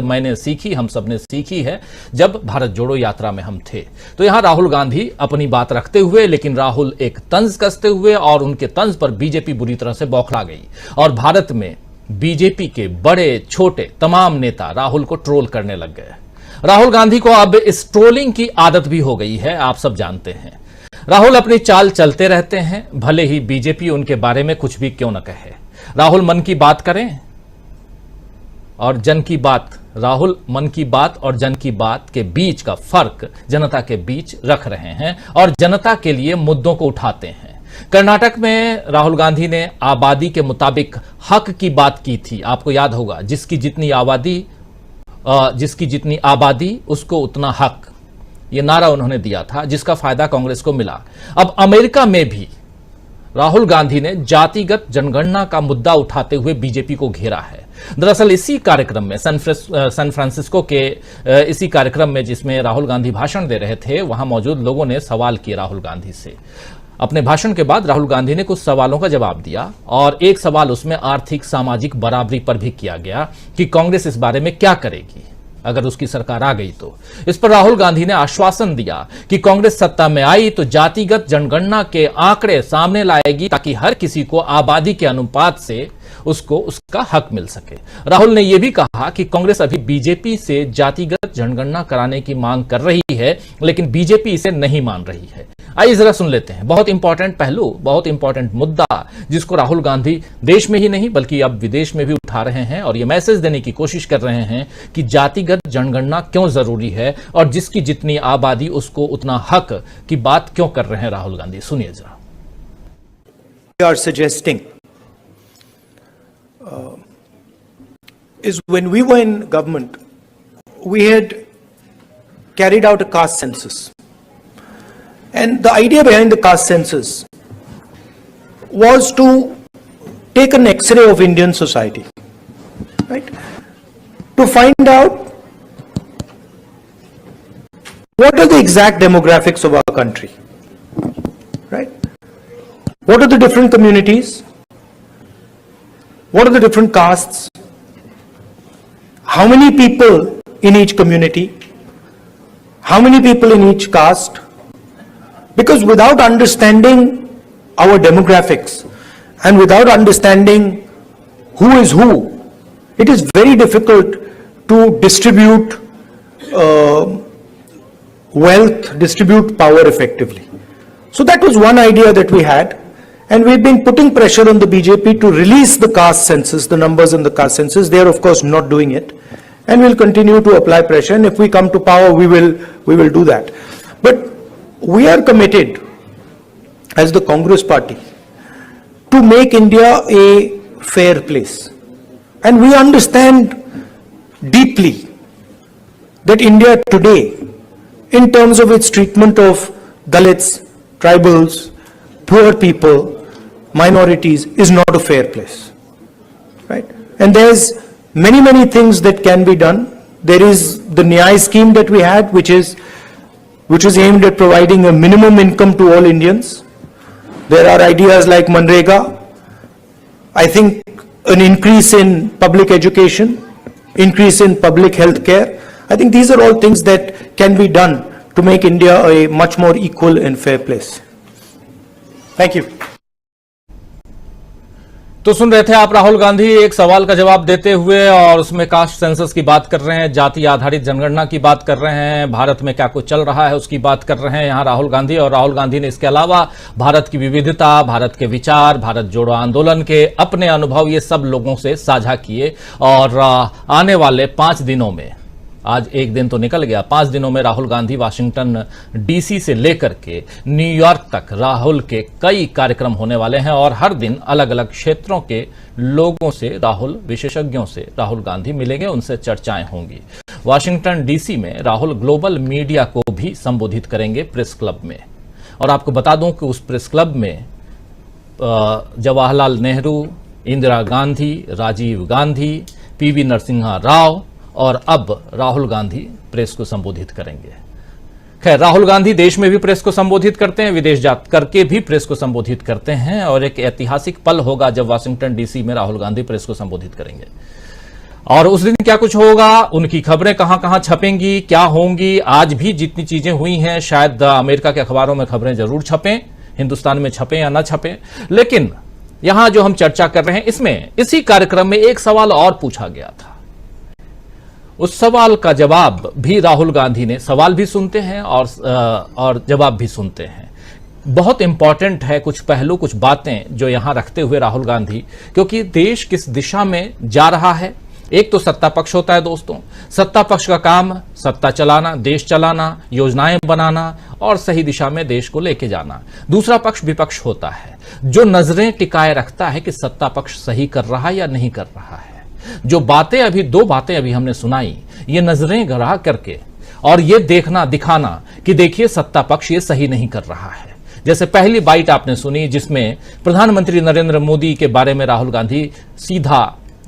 मैंने सीखी, हम सबने सीखी है जब भारत जोड़ो यात्रा में हम थे। तो यहां राहुल गांधी अपनी बात रखते हुए, लेकिन राहुल एक तंज कसते हुए, और उनके तंज पर बीजेपी बुरी तरह से बौखला गई और भारत में बीजेपी के बड़े छोटे तमाम नेता राहुल को ट्रोल करने लग गए। राहुल गांधी को अब इस ट्रोलिंग की आदत भी हो गई है, आप सब जानते हैं। राहुल अपनी चाल चलते रहते हैं, भले ही बीजेपी उनके बारे में कुछ भी क्यों न कहे। राहुल मन की बात करें और जन की बात, राहुल मन की बात और जन की बात के बीच का फर्क जनता के बीच रख रहे हैं और जनता के लिए मुद्दों को उठाते हैं। कर्नाटक में राहुल गांधी ने आबादी के मुताबिक हक की बात की थी। आपको याद होगा, जिसकी जितनी आबादी उसको उतना हक, ये नारा उन्होंने दिया था, जिसका फायदा कांग्रेस को मिला। अब अमेरिका में भी राहुल गांधी ने जातिगत जनगणना का मुद्दा उठाते हुए बीजेपी को घेरा है। दरअसल इसी कार्यक्रम में, सैन फ्रांसिस्को के इसी कार्यक्रम में जिसमें राहुल गांधी भाषण दे रहे थे, वहां मौजूद लोगों ने सवाल किए राहुल गांधी से। अपने भाषण के बाद राहुल गांधी ने कुछ सवालों का जवाब दिया और एक सवाल उसमें आर्थिक सामाजिक बराबरी पर भी किया गया कि कांग्रेस इस बारे में क्या करेगी अगर उसकी सरकार आ गई तो। इस पर राहुल गांधी ने आश्वासन दिया कि कांग्रेस सत्ता में आई तो जातिगत जनगणना के आंकड़े सामने लाएगी ताकि हर किसी को आबादी के अनुपात से उसको उसका हक मिल सके। राहुल ने यह भी कहा कि कांग्रेस अभी बीजेपी से जातिगत जनगणना कराने की मांग कर रही है, लेकिन बीजेपी इसे नहीं मान रही है। आइए जरा सुन लेते हैं बहुत इंपॉर्टेंट पहलू, बहुत इंपॉर्टेंट मुद्दा, जिसको राहुल गांधी देश में ही नहीं बल्कि अब विदेश में भी उठा रहे हैं और यह मैसेज देने की कोशिश कर रहे हैं कि जातिगत जनगणना क्यों जरूरी है और जिसकी जितनी आबादी उसको उतना हक की बात क्यों कर रहे हैं राहुल गांधी। सुनिए जरा। We are suggesting is when we were in government, we had carried out a caste census. And the idea behind the caste census was to take an X-ray of Indian society, right? To find out what are the exact demographics of our country, right? What are the different communities? What are the different castes? How many people in each community? How many people in each caste? Because without understanding our demographics and without understanding who is who, it is very difficult to distribute wealth, distribute power effectively. So that was one idea that we had, and we've been putting pressure on the BJP to release the caste census, the numbers in the caste census. They are of course not doing it, and we'll continue to apply pressure, and if we come to power, we will do that. But we are committed as the Congress party to make India a fair place, and we understand deeply that India today, in terms of its treatment of Dalits, tribals, poor people, minorities, is not a fair place, right? And there's many things that can be done. There is the Nyay scheme that we had, which is aimed at providing a minimum income to all Indians. There are ideas like Manrega. I think an increase in public education, increase in public health care. I think these are all things that can be done to make India a much more equal and fair place. Thank you. तो सुन रहे थे आप राहुल गांधी एक सवाल का जवाब देते हुए, और उसमें कास्ट सेंसस की बात कर रहे हैं, जाति आधारित जनगणना की बात कर रहे हैं, भारत में क्या कुछ चल रहा है उसकी बात कर रहे हैं यहां राहुल गांधी। और राहुल गांधी ने इसके अलावा भारत की विविधता, भारत के विचार, भारत जोड़ो आंदोलन के अपने अनुभव, ये सब लोगों से साझा किए। और आने वाले 5 दिनों में, आज एक दिन तो निकल गया, 5 दिनों में राहुल गांधी वाशिंगटन डीसी से लेकर के न्यूयॉर्क तक राहुल के कई कार्यक्रम होने वाले हैं और हर दिन अलग अलग क्षेत्रों के लोगों से, राहुल विशेषज्ञों से राहुल गांधी मिलेंगे, उनसे चर्चाएं होंगी। वाशिंगटन डीसी में राहुल ग्लोबल मीडिया को भी संबोधित करेंगे प्रेस क्लब में। और आपको बता दूं कि उस प्रेस क्लब में जवाहरलाल नेहरू, इंदिरा गांधी, राजीव गांधी, पीवी नरसिम्हा राव और अब राहुल गांधी प्रेस को संबोधित करेंगे। खैर, राहुल गांधी देश में भी प्रेस को संबोधित करते हैं, विदेश जा करके भी प्रेस को संबोधित करते हैं, और एक ऐतिहासिक पल होगा जब वाशिंगटन डीसी में राहुल गांधी प्रेस को संबोधित करेंगे। और उस दिन क्या कुछ होगा, उनकी खबरें कहां कहां छपेंगी, क्या होंगी। आज भी जितनी चीजें हुई हैं शायद अमेरिका के अखबारों में खबरें जरूर छपें, हिंदुस्तान में छपें या ना छपें, लेकिन यहां जो हम चर्चा कर रहे हैं इसमें इसी कार्यक्रम में एक सवाल और पूछा गया था। उस सवाल का जवाब भी राहुल गांधी ने, सवाल भी सुनते हैं और जवाब भी सुनते हैं। बहुत इंपॉर्टेंट है कुछ पहलू, कुछ बातें जो यहां रखते हुए राहुल गांधी, क्योंकि देश किस दिशा में जा रहा है। एक तो सत्ता पक्ष होता है दोस्तों, सत्ता पक्ष का काम सत्ता चलाना, देश चलाना, योजनाएं बनाना और सही दिशा में देश को लेके जाना। दूसरा पक्ष विपक्ष होता है जो नजरें टिकाए रखता है कि सत्ता पक्ष सही कर रहा है या नहीं कर रहा है। जो बातें अभी, दो बातें अभी हमने सुनाई, ये नजरें गड़ा करके और ये देखना दिखाना कि देखिए सत्ता पक्ष ये सही नहीं कर रहा है। जैसे पहली बाइट आपने सुनी जिसमें प्रधानमंत्री नरेंद्र मोदी के बारे में राहुल गांधी सीधा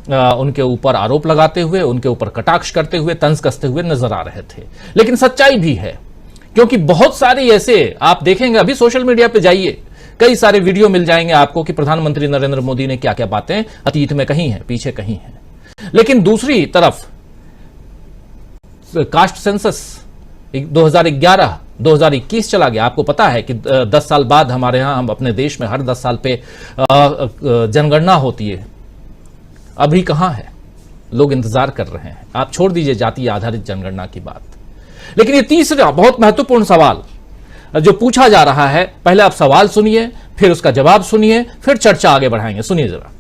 उनके ऊपर आरोप लगाते हुए, उनके ऊपर कटाक्ष करते हुए, तंज कसते हुए नजर आ रहे थे। लेकिन सच्चाई भी है, क्योंकि बहुत सारे ऐसे आप देखेंगे, अभी सोशल मीडिया पे जाइए, कई सारे वीडियो मिल जाएंगे आपको कि प्रधानमंत्री नरेंद्र मोदी ने क्या क्या बातें अतीत में कही हैं, पीछे कही हैं। लेकिन दूसरी तरफ कास्ट सेंसस 2011 2021 चला गया। आपको पता है कि 10 साल बाद हमारे यहां, हम अपने देश में हर 10 साल पे जनगणना होती है। अभी कहां है, लोग इंतजार कर रहे हैं। आप छोड़ दीजिए जाति आधारित जनगणना की बात, लेकिन ये तीसरा बहुत महत्वपूर्ण सवाल जो पूछा जा रहा है, पहले आप सवाल सुनिए, फिर उसका जवाब सुनिए, फिर चर्चा आगे बढ़ाएंगे। सुनिए जरा।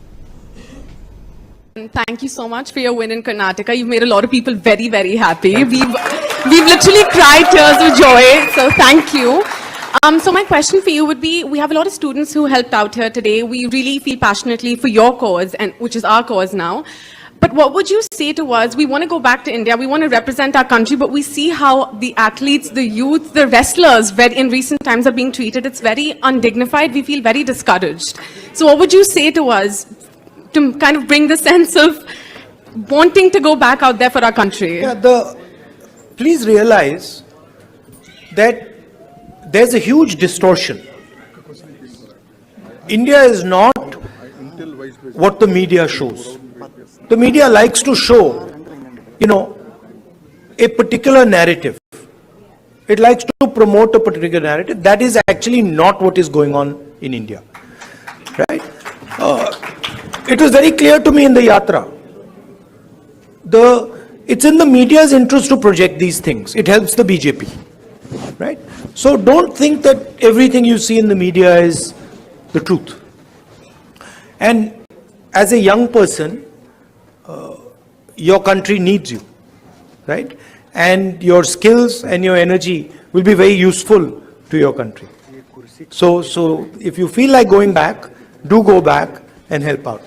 Thank you so much for your win in Karnataka. You've made a lot of people very, very happy. We've literally cried tears of joy. So thank you. So my question for you would be: we have a lot of students who helped out here today. We really feel passionately for your cause, and which is our cause now. But what would you say to us? We want to go back to India. We want to represent our country, but we see how the athletes, the youth, the wrestlers, in recent times are being treated. It's very undignified. We feel very discouraged. So what would you say to us to kind of bring the sense of wanting to go back out there for our country? Yeah, please realize that there's a huge distortion. India is not what the media shows. The media likes to show, a particular narrative. It likes to promote a particular narrative. That is actually not what is going on in India. Right? It was very clear to me in the Yatra. It's in the media's interest to project these things. It helps the BJP. Right? So don't think that everything you see in the media is the truth. And as a young person, your country needs you, right? And your skills and your energy will be very useful to your country. So if you feel like going back, do go back and help out.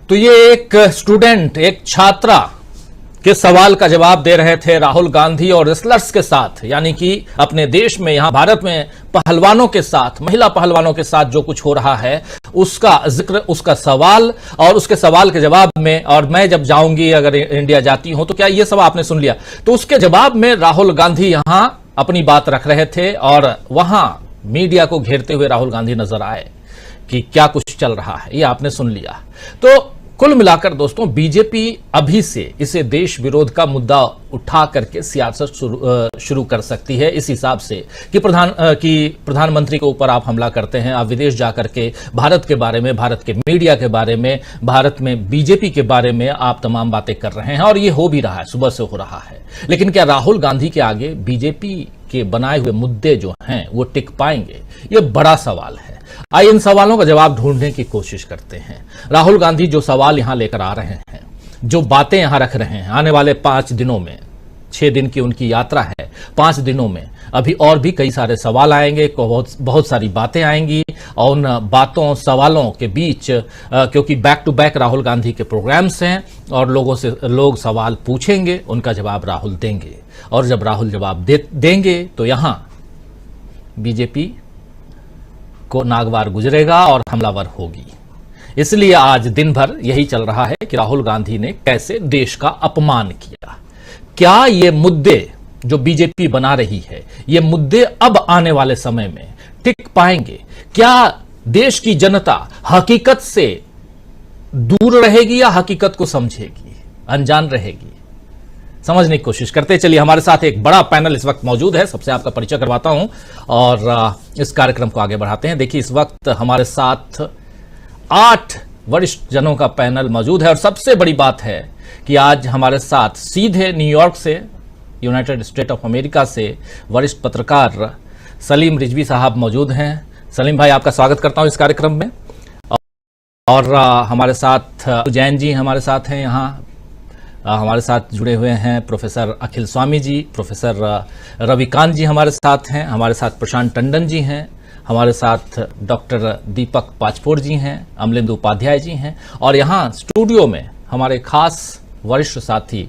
तो ये एक student, एक छात्रा के सवाल का जवाब दे रहे थे राहुल गांधी और रेसलर्स के साथ, यानी कि अपने देश में, यहां भारत में पहलवानों के साथ, महिला पहलवानों के साथ जो कुछ हो रहा है उसका जिक्र, उसका सवाल और उसके सवाल के जवाब में। और मैं जब जाऊंगी, अगर इंडिया जाती हूं तो क्या, ये सब आपने सुन लिया। तो उसके जवाब में राहुल गांधी यहां अपनी बात रख रहे थे और वहां मीडिया को घेरते हुए राहुल गांधी नजर आए कि क्या कुछ चल रहा है, ये आपने सुन लिया। तो कुल मिलाकर दोस्तों, बीजेपी अभी से इसे देश विरोध का मुद्दा उठा करके सियासत शुरू कर सकती है, इस हिसाब से कि प्रधानमंत्री के ऊपर आप हमला करते हैं, आप विदेश जाकर के भारत के बारे में, भारत के मीडिया के बारे में, भारत में बीजेपी के बारे में आप तमाम बातें कर रहे हैं और ये हो भी रहा है, सुबह से हो रहा है। लेकिन क्या राहुल गांधी के आगे बीजेपी के बनाए हुए मुद्दे जो हैं वो टिक पाएंगे? ये बड़ा सवाल है। आइए इन सवालों का जवाब ढूंढने की कोशिश करते हैं। राहुल गांधी जो सवाल यहां लेकर आ रहे हैं, जो बातें यहां रख रहे हैं, आने वाले 5 दिनों में, 6 दिन की उनकी यात्रा है, 5 दिनों में अभी और भी कई सारे सवाल आएंगे, बहुत सारी बातें आएंगी और उन बातों सवालों के बीच, क्योंकि back to back Rahul Gandhi के प्रोग्राम्स हैं और लोग सवाल पूछेंगे, उनका जवाब राहुल देंगे और जब राहुल जवाब देंगे तो यहां बीजेपी को नागवार गुजरेगा और हमलावर होगी। इसलिए आज दिन भर यही चल रहा है कि राहुल गांधी ने कैसे देश का अपमान किया। क्या ये मुद्दे जो बीजेपी बना रही है, ये मुद्दे अब आने वाले समय में टिक पाएंगे? क्या देश की जनता हकीकत से दूर रहेगी या हकीकत को समझेगी, अनजान रहेगी? समझने की कोशिश करते हैं। चलिए, हमारे साथ एक बड़ा पैनल इस वक्त मौजूद है, सबसे आपका परिचय करवाता हूं और इस कार्यक्रम को आगे बढ़ाते हैं। देखिए, इस वक्त हमारे साथ 8 वरिष्ठ जनों का पैनल मौजूद है और सबसे बड़ी बात है कि आज हमारे साथ सीधे न्यूयॉर्क से, यूनाइटेड स्टेट ऑफ अमेरिका से वरिष्ठ पत्रकार सलीम रिजवी साहब मौजूद हैं। सलीम भाई, आपका स्वागत करता हूं इस कार्यक्रम में। और हमारे साथ जैन जी हमारे साथ हैं, यहाँ हमारे साथ जुड़े हुए हैं प्रोफेसर अखिल स्वामी जी, प्रोफेसर रविकांत जी हमारे साथ हैं, हमारे साथ प्रशांत टंडन जी हैं, हमारे साथ डॉक्टर दीपक पाचपोर जी हैं, अमलेंदु उपाध्याय जी हैं और यहाँ स्टूडियो में हमारे खास वरिष्ठ साथी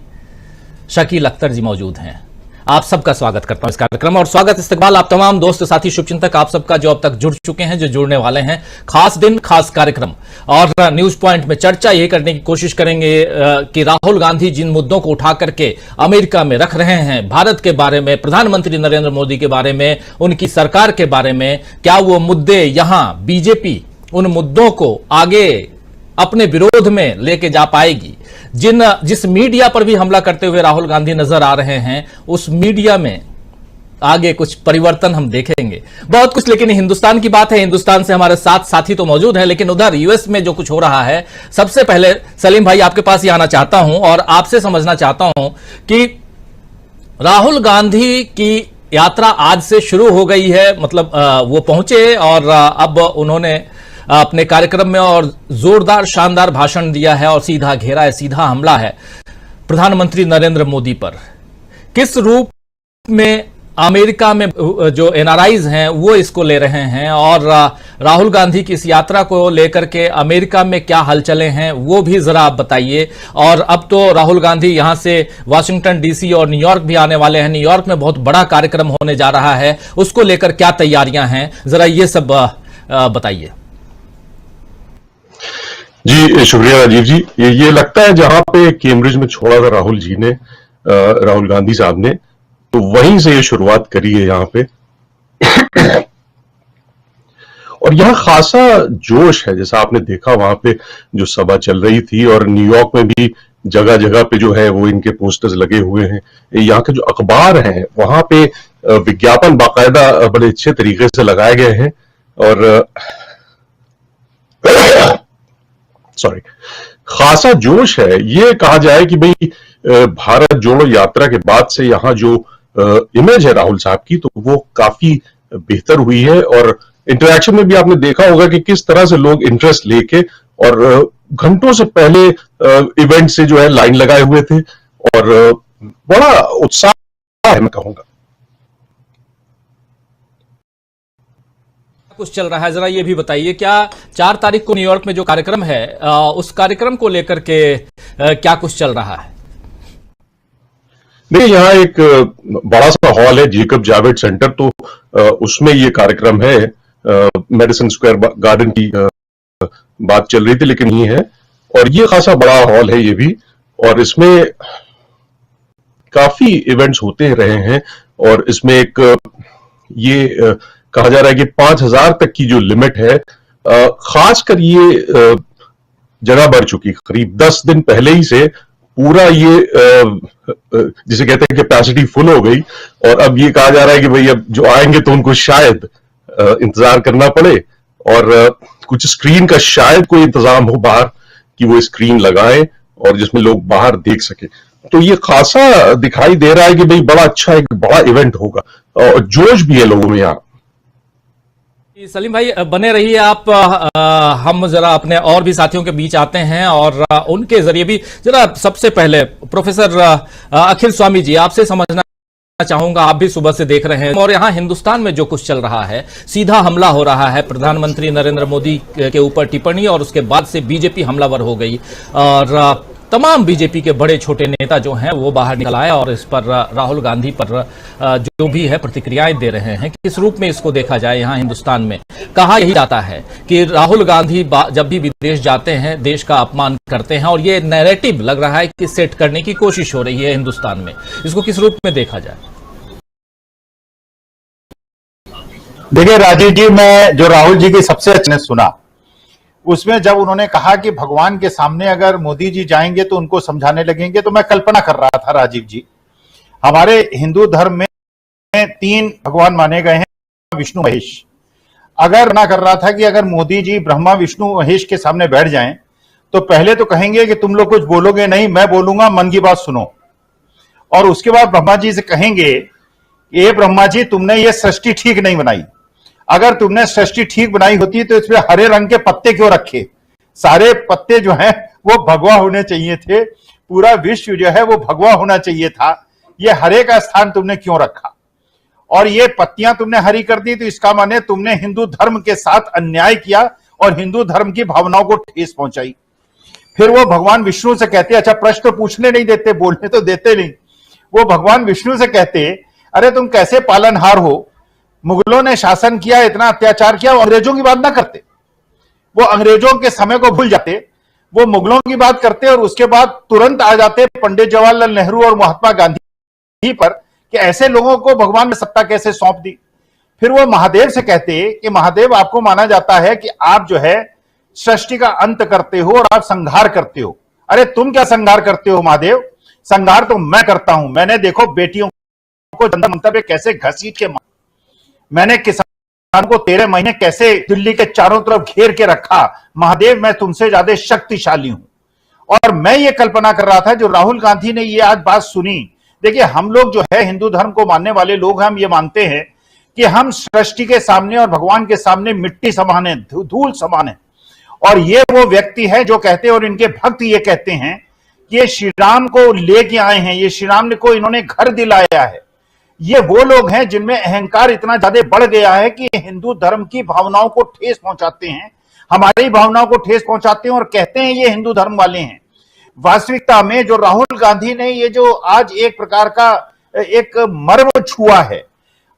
शकील अख्तर जी मौजूद हैं। आप सबका स्वागत करता हूं इस कार्यक्रम और स्वागत इस्तकबाल आप तमाम दोस्त साथी शुभचिंतक आप सबका जो अब तक जुड़ चुके हैं, जो जुड़ने वाले हैं। खास दिन, खास कार्यक्रम और न्यूज पॉइंट में चर्चा यही करने की कोशिश करेंगे कि राहुल गांधी जिन मुद्दों को उठा करके अमेरिका में रख रहे हैं, भारत के बारे में, प्रधानमंत्री नरेंद्र मोदी के बारे में, उनकी सरकार के बारे में, क्या वो मुद्दे यहां बीजेपी उन मुद्दों को आगे अपने विरोध में लेके जा पाएगी? जिस मीडिया पर भी हमला करते हुए राहुल गांधी नजर आ रहे हैं, उस मीडिया में आगे कुछ परिवर्तन हम देखेंगे, बहुत कुछ। लेकिन हिंदुस्तान की बात है, हिंदुस्तान से हमारे साथ साथी तो मौजूद हैं, लेकिन उधर यूएस में जो कुछ हो रहा है, सबसे पहले सलीम भाई आपके पास ही आना चाहता हूं और आपसे समझना चाहता हूं कि राहुल गांधी की यात्रा आज से शुरू हो गई है, मतलब वो पहुंचे और अब उन्होंने अपने कार्यक्रम में और जोरदार शानदार भाषण दिया है और सीधा घेरा है, सीधा हमला है प्रधानमंत्री नरेंद्र मोदी पर। किस रूप में अमेरिका में जो एनआरआईज हैं वो इसको ले रहे हैं और राहुल गांधी की इस यात्रा को लेकर के अमेरिका में क्या हलचलें हैं वो भी जरा आप बताइए। और अब तो राहुल गांधी यहां से वाशिंगटन डीसी और न्यूयॉर्क भी आने वाले हैं, न्यूयॉर्क में बहुत बड़ा कार्यक्रम होने जा रहा है, उसको लेकर क्या तैयारियां हैं, जरा ये सब बताइए। जी शुक्रिया राजीव जी। ये लगता है जहां पे कैम्ब्रिज में छोड़ा था राहुल जी ने, राहुल गांधी साहब ने, तो वहीं से ये शुरुआत करी है यहाँ पे। और यहाँ खासा जोश है, जैसा आपने देखा वहां पे जो सभा चल रही थी और न्यूयॉर्क में भी जगह जगह पे जो है वो इनके पोस्टर्स लगे हुए हैं। यहाँ के जो अखबार हैं वहां पे विज्ञापन बाकायदा बड़े अच्छे तरीके से लगाए गए हैं और सॉरी, खासा जोश है। ये कहा जाए कि भाई भारत जोड़ो यात्रा के बाद से यहाँ जो इमेज है राहुल साहब की, तो वो काफी बेहतर हुई है और इंटरैक्शन में भी आपने देखा होगा कि किस तरह से लोग इंटरेस्ट लेके और घंटों से पहले इवेंट से जो है लाइन लगाए हुए थे और बड़ा उत्साह है, मैं कहूंगा। कुछ चल रहा है, जरा ये भी बताइए, क्या 4 तारीख को न्यूयॉर्क में जो कार्यक्रम है उस कार्यक्रम को लेकर के क्या कुछ चल रहा है? देखिए, यहाँ एक बड़ा सा हॉल है, जेकब जावेद सेंटर, तो उसमें ये कार्यक्रम है। मेडिसन स्क्वायर गार्डन की बात चल रही थी लेकिन ये है, और ये खासा बड़ा हॉल है ये भी, और इसमें काफी इवेंट्स होते रहे हैं और इसमें एक ये कहा जा रहा है कि 5000 तक की जो लिमिट है, खासकर ये जगह बढ़ चुकी, करीब 10 दिन पहले ही से पूरा ये जिसे कहते हैं कैपेसिटी फुल हो गई और अब ये कहा जा रहा है कि भाई अब जो आएंगे तो उनको शायद इंतजार करना पड़े और कुछ स्क्रीन का शायद कोई इंतजाम हो बाहर कि वो स्क्रीन लगाएं और जिसमें लोग बाहर देख सके। तो ये खासा दिखाई दे रहा है कि भाई बड़ा अच्छा एक बड़ा इवेंट होगा और जोश भी है लोगों में यहाँ। सलीम भाई बने रहिए आप, हम जरा अपने और भी साथियों के बीच आते हैं और उनके जरिए भी जरा सबसे पहले प्रोफेसर अखिल स्वामी जी आपसे समझना चाहूंगा, आप भी सुबह से देख रहे हैं और यहाँ हिंदुस्तान में जो कुछ चल रहा है, सीधा हमला हो रहा है प्रधानमंत्री नरेंद्र मोदी के ऊपर टिप्पणी और उसके बाद से बीजेपी हमलावर हो गई और तमाम बीजेपी के बड़े छोटे नेता जो हैं वो बाहर निकल आए और इस पर राहुल गांधी पर जो भी है प्रतिक्रियाएं दे रहे हैं। किस रूप में इसको देखा जाए? यहाँ हिंदुस्तान में कहा यही जाता है कि राहुल गांधी जब भी विदेश जाते हैं देश का अपमान करते हैं और ये नैरेटिव लग रहा है कि सेट करने की कोशिश हो रही है हिंदुस्तान में, इसको किस रूप में देखा जाए? देखिए राजीव जी, मैं जो राहुल जी की सबसे अच्छे सुना उसमें जब उन्होंने कहा कि भगवान के सामने अगर मोदी जी जाएंगे तो उनको समझाने लगेंगे, तो मैं कल्पना कर रहा था राजीव जी, हमारे हिंदू धर्म में 3 भगवान माने गए हैं, विष्णु महेश। अगर ना कर रहा था कि अगर मोदी जी ब्रह्मा विष्णु महेश के सामने बैठ जाएं तो पहले तो कहेंगे कि तुम लोग कुछ बोलोगे नहीं, मैं बोलूंगा, मन की बात सुनो। और उसके बाद ब्रह्मा जी से कहेंगे, ये ब्रह्मा जी तुमने ये सृष्टि ठीक नहीं बनाई, अगर तुमने सृष्टि ठीक बनाई होती तो इसमें हरे रंग के पत्ते क्यों रखे, सारे पत्ते जो हैं वो भगवा होने चाहिए थे, पूरा विश्व जो है वो भगवा होना चाहिए था, ये हरे का स्थान तुमने क्यों रखा, और ये पत्तियां तुमने हरी कर दी, तो इसका माने तुमने हिंदू धर्म के साथ अन्याय किया और हिंदू धर्म की भावनाओं को ठेस पहुंचाई। फिर वो भगवान विष्णु से कहते, अच्छा प्रश्न पूछने नहीं देते, बोलने तो देते नहीं, वो भगवान विष्णु से कहते, अरे तुम कैसे पालनहार हो, मुगलों ने शासन किया, इतना अत्याचार किया, वो अंग्रेजों की बात ना करते, वो अंग्रेजों के समय को भूल जाते, वो मुगलों की बात करते और उसके बाद तुरंत आ जाते पंडित जवाहरलाल नेहरू और महात्मा गांधी पर कि ऐसे लोगों को भगवान ने सत्ता कैसे सौंप दी। फिर वो महादेव से कहते कि महादेव, आपको माना जाता है कि आप जो है सृष्टि का अंत करते हो और आप संहार करते हो। अरे तुम क्या संहार करते हो महादेव, संहार तो मैं करता हूं। मैंने देखो बेटियों को जंतर मंतर पे कैसे घसीट के, मैंने किसान को 13 महीने कैसे दिल्ली के चारों तरफ घेर के रखा। महादेव, मैं तुमसे ज्यादा शक्तिशाली हूं। और मैं ये कल्पना कर रहा था, जो राहुल गांधी ने ये आज बात सुनी, देखिए हम लोग जो है हिंदू धर्म को मानने वाले लोग, हम ये मानते हैं कि हम सृष्टि के सामने और भगवान के सामने मिट्टी समान है, धूल समान है। और ये वो व्यक्ति है जो कहते हैं, और इनके भक्त ये कहते हैं कि ये श्री राम को लेके आए हैं, ये श्री राम को इन्होंने घर दिलाया है। ये वो लोग हैं जिनमें अहंकार इतना ज्यादा बढ़ गया है कि हिंदू धर्म की भावनाओं को ठेस पहुंचाते हैं, हमारी भावनाओं को ठेस पहुंचाते हैं और कहते हैं ये हिंदू धर्म वाले हैं। वास्तविकता में जो राहुल गांधी ने ये जो आज एक प्रकार का एक मर्म छुआ है,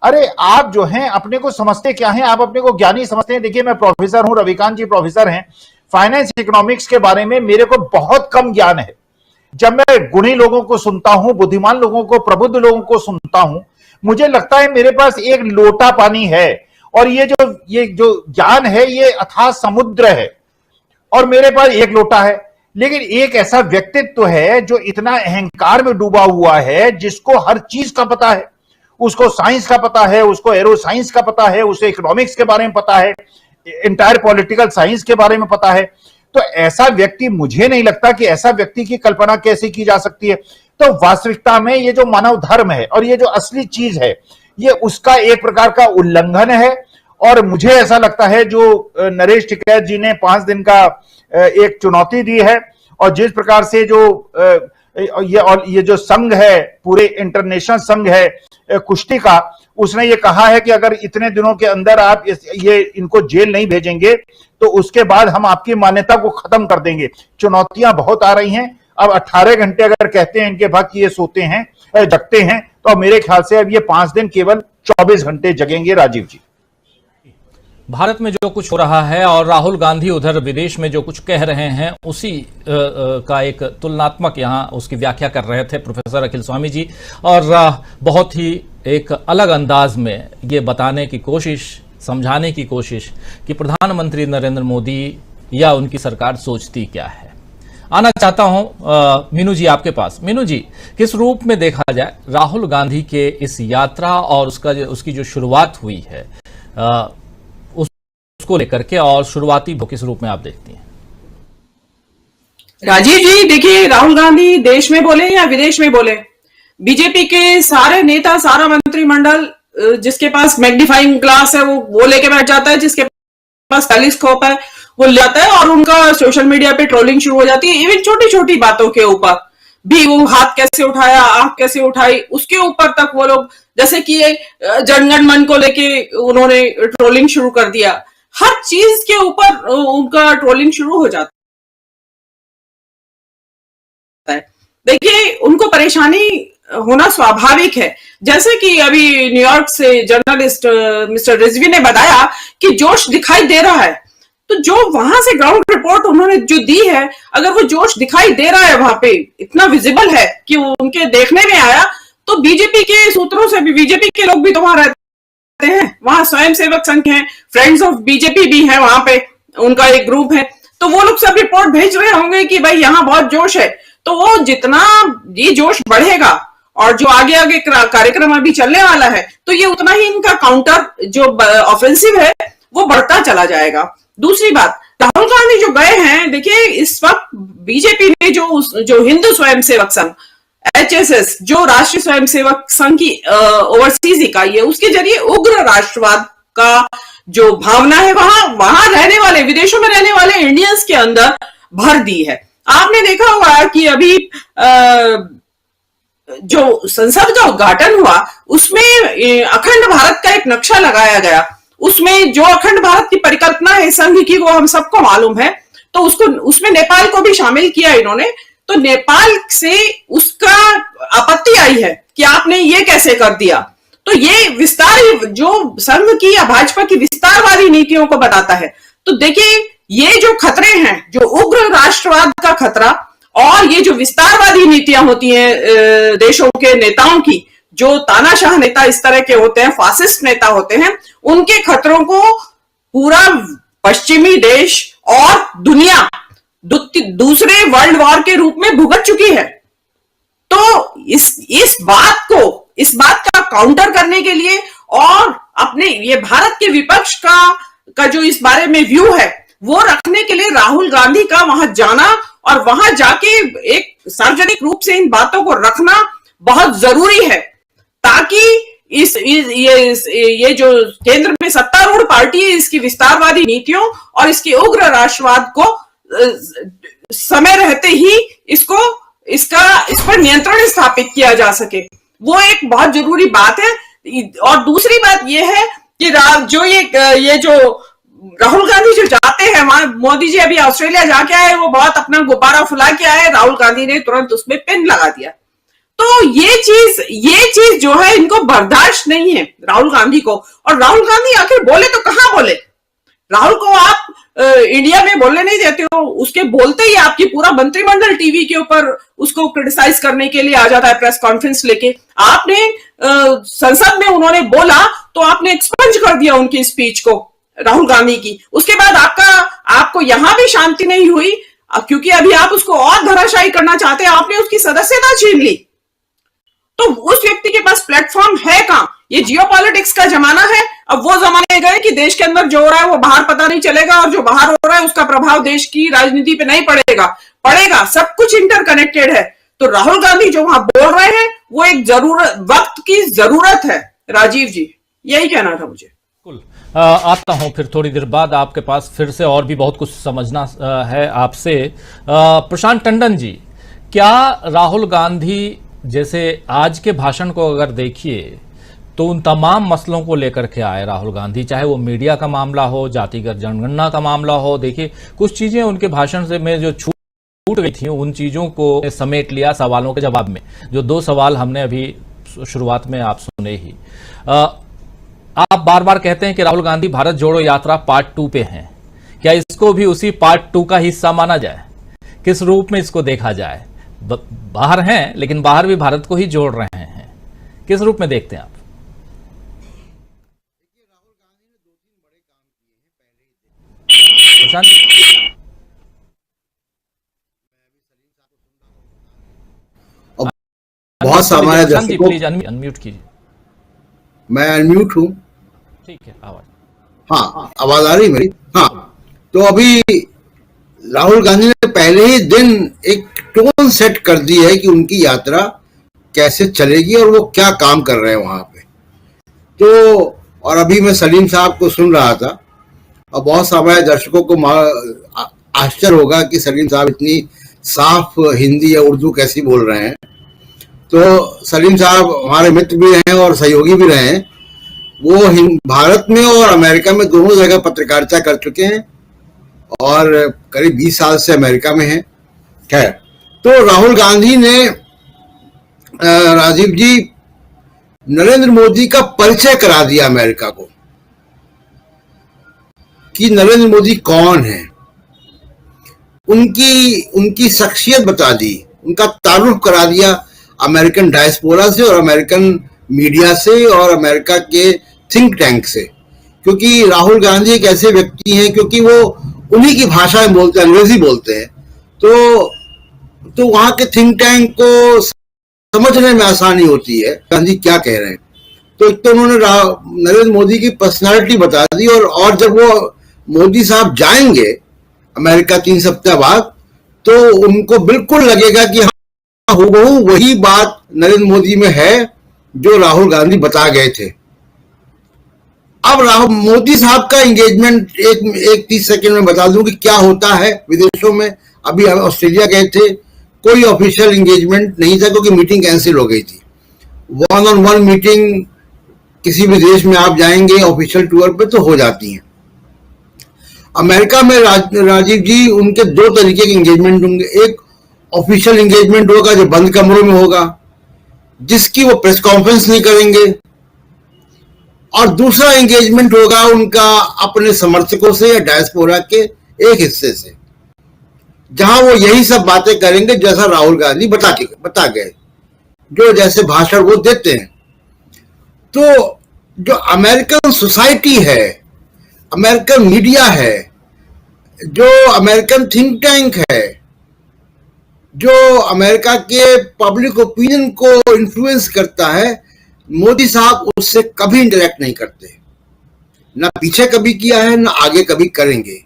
अरे आप जो हैं अपने को समझते क्या हैं, आप अपने को ज्ञानी समझते हैं। देखिए मैं प्रोफेसर हूं, रविकांत जी प्रोफेसर हैं, फाइनेंस इकोनॉमिक्स के बारे में मेरे को बहुत कम ज्ञान है। जब मैं गुणी लोगों को सुनता हूं, बुद्धिमान लोगों को, प्रबुद्ध लोगों को सुनता हूं, मुझे लगता है मेरे पास एक लोटा पानी है और ये जो ज्ञान है ये अथाह समुद्र है और मेरे पास एक लोटा है। लेकिन एक ऐसा व्यक्तित्व है जो इतना अहंकार में डूबा हुआ है, जिसको हर चीज का पता है, उसको साइंस का पता है, उसको एरो साइंस का पता है, उसे इकोनॉमिक्स के बारे में पता है, इंटायर पॉलिटिकल साइंस के बारे में पता है। तो ऐसा व्यक्ति, मुझे नहीं लगता कि ऐसा व्यक्ति की कल्पना कैसे की जा सकती है। तो वास्तविकता में ये जो मानव धर्म है और ये जो असली चीज है, ये उसका एक प्रकार का उल्लंघन है। और मुझे ऐसा लगता है जो नरेश टिकैत जी ने 5 दिन का एक चुनौती दी है, और जिस प्रकार से जो ये जो संघ है, पूरे इंटरनेशनल संघ है कुश्ती का, उसने ये कहा है कि अगर इतने दिनों के अंदर आप इनको जेल नहीं भेजेंगे तो उसके बाद हम आपकी मान्यता को खत्म कर देंगे। चुनौतियां बहुत आ रही हैं। अब 18 घंटे अगर कहते हैं इनके भक्त ये सोते हैं, जगते हैं, तो अब मेरे ख्याल से अब ये 5 दिन केवल 24 घंटे जगेंगे। राजीव जी, भारत में जो कुछ हो रहा है और राहुल गांधी उधर विदेश में जो कुछ कह रहे हैं, उसी का एक तुलनात्मक यहाँ उसकी व्याख्या कर रहे थे प्रोफेसर अखिल स्वामी जी, और बहुत ही एक अलग अंदाज में ये बताने की कोशिश, समझाने की कोशिश कि प्रधानमंत्री नरेंद्र मोदी या उनकी सरकार सोचती क्या है। आना चाहता हूं मीनू जी आपके पास। मीनू जी, किस रूप में देखा जाए राहुल गांधी के इस यात्रा और उसकी जो शुरुआत हुई है उसको लेकर के, और शुरुआती किस रूप में आप देखती हैं? राजीव जी, देखिए राहुल गांधी देश में बोले या विदेश में बोले, बीजेपी के सारे नेता, सारा मंत्रिमंडल, जिसके पास मैग्नीफाइंग ग्लास है वो लेके बैठ जाता है, जिसके पास टेलीस्कोप है वो ले आता है, और उनका सोशल मीडिया पे ट्रोलिंग शुरू हो जाती है। इवन छोटी छोटी बातों के ऊपर भी, वो हाथ कैसे उठाया, आंख कैसे उठाई, उसके ऊपर तक वो लोग, जैसे कि जनगण मन को लेके उन्होंने ट्रोलिंग शुरू कर दिया। हर चीज के ऊपर उनका ट्रोलिंग शुरू हो जाता है। देखिए उनको परेशानी होना स्वाभाविक है। जैसे कि अभी न्यूयॉर्क से जर्नलिस्ट मिस्टर रिजवी ने बताया कि जोश दिखाई दे रहा है, तो जो वहां से ग्राउंड रिपोर्ट उन्होंने जो दी है, अगर वो जोश दिखाई दे रहा है, वहां पे इतना विजिबल है कि उनके देखने में आया, तो बीजेपी के सूत्रों से भी, बीजेपी के लोग भी तो वहां रहते हैं, वहां स्वयंसेवक संघ हैं, फ्रेंड्स ऑफ बीजेपी भी हैं वहां पे, उनका एक ग्रुप है, तो वो लोग सब रिपोर्ट भेज रहे होंगे कि भाई यहाँ बहुत जोश है। तो वो जितना ये जोश बढ़ेगा और जो आगे आगे कार्यक्रम अभी चलने वाला है, तो ये उतना ही इनका काउंटर जो ऑफेंसिव है वो बढ़ता चला जाएगा। दूसरी बात, राहुल गांधी जो गए हैं, देखिए इस वक्त बीजेपी ने जो हिंदू स्वयंसेवक संघ HSS, जो राष्ट्रीय स्वयंसेवक संघ की ओवरसीज इकाई है, उसके जरिए उग्र राष्ट्रवाद का जो भावना है वहां रहने वाले, विदेशों में रहने वाले इंडियंस के अंदर भर दी है। आपने देखा होगा कि अभी जो संसद का उद्घाटन हुआ उसमें अखंड भारत का एक नक्शा लगाया गया। उसमें जो अखंड भारत की परिकल्पना है संघ की, वो हम सबको मालूम है। तो उसमें नेपाल को भी शामिल किया इन्होंने। तो नेपाल से उसका आपत्ति आई है कि आपने ये कैसे कर दिया। तो ये विस्तार जो संघ की या भाजपा की विस्तारवादी नीतियों को बताता है। तो देखिए ये जो खतरे हैं, जो उग्र राष्ट्रवाद का खतरा और ये जो विस्तारवादी नीतियां होती हैं देशों के नेताओं की, जो तानाशाह नेता इस तरह के होते हैं, फासिस्ट नेता होते हैं, उनके खतरों को पूरा पश्चिमी देश और दुनिया दूसरे वर्ल्ड वॉर के रूप में भुगत चुकी है। तो इस बात का काउंटर करने के लिए और अपने ये भारत के विपक्ष का जो इस बारे में व्यू है वो रखने के लिए राहुल गांधी का वहां जाना और वहां जाके एक सार्वजनिक रूप से इन बातों को रखना बहुत जरूरी है, ताकि ये जो केंद्र में सत्तारूढ़ पार्टी है, इसकी विस्तारवादी नीतियों और इसके उग्र राष्ट्रवाद को समय रहते ही इस पर नियंत्रण स्थापित किया जा सके। वो एक बहुत जरूरी बात है। और दूसरी बात यह है कि ये जो राहुल गांधी जो जाते हैं वहां, मोदी जी अभी ऑस्ट्रेलिया जाके आए, वो बहुत अपना गुब्बारा फुला के आए, राहुल गांधी ने तुरंत उसमें पिन लगा दिया। तो ये चीज जो है इनको बर्दाश्त नहीं है राहुल गांधी को। और राहुल गांधी आखिर बोले तो कहां बोले? राहुल को आप इंडिया में बोलने नहीं देते हो, उसके बोलते ही आपकी पूरा मंत्रिमंडल टीवी के ऊपर उसको क्रिटिसाइज करने के लिए आ जाता है प्रेस कॉन्फ्रेंस लेके। आपने संसद में उन्होंने बोला तो आपने एक्सपंज कर दिया उनकी स्पीच को, राहुल गांधी की। उसके बाद आपको यहां भी शांति नहीं हुई, क्योंकि अभी आप उसको और धराशायी करना चाहते हैं, आपने उसकी सदस्यता छीन ली। तो उस व्यक्ति के पास प्लेटफॉर्म है कहां? ये जियोपॉलिटिक्स का जमाना है। अब वो जमाने गए कि देश के अंदर जो हो रहा है वो बाहर पता नहीं चलेगा, और जो बाहर हो रहा है उसका प्रभाव देश की राजनीति पे नहीं पड़ेगा। सब कुछ इंटरकनेक्टेड है। तो राहुल गांधी जो वहां बोल रहे हैं वो एक वक्त की जरूरत है। राजीव जी, यही कहना था मुझे। बिल्कुल, आता हूं फिर थोड़ी देर बाद आपके पास फिर से, और भी बहुत कुछ समझना है आपसे। प्रशांत टंडन जी, क्या राहुल गांधी जैसे आज के भाषण को अगर देखिए तो उन तमाम मसलों को लेकर के आए राहुल गांधी, चाहे वो मीडिया का मामला हो, जातिगत जनगणना का मामला हो। देखिए कुछ चीजें उनके भाषण से में जो छूट गई थी उन चीजों को समेट लिया सवालों के जवाब में। जो 2 सवाल हमने अभी शुरुआत में आप सुने ही, आप बार बार कहते हैं कि राहुल गांधी भारत जोड़ो यात्रा पार्ट 2 पे हैं। क्या इसको भी उसी पार्ट 2 का हिस्सा माना जाए? किस रूप में इसको देखा जाए? बाहर हैं लेकिन बाहर भी भारत को ही जोड़ रहे हैं, किस रूप में देखते हैं आप? बहुत सामान्य दर्शकों, प्लीज अनम्यूट कीजिए। मैं अनम्यूट हूँ। ठीक है, आवाज। हाँ, आवाज आ रही मेरी? हाँ, तो अभी राहुल गांधी ने पहले ही दिन एक टोन सेट कर दी है कि उनकी यात्रा कैसे चलेगी और वो क्या काम कर रहे हैं वहां पे। तो और अभी मैं सलीम साहब को सुन रहा था, और बहुत सामान्य दर्शकों को आश्चर्य होगा कि सलीम साहब इतनी साफ हिंदी या उर्दू कैसी बोल रहे हैं। तो सलीम साहब हमारे मित्र भी हैं और सहयोगी भी रहे हैं। वो भारत में और अमेरिका में दोनों जगह पत्रकारिता कर चुके हैं और करीब 20 साल से अमेरिका में हैं। खैर, तो राहुल गांधी ने राजीव जी नरेंद्र मोदी का परिचय करा दिया अमेरिका को कि नरेंद्र मोदी कौन है। उनकी शख्सियत बता दी, उनका तारुफ करा दिया अमेरिकन डायस्पोरा से और अमेरिकन मीडिया से और अमेरिका के थिंक टैंक से। क्योंकि राहुल गांधी एक ऐसे व्यक्ति हैं, क्योंकि वो उन्हीं की भाषा में बोलते हैं, अंग्रेजी बोलते हैं, तो वहां के थिंक टैंक को समझने में आसानी होती है गांधी क्या कह रहे हैं। तो एक तो उन्होंने नरेंद्र मोदी की पर्सनालिटी बता दी, और जब वो मोदी साहब जाएंगे अमेरिका 3 सप्ताह बाद, तो उनको बिल्कुल लगेगा कि हाँ, हूबहू वही बात नरेंद्र मोदी में है जो राहुल गांधी बता गए थे। अब राहुल मोदी साहब का एंगेजमेंट एक 30 सेकंड में बता दूं कि क्या होता है विदेशों में। अभी हम ऑस्ट्रेलिया गए थे, कोई ऑफिशियल एंगेजमेंट नहीं था क्योंकि मीटिंग कैंसिल हो गई थी। 1-on-1 मीटिंग किसी भी देश में आप जाएंगे ऑफिशियल टूर पे तो हो जाती हैं। अमेरिका में राजीव जी उनके 2 तरीके के एंगेजमेंट होंगे। एक ऑफिशियल एंगेजमेंट होगा जो बंद कमरों में होगा, जिसकी वो प्रेस कॉन्फ्रेंस नहीं करेंगे, और दूसरा एंगेजमेंट होगा उनका अपने समर्थकों से या डायस्पोरा के एक हिस्से से, जहां वो यही सब बातें करेंगे जैसा राहुल गांधी बता गए, जो जैसे भाषण वो देते हैं। तो जो अमेरिकन सोसाइटी है, अमेरिकन मीडिया है, जो अमेरिकन थिंक टैंक है, जो अमेरिका के पब्लिक ओपिनियन को इन्फ्लुएंस करता है, मोदी साहब उससे कभी इंटरेक्ट नहीं करते, ना पीछे कभी किया है ना आगे कभी करेंगे।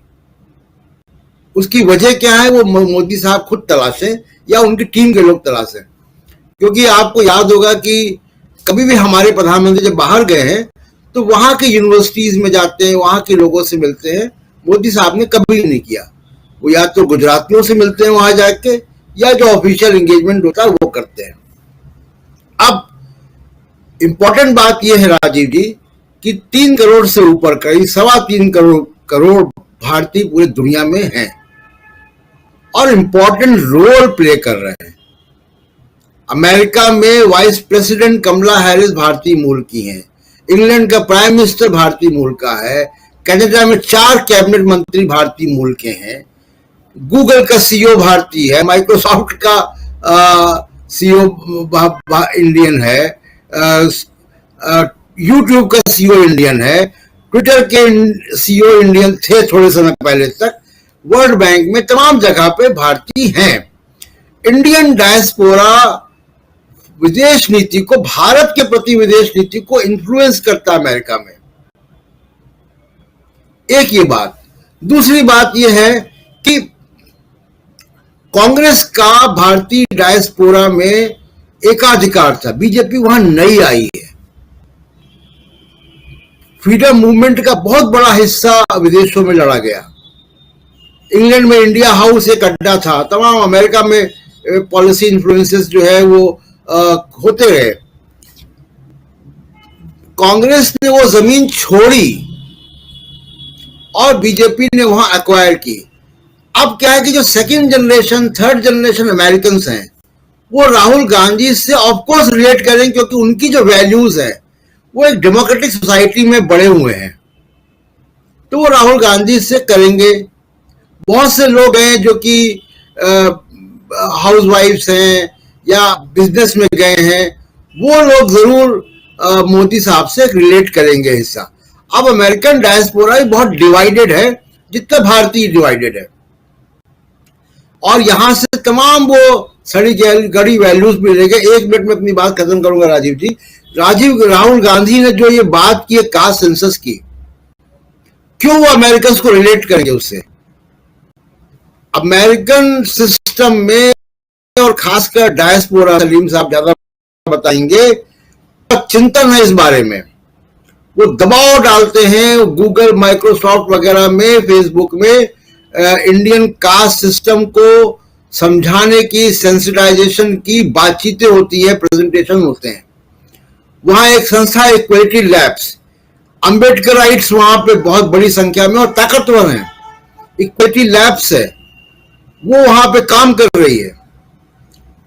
उसकी वजह क्या है वो मोदी साहब खुद तलाशें या उनकी टीम के लोग तलाशें। क्योंकि आपको याद होगा कि कभी भी हमारे प्रधानमंत्री जब बाहर गए हैं तो वहां के यूनिवर्सिटीज में जाते हैं, वहां के लोगों से मिलते हैं। मोदी साहब ने कभी नहीं किया। वो या तो गुजरातियों से मिलते हैं वहां जाके, या जो ऑफिशियल एंगेजमेंट होता है वो करते हैं। अब इंपॉर्टेंट बात यह है राजीव जी कि 3 करोड़ से ऊपर, करीब 3.25 करोड़ भारतीय पूरी दुनिया में हैं और इंपॉर्टेंट रोल प्ले कर रहे हैं। अमेरिका में वाइस प्रेसिडेंट कमला हैरिस भारतीय मूल की हैं, इंग्लैंड का प्राइम मिनिस्टर भारतीय मूल का है, कनाडा में 4 कैबिनेट मंत्री भारतीय मूल के हैं, गूगल का सीईओ भारतीय है, माइक्रोसॉफ्ट का सीईओ इंडियन है, यूट्यूब का सीईओ इंडियन है, ट्विटर के सीईओ इंडियन थे थोड़े समय पहले तक, वर्ल्ड बैंक में तमाम जगह पे भारतीय हैं। इंडियन डायस्पोरा विदेश नीति को, भारत के प्रति विदेश नीति को इन्फ्लुएंस करता है अमेरिका में। एक ये बात। दूसरी बात यह है कि कांग्रेस का भारतीय डायस्पोरा में एकाधिकार था, बीजेपी वहां नई आई है। फ्रीडम मूवमेंट का बहुत बड़ा हिस्सा विदेशों में लड़ा गया। इंग्लैंड में इंडिया हाउस एक अड्डा था, तमाम अमेरिका में पॉलिसी इन्फ्लुएंसेस जो है वो होते रहे। कांग्रेस ने वो जमीन छोड़ी और बीजेपी ने वहां एक्वायर की। अब क्या है कि जो 2nd generation 3rd generation American हैं वो राहुल गांधी से ऑफकोर्स रिलेट करें, क्योंकि उनकी जो वैल्यूज है वो एक डेमोक्रेटिक सोसाइटी में बड़े हुए हैं, तो वो राहुल गांधी से करेंगे। बहुत से लोग हैं जो कि हाउसवाइफ्स हैं या बिजनेस में गए हैं, वो लोग जरूर मोदी साहब से रिलेट करेंगे हिस्सा। अब अमेरिकन डायस्पोरा बहुत डिवाइडेड है, जितना भारतीय डिवाइडेड है, और यहां से तमाम वो सड़ी गड़ी वैल्यूज भी मिलेंगे। 1 मिनट में अपनी बात खत्म करूंगा राजीव जी। राहुल गांधी ने जो ये बात की है कास्ट सेंसस की, क्यों वो अमेरिकन को रिलेट करेंगे उससे? अमेरिकन सिस्टम में और खासकर डायस्पोरा, सलीम साहब ज्यादा बताएंगे, चिंतन है इस बारे में। वो दबाव डालते हैं गूगल, माइक्रोसॉफ्ट वगैरह में, फेसबुक में, इंडियन कास्ट सिस्टम को समझाने की, सेंसिटाइजेशन की बातचीतें होती है, प्रेजेंटेशन होते हैं। वहां एक संस्था इक्वलिटी लैब्स, अंबेडकराइट्स वहां पे बहुत बड़ी संख्या में और ताकतवर हैं, इक्वलिटी लैब्स है, वो वहां पे काम कर रही है।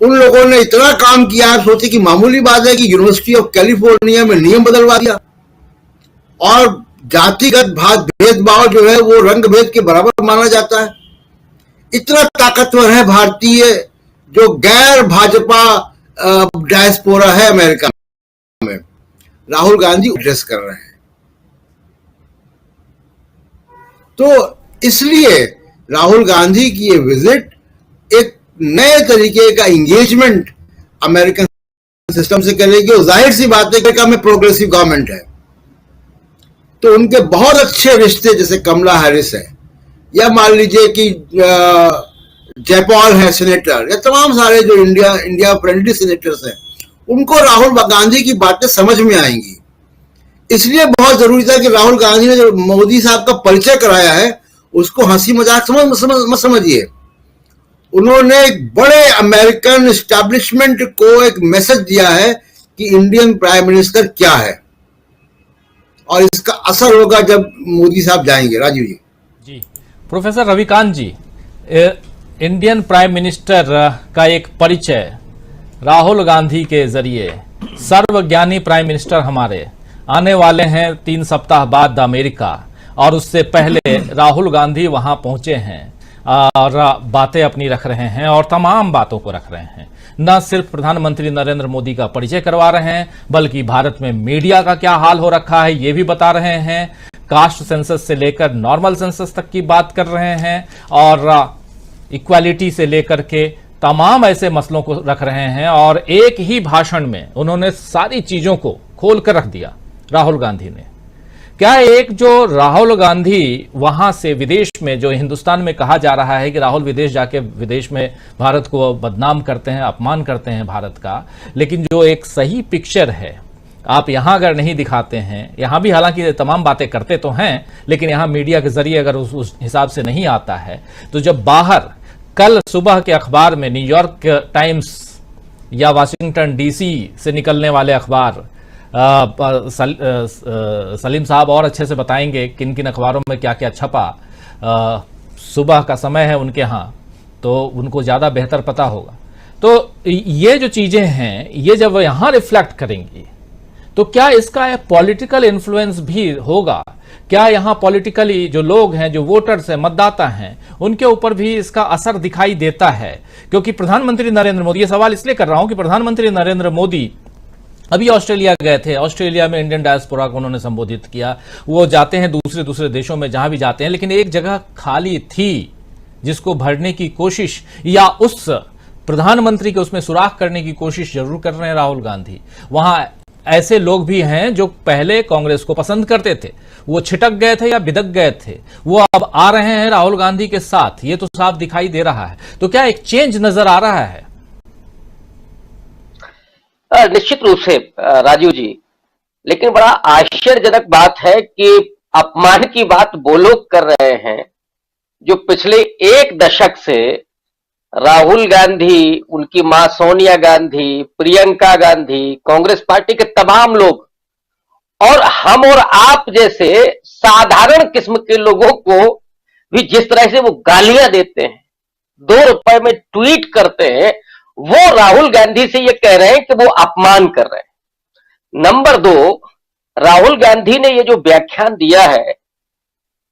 उन लोगों ने इतना काम किया, आप सोचे कि मामूली बात है कि यूनिवर्सिटी ऑफ कैलिफोर्निया में नियम बदलवा दिया और जातिगत भेदभाव जो है वो रंग भेद के बराबर माना जाता है। इतना ताकतवर है भारतीय जो गैर भाजपा डायस्पोरा है अमेरिका में, राहुल गांधी एड्रेस कर रहे हैं। तो इसलिए राहुल गांधी की ये विजिट एक नए तरीके का एंगेजमेंट अमेरिकन सिस्टम से करेगी। और जाहिर सी बात है कि अमेरिका में प्रोग्रेसिव गवर्नमेंट है, तो उनके बहुत अच्छे रिश्ते, जैसे कमला हैरिस है, या मान लीजिए कि जयपॉल है सेनेटर, या तमाम सारे जो इंडिया फ्रेंडली सेनेटर्स हैं, उनको राहुल गांधी की बातें समझ में आएंगी। इसलिए बहुत जरूरी था कि राहुल गांधी ने जो मोदी साहब का परिचय कराया है उसको हंसी मजाक मत समझिए। उन्होंने एक बड़े अमेरिकन एस्टैब्लिशमेंट को एक मैसेज दिया है कि इंडियन प्राइम मिनिस्टर क्या है, और इसका असर होगा जब मोदी साहब जाएंगे। राजीव जी। जी प्रोफेसर रविकांत जी, इंडियन प्राइम मिनिस्टर का एक परिचय राहुल गांधी के जरिए, सर्वज्ञानी प्राइम मिनिस्टर हमारे आने वाले हैं 3 सप्ताह बाद अमेरिका, और उससे पहले राहुल गांधी वहां पहुंचे हैं और बातें अपनी रख रहे हैं और तमाम बातों को रख रहे हैं। न सिर्फ प्रधानमंत्री नरेंद्र मोदी का परिचय करवा रहे हैं, बल्कि भारत में मीडिया का क्या हाल हो रखा है ये भी बता रहे हैं, कास्ट सेंसस से लेकर नॉर्मल सेंसस तक की बात कर रहे हैं, और इक्वालिटी से लेकर के तमाम ऐसे मसलों को रख रहे हैं। और एक ही भाषण में उन्होंने सारी चीजों को खोल कर रख दिया राहुल गांधी ने। क्या एक जो राहुल गांधी वहां से विदेश में, जो हिंदुस्तान में कहा जा रहा है कि राहुल विदेश जाके विदेश में भारत को बदनाम करते हैं, अपमान करते हैं भारत का, लेकिन जो एक सही पिक्चर है आप यहां अगर नहीं दिखाते हैं, यहां भी हालांकि तमाम बातें करते तो हैं, लेकिन यहां मीडिया के जरिए अगर उस हिसाब से नहीं आता है, तो जब बाहर कल सुबह के अखबार में न्यूयॉर्क टाइम्स या वाशिंगटन डीसी से निकलने वाले अखबार, सलीम साहब और अच्छे से बताएंगे किन किन अखबारों में क्या क्या छपा, सुबह का समय है उनके यहाँ, तो उनको ज़्यादा बेहतर पता होगा। तो ये जो चीज़ें हैं ये जब यहाँ रिफ्लेक्ट करेंगी तो क्या इसका एक पॉलिटिकल इन्फ्लुएंस भी होगा? क्या यहाँ पॉलिटिकली जो लोग हैं, जो वोटर्स हैं, मतदाता हैं, उनके ऊपर भी इसका असर दिखाई देता है? क्योंकि प्रधानमंत्री नरेंद्र मोदी, ये सवाल इसलिए कर रहा हूं कि प्रधानमंत्री नरेंद्र मोदी अभी ऑस्ट्रेलिया गए थे, ऑस्ट्रेलिया में इंडियन डायस्पोरा को उन्होंने संबोधित किया। वो जाते हैं दूसरे देशों में जहां भी जाते हैं, लेकिन एक जगह खाली थी जिसको भरने की कोशिश या उस प्रधानमंत्री के उसमें सुराख करने की कोशिश जरूर कर रहे हैं राहुल गांधी। वहां ऐसे लोग भी हैं जो पहले कांग्रेस को पसंद करते थे, वो छिटक गए थे या बिदक गए थे, वो अब आ रहे हैं राहुल गांधी के साथ, ये तो साफ दिखाई दे रहा है। तो क्या एक चेंज नजर आ रहा है? निश्चित रूप से राजीव जी, लेकिन बड़ा आश्चर्यजनक बात है कि अपमान की बात वो लोग कर रहे हैं जो पिछले 1 दशक से राहुल गांधी, उनकी मां सोनिया गांधी, प्रियंका गांधी, कांग्रेस पार्टी के तमाम लोग और हम और आप जैसे साधारण किस्म के लोगों को भी जिस तरह से वो गालियां देते हैं, 2 रुपए में ट्वीट करते हैं, वो राहुल गांधी से ये कह रहे हैं कि वो अपमान कर रहे हैं। नंबर 2, राहुल गांधी ने ये जो व्याख्यान दिया है,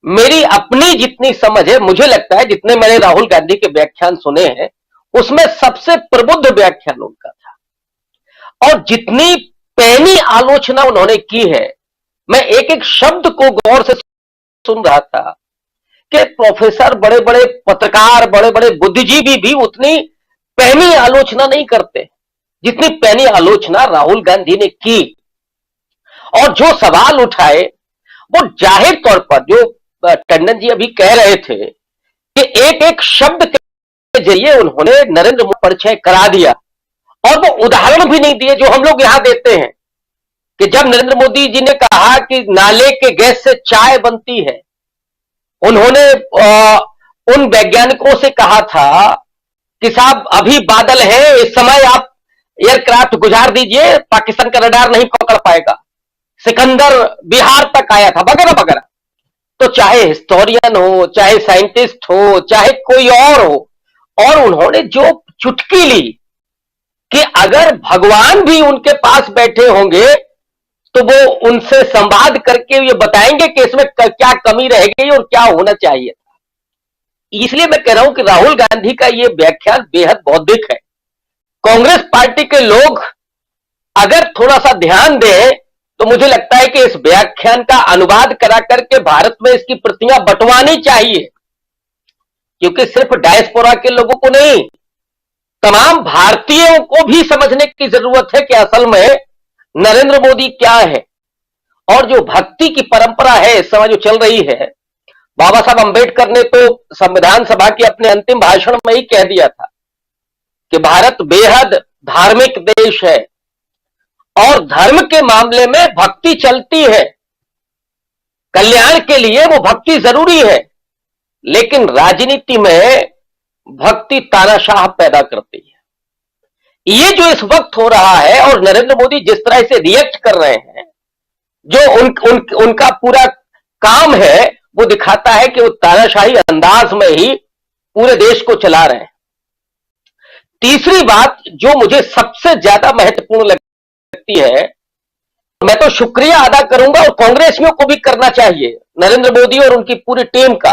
मेरी अपनी जितनी समझ है, मुझे लगता है जितने मैंने राहुल गांधी के व्याख्यान सुने हैं उसमें सबसे प्रबुद्ध व्याख्यान उनका था। और जितनी पैनी आलोचना उन्होंने की है, मैं एक एक शब्द को गौर से सुन रहा था कि प्रोफेसर, बड़े बड़े पत्रकार, बड़े बड़े बुद्धिजीवी भी उतनी पैनी आलोचना नहीं करते जितनी पैनी आलोचना राहुल गांधी ने की। और जो सवाल उठाए वो जाहिर तौर पर, जो टंडन जी अभी कह रहे थे कि एक एक शब्द के जरिए उन्होंने नरेंद्र मोदी परिचय करा दिया, और वो उदाहरण भी नहीं दिए जो हम लोग यहां देते हैं कि जब नरेंद्र मोदी जी ने कहा कि नाले के गैस से चाय बनती है, उन्होंने उन वैज्ञानिकों से कहा था कि साहब अभी बादल है, इस समय आप एयरक्राफ्ट गुजार दीजिए, पाकिस्तान का रडार नहीं पकड़ पाएगा। सिकंदर बिहार तक आया था, वगैरह वगैरह। तो चाहे हिस्टोरियन हो, चाहे साइंटिस्ट हो, चाहे कोई और हो, और उन्होंने जो चुटकी ली कि अगर भगवान भी उनके पास बैठे होंगे तो वो उनसे संवाद करके ये बताएंगे कि इसमें क्या कमी रह गई और क्या होना चाहिए था। इसलिए मैं कह रहा हूं कि राहुल गांधी का ये व्याख्यान बेहद बौद्धिक है। कांग्रेस पार्टी के लोग अगर थोड़ा सा ध्यान दें तो मुझे लगता है कि इस व्याख्यान का अनुवाद करा करके भारत में इसकी प्रतियां बंटवानी चाहिए। क्योंकि सिर्फ डायस्पोरा के लोगों को नहीं, तमाम भारतीयों को भी समझने की जरूरत है कि असल में नरेंद्र मोदी क्या है। और जो भक्ति की परंपरा है इस समय जो चल रही है, बाबा साहब अंबेडकर ने तो संविधान सभा के अपने अंतिम भाषण में ही कह दिया था कि भारत बेहद धार्मिक देश है और धर्म के मामले में भक्ति चलती है, कल्याण के लिए वो भक्ति जरूरी है, लेकिन राजनीति में भक्ति तानाशाह पैदा करती है। ये जो इस वक्त हो रहा है और नरेंद्र मोदी जिस तरह से रिएक्ट कर रहे हैं, जो उनका पूरा काम है, वो दिखाता है कि वो तानाशाही अंदाज में ही पूरे देश को चला रहे हैं। तीसरी बात जो मुझे सबसे ज्यादा महत्वपूर्ण लगती है, मैं तो शुक्रिया अदा करूंगा और कांग्रेसियों को भी करना चाहिए, नरेंद्र मोदी और उनकी पूरी टीम का।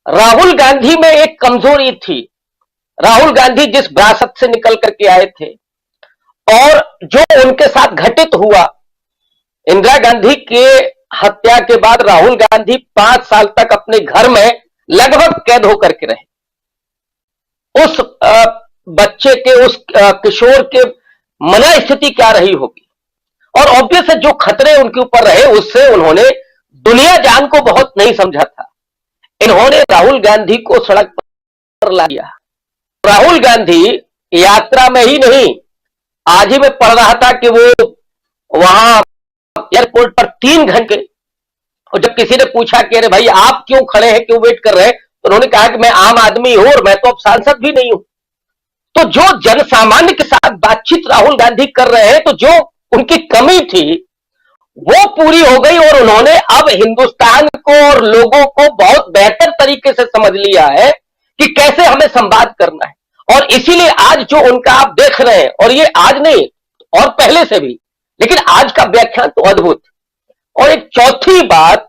राहुल गांधी में एक कमजोरी थी। राहुल गांधी जिस विरासत से निकल करके आए थे और जो उनके साथ घटित हुआ, इंदिरा गांधी के हत्या के बाद राहुल गांधी 5 साल तक अपने घर में लगभग कैद होकर के रहे। उस बच्चे के, उस किशोर के मना स्थिति क्या रही होगी, और ऑब्वियस है जो खतरे उनके ऊपर रहे उससे उन्होंने दुनिया जान को बहुत नहीं समझा था। इन्होंने राहुल गांधी को सड़क पर ला दिया। राहुल गांधी यात्रा में ही नहीं, आज ही मैं पढ़ रहा था कि वो वहां एयरपोर्ट पर 3 घंटे, और जब किसी ने पूछा कि अरे भाई आप क्यों खड़े हैं, क्यों वेट कर रहे हैं, तो उन्होंने कहा कि मैं आम आदमी हूं और मैं तो अब सांसद भी नहीं हूं। तो जो जनसामान्य के साथ बातचीत राहुल गांधी कर रहे हैं, तो जो उनकी कमी थी वो पूरी हो गई और उन्होंने अब हिंदुस्तान को और लोगों को बहुत बेहतर तरीके से समझ लिया है कि कैसे हमें संवाद करना है। और इसीलिए आज जो उनका आप देख रहे हैं, और ये आज नहीं और पहले से भी, लेकिन आज का व्याख्यान तो अद्भुत। और एक चौथी बात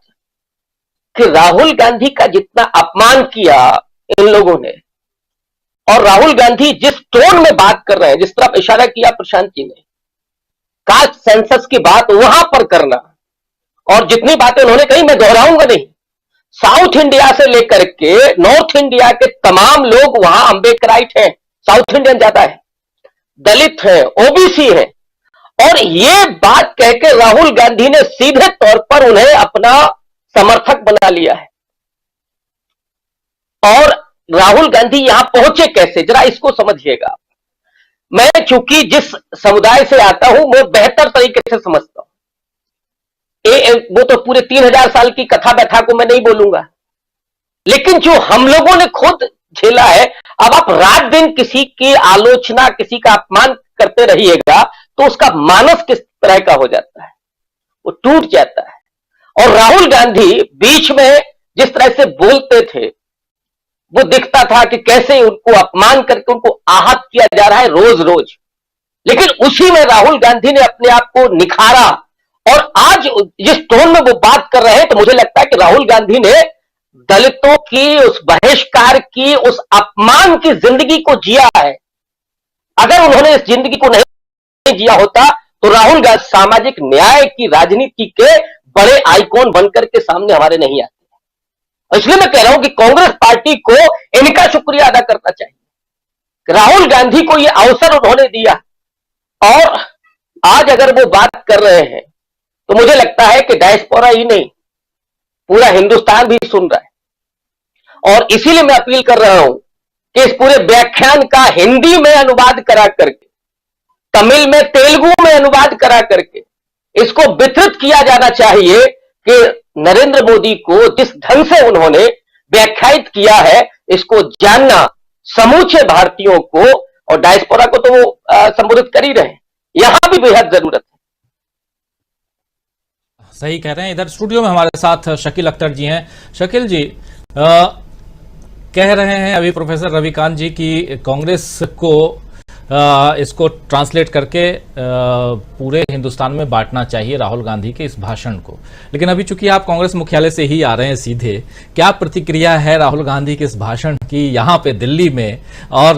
कि राहुल गांधी का जितना अपमान किया इन लोगों ने, और राहुल गांधी जिस टोन में बात कर रहे हैं, जिस तरफ इशारा किया प्रशांत जी ने, कास्ट सेंसस की बात वहां पर करना, और जितनी बातें उन्होंने कही मैं दोहराऊंगा नहीं। साउथ इंडिया से लेकर के नॉर्थ इंडिया के तमाम लोग वहां अम्बेडकराइट हैं, साउथ इंडियन ज्यादा है, दलित हैं, ओबीसी हैं, और ये बात कहकर राहुल गांधी ने सीधे तौर पर उन्हें अपना समर्थक बना लिया है। और राहुल गांधी यहां पहुंचे कैसे, जरा इसको समझिएगा। मैं चूंकि जिस समुदाय से आता हूं मैं बेहतर तरीके से समझता हूं। वो तो पूरे 3000 साल की कथा व्यथा को मैं नहीं बोलूंगा, लेकिन जो हम लोगों ने खुद झेला है, अब आप रात दिन किसी की आलोचना, किसी का अपमान करते रहिएगा तो उसका मानस किस तरह का हो जाता है, वो टूट जाता है। और राहुल गांधी बीच में जिस तरह से बोलते थे, वो दिखता था कि कैसे उनको अपमान करके उनको आहत किया जा रहा है रोज रोज, लेकिन उसी में राहुल गांधी ने अपने आप को निखारा। और आज जिस टोन में वो बात कर रहे हैं, तो मुझे लगता है कि राहुल गांधी ने दलितों की उस बहिष्कार की, उस अपमान की जिंदगी को जिया है। अगर उन्होंने इस जिंदगी को नहीं जिया होता तो राहुल गांधी सामाजिक न्याय की राजनीति के बड़े आइकॉन बनकर के सामने हमारे नहीं आते। इसलिए मैं कह रहा हूं कि कांग्रेस पार्टी को इनका शुक्रिया अदा करना चाहिए। राहुल गांधी को यह अवसर उन्होंने दिया, और आज अगर वो बात कर रहे हैं तो मुझे लगता है कि डायस्पोरा ही नहीं, पूरा हिंदुस्तान भी सुन रहा है। और इसीलिए मैं अपील कर रहा हूं कि इस पूरे व्याख्यान का हिंदी में अनुवाद करा करके, तमिल में, तेलुगु में अनुवाद करा करके इसको वितरित किया जाना चाहिए कि नरेंद्र मोदी को जिस ढंग से उन्होंने व्याख्यायित किया है, इसको जानना समूचे भारतीयों को, और डायस्पोरा को तो वो संबोधित कर ही रहे हैं, यहां भी बेहद जरूरत है। सही कह रहे हैं। इधर स्टूडियो में हमारे साथ शकील अख्तर जी हैं। शकील जी, कह रहे हैं अभी प्रोफेसर रविकांत जी की कांग्रेस को इसको ट्रांसलेट करके पूरे हिंदुस्तान में बांटना चाहिए राहुल गांधी के इस भाषण को, लेकिन अभी चूंकि आप कांग्रेस मुख्यालय से ही आ रहे हैं सीधे, क्या प्रतिक्रिया है राहुल गांधी के इस भाषण की यहाँ पे दिल्ली में? और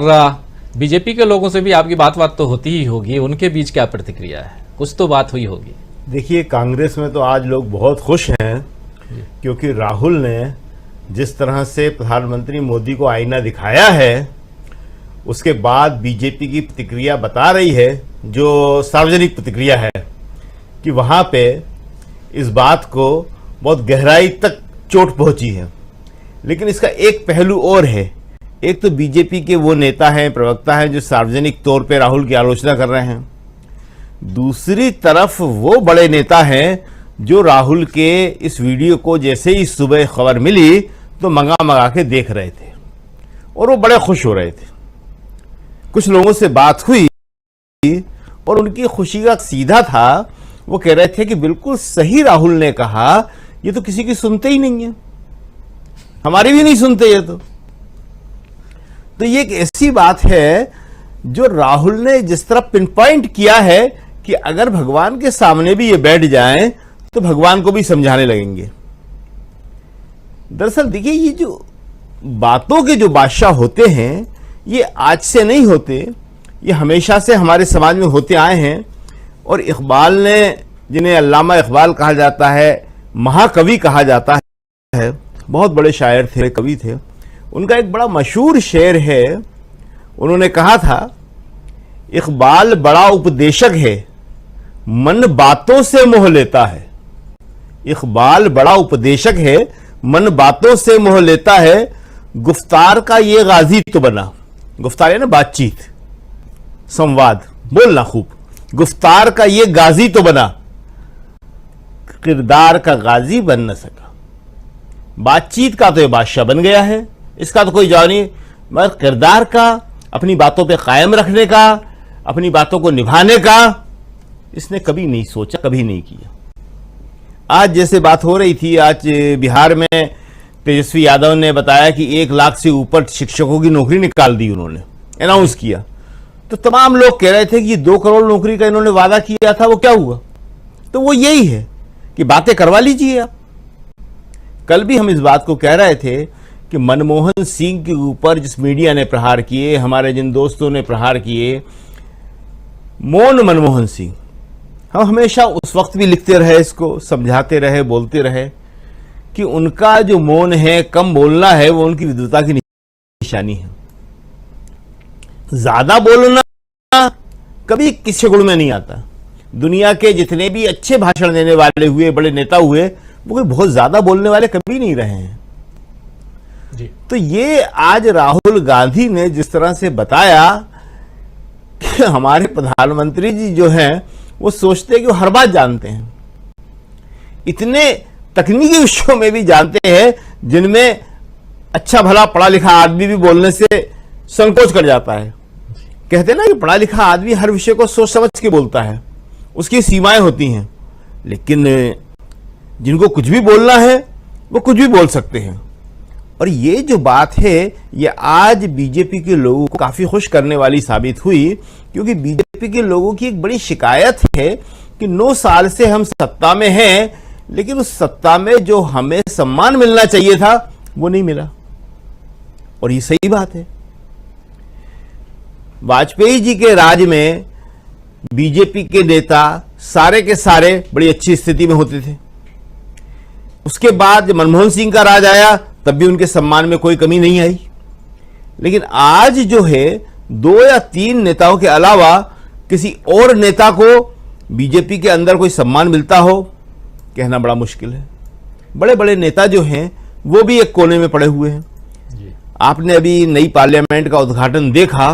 बीजेपी के लोगों से भी आपकी बात तो होती ही होगी, उनके बीच क्या प्रतिक्रिया है? कुछ तो बात हुई होगी। देखिए, कांग्रेस में तो आज लोग बहुत खुश हैं क्योंकि राहुल ने जिस तरह से प्रधानमंत्री मोदी को आईना दिखाया है, उसके बाद बीजेपी की प्रतिक्रिया बता रही है, जो सार्वजनिक प्रतिक्रिया है, कि वहाँ पे इस बात को बहुत गहराई तक चोट पहुंची है। लेकिन इसका एक पहलू और है। एक तो बीजेपी के वो नेता हैं, प्रवक्ता हैं, जो सार्वजनिक तौर पे राहुल की आलोचना कर रहे हैं। दूसरी तरफ वो बड़े नेता हैं जो राहुल के इस वीडियो को जैसे ही सुबह खबर मिली तो मंगा के देख रहे थे और वो बड़े खुश हो रहे थे। कुछ लोगों से बात हुई और उनकी खुशी का सीधा था, वो कह रहे थे कि बिल्कुल सही राहुल ने कहा, ये तो किसी की सुनते ही नहीं है, हमारी भी नहीं सुनते ये तो ये एक ऐसी बात है जो राहुल ने जिस तरह पिन पॉइंट किया है कि अगर भगवान के सामने भी ये बैठ जाएं तो भगवान को भी समझाने लगेंगे। दरअसल देखिए, ये जो बातों के जो बादशाह होते हैं ये आज से नहीं होते, ये हमेशा से हमारे समाज में होते आए हैं। और इकबाल ने, जिन्हें अल्लामा इकबाल कहा जाता है, महाकवि कहा जाता है, बहुत बड़े शायर थे, कवि थे, उनका एक बड़ा मशहूर शेर है। उन्होंने कहा था, इकबाल बड़ा उपदेशक है, मन बातों से मोह लेता है। इकबाल बड़ा उपदेशक है, मन बातों से मोह लेता है, गुफ्तार का ये गाजी तो बना। गुफ्तार है ना बातचीत, संवाद, बोलना खूब। गुफ्तार का ये गाजी तो बना, किरदार का गाजी बन न सका। बातचीत का तो ये बादशाह बन गया है, इसका तो कोई जवाब नहीं, मगर किरदार का, अपनी बातों पे कायम रखने का, अपनी बातों को निभाने का इसने कभी नहीं सोचा, कभी नहीं किया। आज जैसे बात हो रही थी, आज बिहार में तेजस्वी यादव ने बताया कि 1 लाख से ऊपर शिक्षकों की नौकरी निकाल दी, उन्होंने अनाउंस किया। तो तमाम लोग कह रहे थे कि 2 करोड़ नौकरी का इन्होंने वादा किया था, वो क्या हुआ? तो वो यही है कि बातें करवा लीजिए आप। कल भी हम इस बात को कह रहे थे कि मनमोहन सिंह के ऊपर जिस मीडिया ने प्रहार किए, हमारे जिन दोस्तों ने प्रहार किए, मौन मनमोहन सिंह, हम हमेशा उस वक्त भी लिखते रहे, इसको समझाते रहे, बोलते रहे कि उनका जो मौन है, कम बोलना है, वो उनकी विद्वता की निशानी है। ज्यादा बोलना कभी किसी गुण में नहीं आता। दुनिया के जितने भी अच्छे भाषण देने वाले हुए, बड़े नेता हुए, वो कोई बहुत ज्यादा बोलने वाले कभी नहीं रहे हैं जी। तो ये आज राहुल गांधी ने जिस तरह से बताया कि हमारे प्रधानमंत्री जी जो हैं वो सोचते हैं कि वो हर बात जानते हैं, इतने तकनीकी विषयों में भी जानते हैं जिनमें अच्छा भला पढ़ा लिखा आदमी भी बोलने से संकोच कर जाता है। कहते हैं ना कि पढ़ा लिखा आदमी हर विषय को सोच समझ के बोलता है, उसकी सीमाएं होती हैं, लेकिन जिनको कुछ भी बोलना है वो कुछ भी बोल सकते हैं। और ये जो बात है ये आज बीजेपी के लोगों को काफी खुश करने वाली साबित हुई, क्योंकि बीजेपी के लोगों की एक बड़ी शिकायत है कि 9 साल से हम सत्ता में हैं, लेकिन उस सत्ता में जो हमें सम्मान मिलना चाहिए था वो नहीं मिला। और ये सही बात है। वाजपेयी जी के राज में बीजेपी के नेता सारे के सारे बड़ी अच्छी स्थिति में होते थे। उसके बाद जब मनमोहन सिंह का राज आया तब भी उनके सम्मान में कोई कमी नहीं आई। लेकिन आज जो है 2 या 3 नेताओं के अलावा किसी और नेता को बीजेपी के अंदर कोई सम्मान मिलता हो, कहना बड़ा मुश्किल है। बड़े बड़े नेता जो हैं वो भी एक कोने में पड़े हुए हैं। आपने अभी नई पार्लियामेंट का उद्घाटन देखा,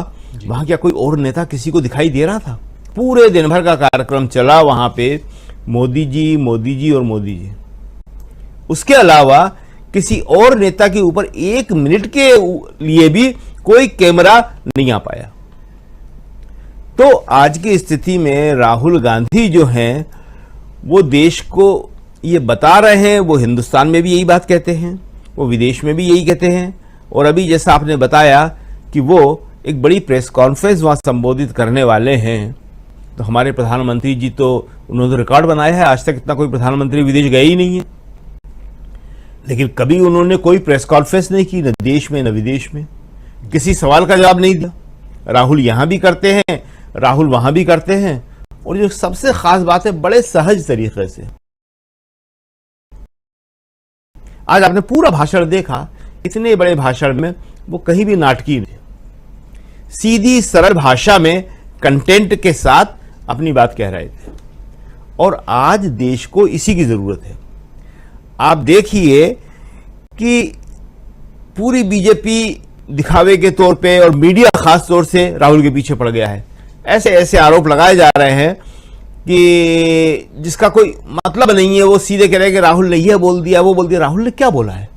वहां क्या कोई और नेता किसी को दिखाई दे रहा था? पूरे दिन भर का कार्यक्रम चला वहां पे मोदी जी, मोदी जी और मोदी जी। उसके अलावा किसी और नेता के ऊपर 1 मिनट के लिए भी कोई कैमरा नहीं आ पाया। तो आज की स्थिति में राहुल गांधी जो हैं वो देश को ये बता रहे हैं, वो हिंदुस्तान में भी यही बात कहते हैं, वो विदेश में भी यही कहते हैं। और अभी जैसा आपने बताया कि वो एक बड़ी प्रेस कॉन्फ्रेंस वहां संबोधित करने वाले हैं, तो हमारे प्रधानमंत्री जी तो उन्होंने रिकॉर्ड बनाया है, आज तक इतना कोई प्रधानमंत्री विदेश गए ही नहीं है। लेकिन कभी उन्होंने कोई प्रेस कॉन्फ्रेंस नहीं की, न देश में न विदेश में, किसी सवाल का जवाब नहीं दिया। राहुल यहां भी करते हैं, राहुल वहां भी करते हैं। और जो सबसे खास बात है, बड़े सहज तरीके से आज आपने पूरा भाषण देखा, इतने बड़े भाषण में वो कहीं भी नाटकीय नहीं, सीधी सरल भाषा में कंटेंट के साथ अपनी बात कह रहे थे। और आज देश को इसी की जरूरत है। आप देखिए कि पूरी बीजेपी दिखावे के तौर पे और मीडिया खास तौर से राहुल के पीछे पड़ गया है। ऐसे ऐसे आरोप लगाए जा रहे हैं कि जिसका कोई मतलब नहीं है। वो सीधे कह रहे हैं कि राहुल ने यह बोल दिया, वो बोल दिया। राहुल ने क्या बोला है?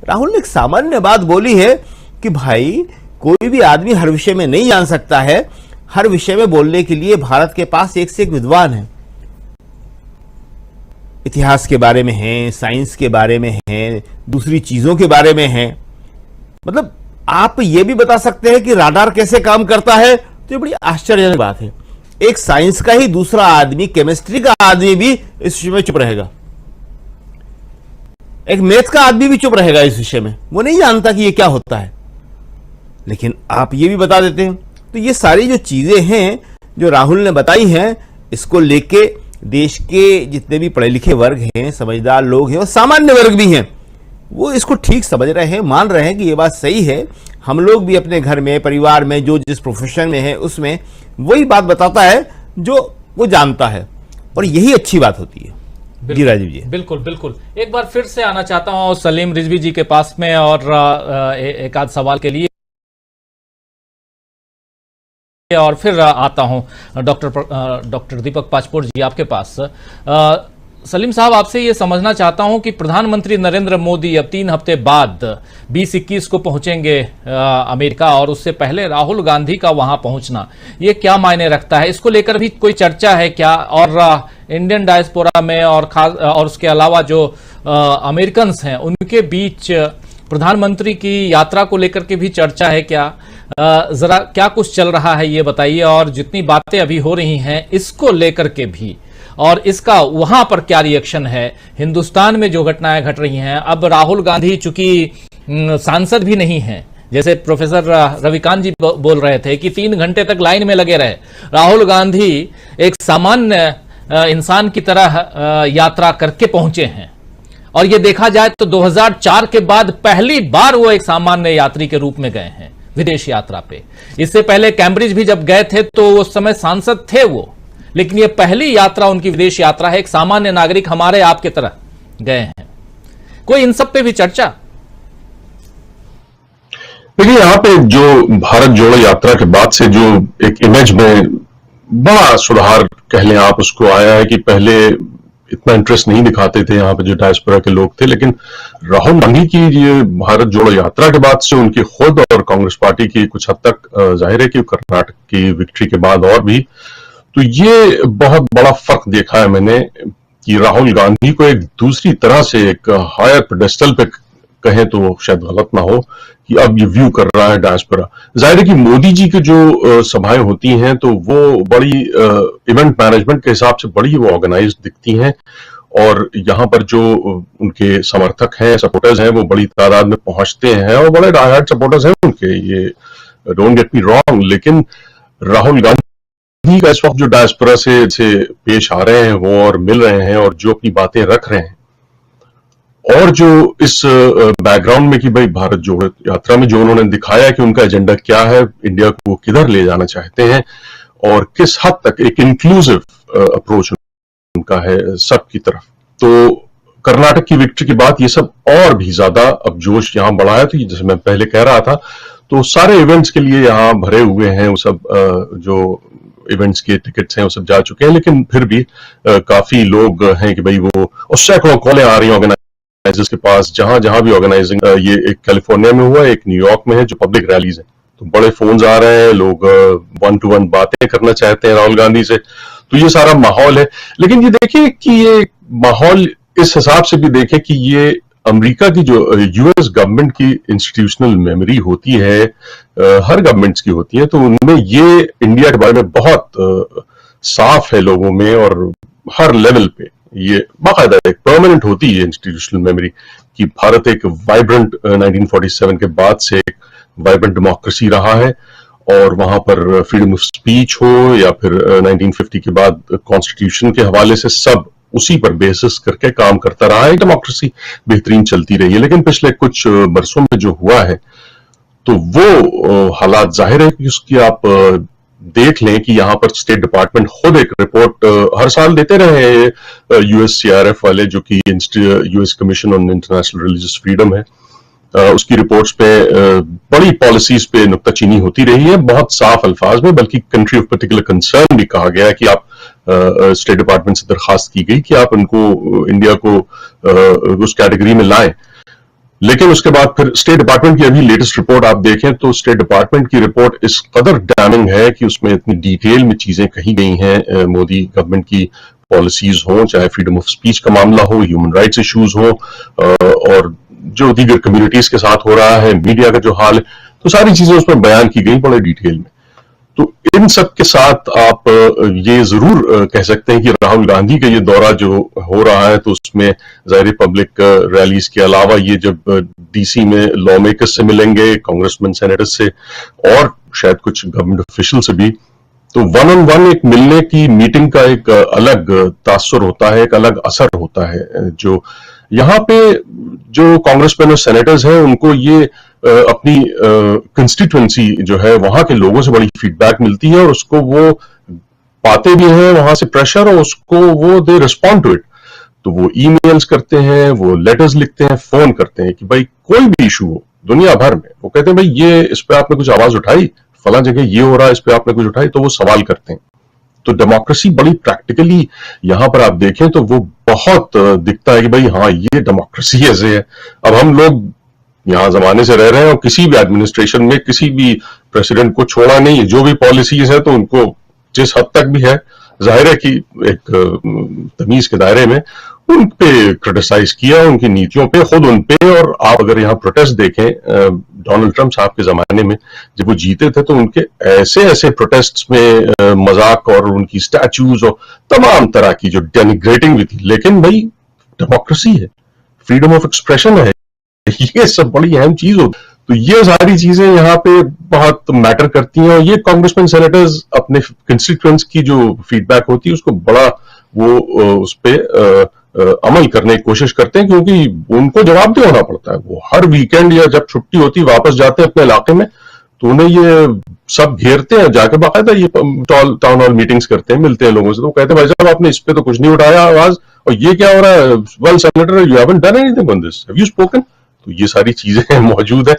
राहुल ने एक सामान्य बात बोली है कि भाई कोई भी आदमी हर विषय में नहीं जान सकता है। हर विषय में बोलने के लिए भारत के पास एक से एक विद्वान है। इतिहास के बारे में है, साइंस के बारे में है, दूसरी चीजों के बारे में है। मतलब आप ये भी बता सकते हैं कि राडार कैसे काम करता है, तो ये बड़ी आश्चर्यजनक बात है। एक साइंस का ही दूसरा आदमी, केमिस्ट्री का आदमी भी इस विषय में चुप रहेगा। एक मैथ का आदमी भी चुप रहेगा इस विषय में, वो नहीं जानता कि ये क्या होता है, लेकिन आप ये भी बता देते हैं। तो ये सारी जो चीजें हैं जो राहुल ने बताई हैं, इसको लेके देश के जितने भी पढ़े लिखे वर्ग हैं, समझदार लोग हैं और सामान्य वर्ग भी हैं, वो इसको ठीक समझ रहे हैं, मान रहे हैं कि ये बात सही है। हम लोग भी अपने घर में, परिवार में, जो जिस प्रोफेशन में है उसमें वही बात बताता है जो वो जानता है, और यही अच्छी बात होती है। जी राजीव जी, बिल्कुल बिल्कुल। एक बार फिर से आना चाहता हूं सलीम रिजवी जी के पास में, और एक आध सवाल के लिए, और फिर आता हूं डॉक्टर दीपक पाचपोर जी आपके पास। सलीम साहब, आपसे ये समझना चाहता हूं कि प्रधानमंत्री नरेंद्र मोदी अब 3 हफ्ते बाद 20-21 को पहुंचेंगे अमेरिका, और उससे पहले राहुल गांधी का वहां पहुंचना, ये क्या मायने रखता है? इसको लेकर भी कोई चर्चा है क्या? और इंडियन डायस्पोरा में और उसके अलावा जो अमेरिकन्स हैं उनके बीच प्रधानमंत्री की यात्रा को लेकर के भी चर्चा है क्या? जरा क्या कुछ चल रहा है ये बताइए, और जितनी बातें अभी हो रही हैं इसको लेकर के भी, और इसका वहां पर क्या रिएक्शन है? हिंदुस्तान में जो घटनाएं घट रही हैं, अब राहुल गांधी चूंकि सांसद भी नहीं हैं, जैसे प्रोफेसर रविकांत जी बोल रहे थे कि 3 घंटे तक लाइन में लगे रहे, राहुल गांधी एक सामान्य इंसान की तरह यात्रा करके पहुंचे हैं। और ये देखा जाए तो 2004 के बाद पहली बार वो एक सामान्य यात्री के रूप में गए हैं विदेश यात्रा पे। इससे पहले कैम्ब्रिज भी जब गए थे तो उस समय सांसद थे वो, लेकिन ये पहली यात्रा उनकी विदेश यात्रा है, एक सामान्य नागरिक हमारे आपके तरह गए हैं। कोई इन सब पे भी चर्चा? देखिए, यहाँ पे जो भारत जोड़ो यात्रा के बाद से जो एक इमेज में बड़ा सुधार कह लें आप उसको आया है, कि पहले इतना इंटरेस्ट नहीं दिखाते थे यहाँ पे जो डायस्पोरा के लोग थे, लेकिन राहुल गांधी की ये भारत जोड़ो यात्रा के बाद से उनकी खुद और कांग्रेस पार्टी की कुछ हद तक जाहिर है कि कर्नाटक की विक्ट्री के बाद और भी, तो ये बहुत बड़ा फर्क देखा है मैंने कि राहुल गांधी को एक दूसरी तरह से एक हायर पेडेस्टल पे कहें तो शायद गलत ना हो, कि अब ये व्यू कर रहा है डायस्पोरा। जाहिर है कि मोदी जी की जो सभाएं होती हैं तो वो बड़ी इवेंट मैनेजमेंट के हिसाब से बड़ी वो ऑर्गेनाइज्ड दिखती हैं, और यहाँ पर जो उनके समर्थक हैं, सपोर्टर्स हैं, वो बड़ी तादाद में पहुंचते हैं और बड़े डायहार्ड सपोर्टर्स हैं उनके, ये डोंट गेट मी रॉन्ग। लेकिन राहुल गांधी का इस वक्त जो डायस्पोरा से पेश आ रहे हैं वो और मिल रहे हैं और जो अपनी बातें रख रहे हैं, और जो इस बैकग्राउंड में कि भाई भारत जोड़ो यात्रा में जो उन्होंने दिखाया कि उनका एजेंडा क्या है, इंडिया को किधर ले जाना चाहते हैं, और किस हद तक एक इंक्लूसिव अप्रोच उनका है सबकी तरफ, तो कर्नाटक की विक्ट्री के बाद ये सब और भी ज्यादा अब जोश यहाँ बढ़ा है। तो जैसे मैं पहले कह रहा था, तो सारे इवेंट्स के लिए यहाँ भरे हुए हैं, वो सब जो इवेंट्स के टिकट्स हैं वो सब जा चुके हैं, लेकिन फिर भी काफी लोग हैं कि भाई वो, और सैकड़ों कॉलें आ रही हैं ऑर्गेनाइजर्स के पास, जहां जहां भी ऑर्गेनाइजिंग, ये एक कैलिफोर्निया में हुआ, एक न्यूयॉर्क में है जो पब्लिक रैलीज है, तो बड़े फोन्स आ रहे हैं, लोग 1-to-1 बातें करना चाहते हैं राहुल गांधी से, तो ये सारा माहौल है। लेकिन ये देखिए कि ये माहौल इस हिसाब से भी देखें कि ये अमेरिका की जो यूएस गवर्नमेंट की इंस्टीट्यूशनल मेमोरी होती है, हर गवर्नमेंट्स की होती है, तो उनमें ये इंडिया के बारे में बहुत साफ है लोगों में, और हर लेवल पे ये बाकायदा एक परमानेंट होती है इंस्टीट्यूशनल मेमोरी कि भारत एक वाइब्रेंट 1947 के बाद से एक वाइब्रेंट डेमोक्रेसी रहा है, और वहां पर फ्रीडम ऑफ स्पीच हो या फिर 1950 के बाद कॉन्स्टिट्यूशन के हवाले से सब उसी पर बेसिस करके काम करता रहा है, डेमोक्रेसी बेहतरीन चलती रही है। लेकिन पिछले कुछ बरसों में जो हुआ है तो वो हालात जाहिर है कि उसकी आप देख लें कि यहां पर स्टेट डिपार्टमेंट खुद एक रिपोर्ट हर साल देते रहे हैं, यूएससीआरएफ वाले, जो कि US commission on international religious freedom है, उसकी रिपोर्ट्स पे बड़ी पॉलिसीज पे नुक्ताचीनी होती रही है, बहुत साफ अल्फाज में, बल्कि कंट्री ऑफ पर्टिकुलर कंसर्न भी कहा गया है कि आप स्टेट डिपार्टमेंट से दरखास्त की गई कि आप उनको इंडिया को उस कैटेगरी में लाएं। लेकिन उसके बाद फिर स्टेट डिपार्टमेंट की अभी लेटेस्ट रिपोर्ट आप देखें तो स्टेट डिपार्टमेंट की रिपोर्ट इस कदर डैमिंग है कि उसमें इतनी डिटेल में चीजें कही गई हैं, मोदी गवर्नमेंट की पॉलिसीज हो, चाहे फ्रीडम ऑफ स्पीच का मामला हो, ह्यूमन राइट्स इश्यूज हो, और जो दीगर कम्युनिटीज के साथ हो रहा है, मीडिया का जो हाल है, तो सारी चीजें उसमें बयान की गई बड़े डिटेल में। तो इन सब के साथ आप ये जरूर कह सकते हैं कि राहुल गांधी का ये दौरा जो हो रहा है तो उसमें ज़ाहिर पब्लिक रैलीज के अलावा ये जब डीसी में लॉ मेकर्स से मिलेंगे, कांग्रेसमैन सेनेटर्स से और शायद कुछ गवर्नमेंट ऑफिशियल से भी, तो वन ऑन वन एक मिलने की मीटिंग का एक अलग तासुर होता है, एक अलग असर होता है। जो यहाँ पे जो कांग्रेसमैन और सेनेटर्स हैं उनको ये अपनी कंस्टिट्यूएंसी जो है वहां के लोगों से बड़ी फीडबैक मिलती है और उसको वो पाते भी हैं वहां से प्रेशर, और उसको वो दे रिस्पॉन्ड टू इट। तो वो ईमेल्स करते हैं, वो लेटर्स लिखते हैं, फोन करते हैं कि भाई कोई भी इशू हो दुनिया भर में, वो कहते हैं भाई ये इस पे आपने कुछ आवाज उठाई, फला जगह ये हो रहा है, इस पे आपने कुछ उठाई, तो वो सवाल करते हैं। तो डेमोक्रेसी बड़ी प्रैक्टिकली यहां पर आप देखें तो वो बहुत दिखता है कि भाई हाँ ये डेमोक्रेसी ऐसे है। अब हम लोग यहां जमाने से रह रहे हैं और किसी भी एडमिनिस्ट्रेशन में किसी भी प्रेसिडेंट को छोड़ा नहीं है, जो भी पॉलिसीज है तो उनको जिस हद तक भी है जाहिर है कि एक तमीज के दायरे में उन पे क्रिटिसाइज किया, उनकी नीतियों पे, खुद उन पे। और आप अगर यहाँ प्रोटेस्ट देखें डोनाल्ड ट्रंप साहब के जमाने में जब वो जीते थे तो उनके ऐसे ऐसे प्रोटेस्ट्स में मजाक और उनकी स्टैच्यूज और तमाम तरह की जो डेनिग्रेटिंग भी थी। लेकिन भाई डेमोक्रेसी है, फ्रीडम ऑफ एक्सप्रेशन है, ये सब बड़ी अहम चीज होती है। तो ये सारी चीजें यहाँ पे बहुत मैटर करती हैं और ये कांग्रेसमैन सेनेटर्स अपने कंस्टिट्यूएंट्स की जो फीडबैक होती है उसको बड़ा वो उस पे अमल करने की कोशिश करते हैं, क्योंकि उनको जवाबदेह होना पड़ता है। वो हर वीकेंड या जब छुट्टी होती वापस जाते हैं अपने इलाके में तो उन्हें ये सब घेरते हैं, जाके बाकायदा ये टाउन हॉल मीटिंग्स करते हैं, मिलते हैं लोगों से, तो कहते हैं भाई साहब आपने इस पे तो कुछ नहीं उठाया आवाज, और ये क्या हो रहा है, well senator you haven't done anything on this, have you spoken. तो ये सारी चीजें मौजूद है।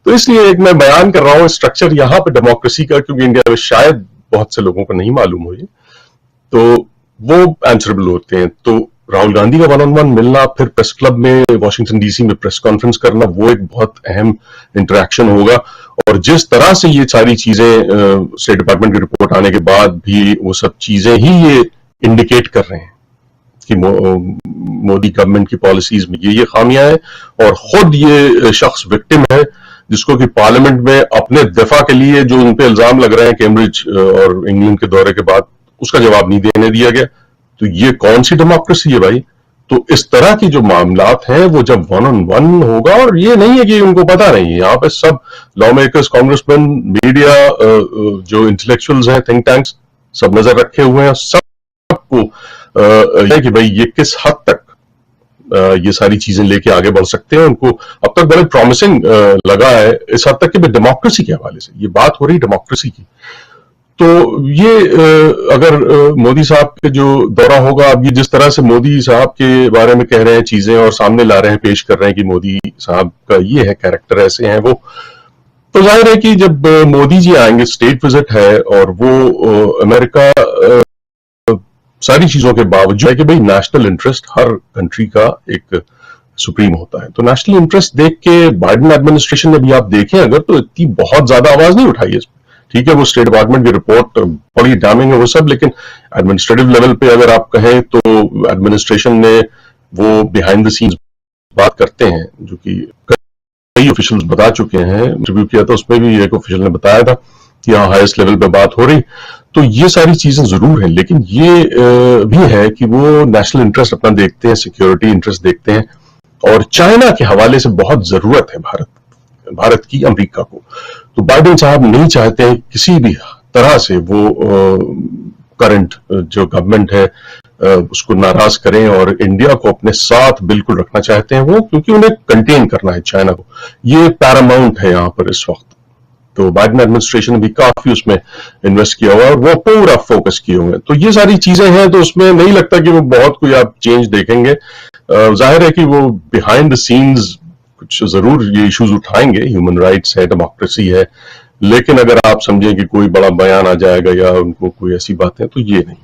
तो इसलिए एक मैं बयान कर रहा हूं स्ट्रक्चर यहाँ पे डेमोक्रेसी का, क्योंकि इंडिया में शायद बहुत से लोगों को नहीं मालूम हो ये, तो वो आंसरेबल होते हैं। तो राहुल गांधी का वन ऑन वन मिलना, फिर प्रेस क्लब में वॉशिंगटन डीसी में प्रेस कॉन्फ्रेंस करना, वो एक बहुत अहम इंटरेक्शन होगा। और जिस तरह से ये सारी चीजें स्टेट डिपार्टमेंट की रिपोर्ट आने के बाद भी वो सब चीजें ही ये इंडिकेट कर रहे हैं कि मोदी गवर्नमेंट की पॉलिसीज में ये खामियां हैं, और खुद ये शख्स विक्टिम है जिसको कि पार्लियामेंट में अपने दफा के लिए जो उन पे इल्जाम लग रहे हैं कैम्ब्रिज और इंग्लैंड के दौरे के बाद, उसका जवाब नहीं देने दिया गया। तो ये कौन सी डेमोक्रेसी है भाई। तो इस तरह की जो मामलात हैं वो जब वन ऑन वन होगा, और ये नहीं है कि उनको पता नहीं है, यहाँ पे सब लॉ मेकर्स, कांग्रेसमैन, मीडिया, जो इंटेलेक्चुअल्स हैं, थिंक टैंक्स, सब नजर रखे हुए हैं, सबको है कि भाई ये किस हद तक ये सारी चीजें लेके आगे बढ़ सकते हैं। उनको अब तक बड़े प्रॉमिसिंग लगा है इस हद तक कि भाई डेमोक्रेसी के हवाले से ये बात हो रही डेमोक्रेसी की। तो ये अगर मोदी साहब के जो दौरा होगा, अब ये जिस तरह से मोदी साहब के बारे में कह रहे हैं चीजें और सामने ला रहे हैं, पेश कर रहे हैं कि मोदी साहब का ये है, कैरेक्टर ऐसे हैं वो, तो जाहिर है कि जब मोदी जी आएंगे, स्टेट विजिट है, और वो अमेरिका सारी चीजों के बावजूद है कि भाई नेशनल इंटरेस्ट हर कंट्री का एक सुप्रीम होता है। तो नेशनल इंटरेस्ट देख के बाइडेन एडमिनिस्ट्रेशन ने भी आप देखें अगर, तो इतनी बहुत ज्यादा आवाज नहीं उठाई है। ठीक है, वो स्टेट डिपार्टमेंट की रिपोर्ट बड़ी डैमिंग है वो सब, लेकिन एडमिनिस्ट्रेटिव लेवल पे अगर आप कहें तो एडमिनिस्ट्रेशन ने वो बिहाइंड द सीन्स बात करते हैं, जो कि कई ऑफिशियल्स बता चुके हैं। इंटरव्यू किया था उसमें भी एक ऑफिशियल ने बताया था कि यहाँ हाईएस्ट लेवल पे बात हो रही। तो ये सारी चीजें जरूर हैं, लेकिन ये भी है कि वो नेशनल इंटरेस्ट अपना देखते हैं, सिक्योरिटी इंटरेस्ट देखते हैं, और चाइना के हवाले से बहुत जरूरत है भारत की अमेरिका को। तो बाइडेन साहब नहीं चाहते हैं किसी भी तरह से वो करंट जो गवर्नमेंट है उसको नाराज करें और इंडिया को अपने साथ बिल्कुल रखना चाहते हैं वो, क्योंकि उन्हें कंटेन करना है चाइना को। ये पैरामाउंट है यहां पर इस वक्त। तो बाइडेन एडमिनिस्ट्रेशन ने भी काफी उसमें इन्वेस्ट किया हुआ है और वो पूरा फोकस किए हुए हैं। तो ये सारी चीजें हैं, तो उसमें नहीं लगता कि वो बहुत कोई आप चेंज देखेंगे। जाहिर है कि वो बिहाइंड द सीन्स कुछ जरूर ये इश्यूज उठाएंगे, ह्यूमन राइट्स है, डेमोक्रेसी है, लेकिन अगर आप समझें कि कोई बड़ा बयान आ जाएगा या उनको कोई ऐसी बातें, तो ये नहीं।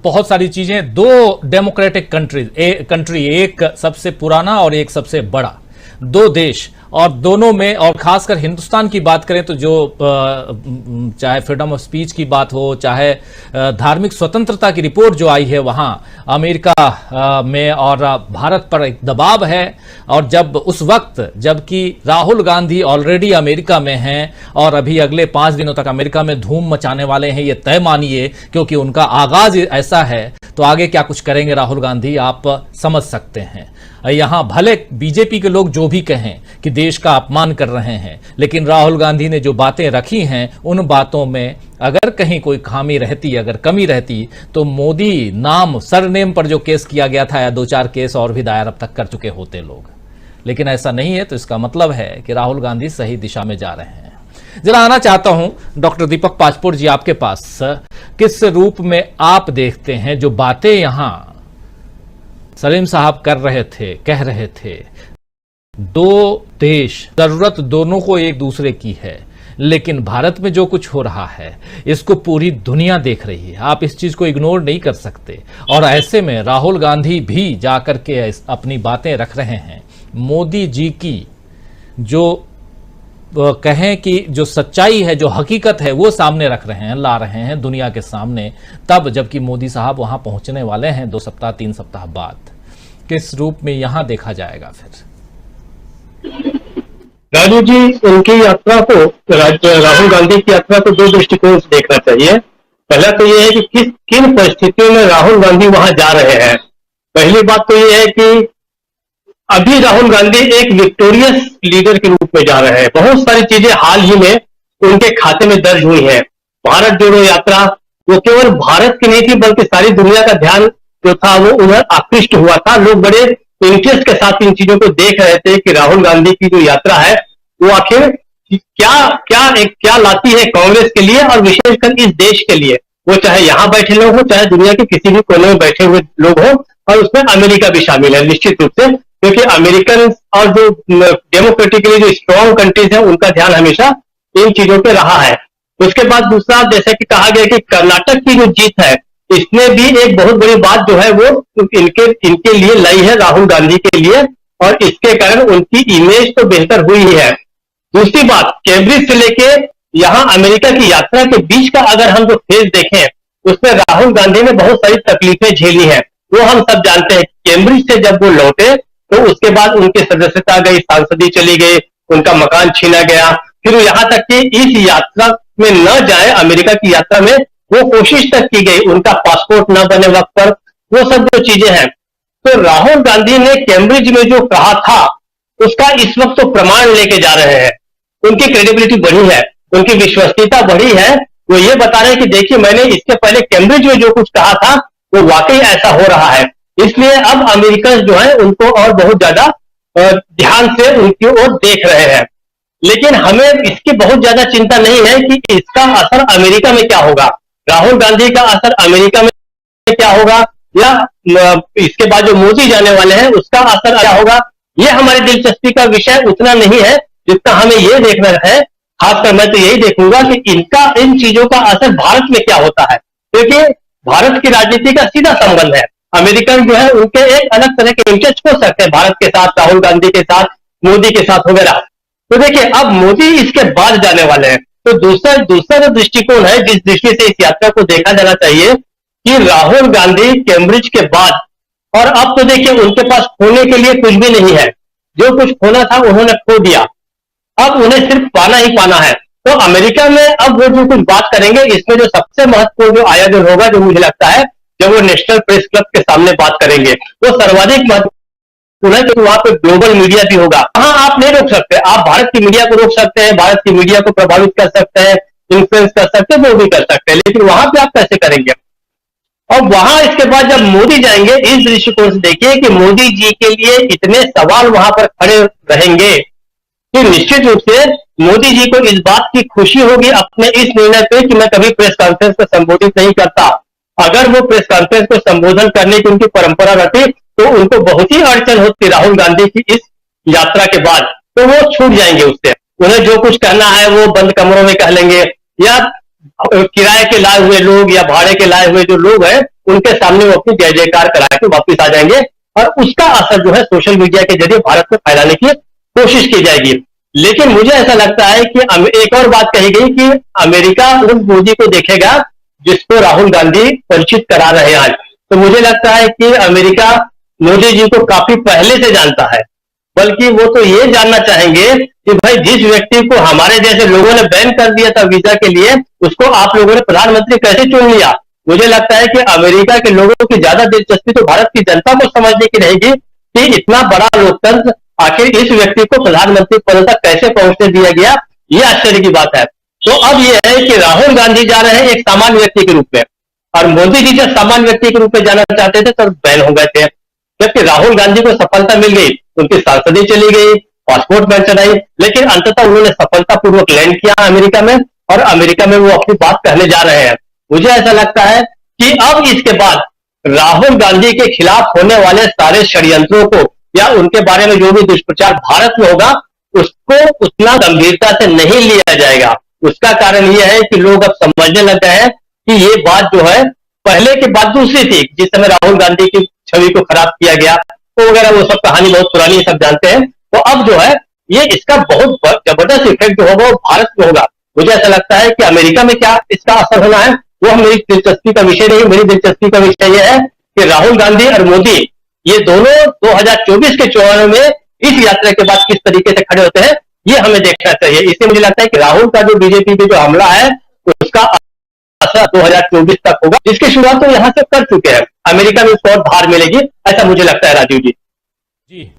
बहुत सारी चीजें, दो डेमोक्रेटिक कंट्री, एक सबसे पुराना और एक सबसे बड़ा, दो देश, और दोनों में, और खासकर हिंदुस्तान की बात करें तो जो चाहे फ्रीडम ऑफ स्पीच की बात हो, चाहे धार्मिक स्वतंत्रता की रिपोर्ट जो आई है वहां अमेरिका में और भारत पर एक दबाव है। और जब उस वक्त जबकि राहुल गांधी ऑलरेडी अमेरिका में हैं और अभी अगले 5 दिनों तक अमेरिका में धूम मचाने वाले हैं, ये तय मानिए, क्योंकि उनका आगाज ऐसा है, तो आगे क्या कुछ करेंगे राहुल गांधी आप समझ सकते हैं। यहां भले बीजेपी के लोग जो भी कहें कि देश का अपमान कर रहे हैं, लेकिन राहुल गांधी ने जो बातें रखी हैं उन बातों में अगर कहीं कोई खामी रहती, अगर कमी रहती, तो मोदी नाम सरनेम पर जो केस किया गया था या 2-4 केस और भी दायर अब तक कर चुके होते लोग, लेकिन ऐसा नहीं है। तो इसका मतलब है कि राहुल गांधी सही दिशा में जा रहे हैं। जरा आना चाहता हूं डॉक्टर दीपक पाचपुर जी आपके पास, किस रूप में आप देखते हैं जो बातें यहां सलीम साहब कर रहे थे, कह रहे थे, दो देश, जरूरत दोनों को एक दूसरे की है, लेकिन भारत में जो कुछ हो रहा है इसको पूरी दुनिया देख रही है, आप इस चीज को इग्नोर नहीं कर सकते। और ऐसे में राहुल गांधी भी जाकर के अपनी बातें रख रहे हैं, मोदी जी की जो कहें कि जो सच्चाई है, जो हकीकत है, वो सामने रख रहे हैं, ला रहे हैं दुनिया के सामने, तब जबकि मोदी साहब वहां पहुंचने वाले हैं 2 सप्ताह 3 सप्ताह बाद। किस रूप में यहां देखा जाएगा फिर? राजू जी, उनकी यात्रा को, राहुल गांधी की यात्रा को 2 दृष्टिकोण से देखना चाहिए। पहला तो यह है कि किन परिस्थितियों में राहुल गांधी वहां जा रहे हैं। पहली बात तो यह है कि अभी राहुल गांधी एक विक्टोरियस लीडर के रूप में जा रहे हैं। बहुत सारी चीजें हाल ही में उनके खाते में दर्ज हुई हैं। भारत जोड़ो यात्रा, वो केवल भारत की नहीं थी बल्कि सारी दुनिया का ध्यान जो था वो उधर आकृष्ट हुआ था। लोग बड़े इंटरेस्ट के साथ इन चीजों को देख रहे थे कि राहुल गांधी की जो यात्रा है वो आखिर क्या लाती है कांग्रेस के लिए और विशेषकर इस देश के लिए, वो चाहे यहां बैठे लोग हो, चाहे दुनिया के किसी भी कोने में बैठे हुए लोग हो, और उसमें अमेरिका भी शामिल है निश्चित रूप से, क्योंकि अमेरिकन और जो डेमोक्रेटिकली जो स्ट्रॉन्ग कंट्रीज है उनका ध्यान हमेशा इन चीजों पे रहा है। उसके बाद दूसरा, जैसे कि कहा गया कि कर्नाटक की जो जीत है, इसने भी एक बहुत बड़ी बात जो है वो इनके लिए लाई है, राहुल गांधी के लिए, और इसके कारण उनकी इमेज तो बेहतर हुई ही है। दूसरी बात, कैम्ब्रिज से लेके यहां अमेरिका की यात्रा के बीच का अगर हम जो फेज देखें, उसमें राहुल गांधी ने बहुत सारी तकलीफें झेली हैं, वो हम सब जानते हैं। कैम्ब्रिज से जब वो लौटे तो उसके बाद उनकी सदस्यता गई, सांसदी चली गई, उनका मकान छीना गया, फिर यहां तक कि इस यात्रा में न जाए, अमेरिका की यात्रा में वो कोशिश तक की गई, उनका पासपोर्ट न बने वक्त पर, वो सब जो चीजें हैं। तो राहुल गांधी ने कैम्ब्रिज में जो कहा था उसका इस वक्त तो प्रमाण लेके जा रहे हैं, उनकी क्रेडिबिलिटी बढ़ी है, उनकी विश्वसनीयता बढ़ी है। वो ये बता रहे हैं कि देखिए मैंने इसके पहले कैम्ब्रिज में जो कुछ कहा था वो वाकई ऐसा हो रहा है। इसलिए अब अमेरिकन जो है उनको और बहुत ज्यादा ध्यान से उनकी ओर देख रहे हैं। लेकिन हमें इसकी बहुत ज्यादा चिंता नहीं है कि इसका असर अमेरिका में क्या होगा, राहुल गांधी का असर अमेरिका में क्या होगा, या इसके बाद जो मोदी जाने वाले हैं उसका असर क्या होगा। ये हमारी दिलचस्पी का विषय उतना नहीं है जितना हमें ये देखना है। खासकर मैं तो यही देखूंगा कि इन चीजों का असर भारत में क्या होता है, क्योंकि भारत की राजनीति का सीधा संबंध है। अमेरिकन जो है उनके एक अलग तरह के इंटरेस्ट हो सकते हैं भारत के साथ, राहुल गांधी के साथ, मोदी के साथ वगैरह। तो देखिए अब मोदी इसके बाद जाने वाले हैं, तो दूसरा जो दृष्टिकोण है जिस दृष्टि से इस यात्रा को देखा जाना चाहिए कि राहुल गांधी कैम्ब्रिज के बाद, और अब तो देखिए उनके पास खोने के लिए कुछ भी नहीं है, जो कुछ खोना था उन्होंने खो दिया, अब उन्हें सिर्फ पाना ही पाना है। तो अमेरिका में अब वो जो कुछ बात करेंगे, इसमें जो सबसे महत्वपूर्ण जो आयोजन होगा, जो मुझे लगता है जब वो नेशनल प्रेस क्लब के सामने बात करेंगे, वो सर्वाधिक महत्वपूर्ण है, क्योंकि वहां पे ग्लोबल मीडिया भी होगा। हाँ, आप नहीं रोक सकते, आप भारत की मीडिया को रोक सकते हैं, भारत की मीडिया को प्रभावित कर सकते हैं, इन्फ्लुएंस कर सकते हैं, वो भी कर सकते हैं, लेकिन वहां पे आप कैसे करेंगे। और वहां इसके बाद जब मोदी जाएंगे, इस दृष्टिकोण से देखिए कि मोदी जी के लिए इतने सवाल वहां पर खड़े रहेंगे कि निश्चित रूप से मोदी जी को इस बात की खुशी होगी अपने इस निर्णय पे कि मैं कभी प्रेस कॉन्फ्रेंस को संबोधित नहीं करता। अगर वो प्रेस कॉन्फ्रेंस को संबोधन करने की उनकी परंपरा रहती तो उनको बहुत ही अड़चन होती राहुल गांधी की इस यात्रा के बाद, तो वो छूट जाएंगे उससे। उन्हें जो कुछ कहना है वो बंद कमरों में कह लेंगे, या किराए के लाए हुए लोग या भाड़े के लाए हुए जो लोग हैं उनके सामने वो अपनी जय जयकार करा के वापिस आ जाएंगे, और उसका असर जो है सोशल मीडिया के जरिए भारत में फैलाने की कोशिश की जाएगी। लेकिन मुझे ऐसा लगता है कि एक और बात कही गई कि अमेरिका उस मोदी को देखेगा जिसको राहुल गांधी परिचित करा रहे हैं आज। तो मुझे लगता है कि अमेरिका मोदी जी को काफी पहले से जानता है, बल्कि वो तो ये जानना चाहेंगे कि भाई जिस व्यक्ति को हमारे जैसे लोगों ने बैन कर दिया था वीजा के लिए, उसको आप लोगों ने प्रधानमंत्री कैसे चुन लिया। मुझे लगता है कि अमेरिका के लोगों की ज्यादा दिलचस्पी तो भारत की जनता को समझने की रहेगी कि इतना बड़ा लोकतंत्र आखिर इस व्यक्ति को प्रधानमंत्री पद तक कैसे पहुंचने दिया गया, ये आश्चर्य की बात है। तो अब यह है कि राहुल गांधी जा रहे हैं एक सामान्य व्यक्ति के रूप में, और मोदी जी जब सामान्य व्यक्ति के रूप में जाना चाहते थे तब बैन हो गए थे। जबकि राहुल गांधी को सफलता मिल गई, उनकी सांसदें चली गई, पासपोर्ट पेंशन आई, लेकिन अंततः उन्होंने सफलतापूर्वक लैंड किया अमेरिका में, और अमेरिका में वो अपनी बात कहने जा रहे हैं। मुझे ऐसा लगता है कि अब इसके बाद राहुल गांधी के खिलाफ होने वाले सारे षड्यंत्रों को या उनके बारे में जो भी दुष्प्रचार भारत में होगा उसको उतना गंभीरता से नहीं लिया जाएगा। उसका कारण यह है कि लोग अब समझने लग गए हैं कि ये बात जो है पहले की बात दूसरी थी, जिस समय राहुल गांधी की छवि को खराब किया गया तो वगैरह वो सब कहानी बहुत पुरानी, सब जानते हैं। तो अब जो है ये इसका बहुत जबरदस्त इफेक्ट जो होगा वो भारत में होगा। मुझे ऐसा लगता है कि अमेरिका में क्या इसका असर होना है वो मेरी दिलचस्पी का विषय नहीं। मेरी दिलचस्पी का विषय यह है कि राहुल गांधी और मोदी ये दोनों 2024 के चुनाव में इस यात्रा के बाद किस तरीके से खड़े होते हैं ये हमें देखना चाहिए। इसलिए मुझे लगता है कि राहुल का जो बीजेपी पे जो हमला है उसका असर 2024 तक होगा, जिसकी शुरुआत तो यहां से कर चुके हैं। अमेरिका में इसको और धार मिलेगी, ऐसा मुझे लगता है राजीव जी। जी,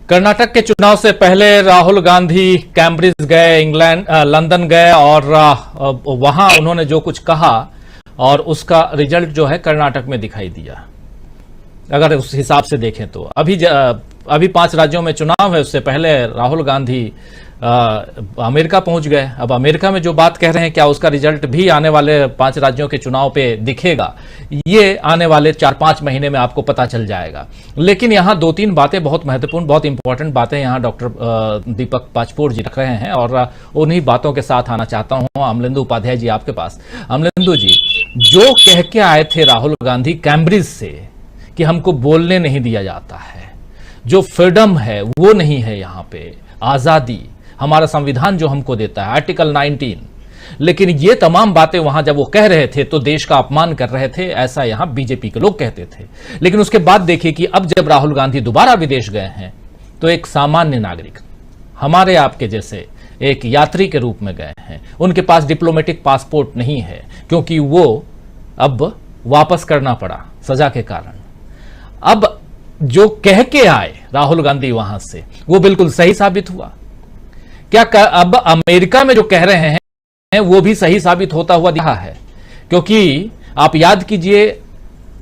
कर्नाटक के चुनाव से पहले राहुल गांधी कैम्ब्रिज गए, इंग्लैंड लंदन गए, और वहां उन्होंने जो कुछ कहा और उसका रिजल्ट जो है कर्नाटक में दिखाई दिया। अगर उस हिसाब से देखें तो अभी 5 राज्यों में चुनाव है, उससे पहले राहुल गांधी अमेरिका पहुंच गए। अब अमेरिका में जो बात कह रहे हैं क्या उसका रिजल्ट भी आने वाले 5 राज्यों के चुनाव पे दिखेगा, ये आने वाले 4-5 महीने में आपको पता चल जाएगा। लेकिन यहाँ 2-3 बातें बहुत महत्वपूर्ण, बहुत इंपॉर्टेंट बातें यहाँ डॉक्टर दीपक पाचपोर जी रख रहे हैं, और उन्हीं बातों के साथ आना चाहता हूँ अमलेंदु उपाध्याय जी आपके पास। अमलेंदु जी, जो कह के आए थे राहुल गांधी कैम्ब्रिज से कि हमको बोलने नहीं दिया जाता है, जो फ्रीडम है वो नहीं है, यहाँ पे आजादी हमारा संविधान जो हमको देता है आर्टिकल 19, लेकिन ये तमाम बातें वहां जब वो कह रहे थे तो देश का अपमान कर रहे थे, ऐसा यहां बीजेपी के लोग कहते थे। लेकिन उसके बाद देखिए कि अब जब राहुल गांधी दोबारा विदेश गए हैं तो एक सामान्य नागरिक, हमारे आपके जैसे एक यात्री के रूप में गए हैं, उनके पास डिप्लोमेटिक पासपोर्ट नहीं है क्योंकि वो अब वापस करना पड़ा सजा के कारण। अब जो कह के आए राहुल गांधी वहां से वो बिल्कुल सही साबित हुआ क्या? अब अमेरिका में जो कह रहे हैं वो भी सही साबित होता हुआ दिखा है, क्योंकि आप याद कीजिए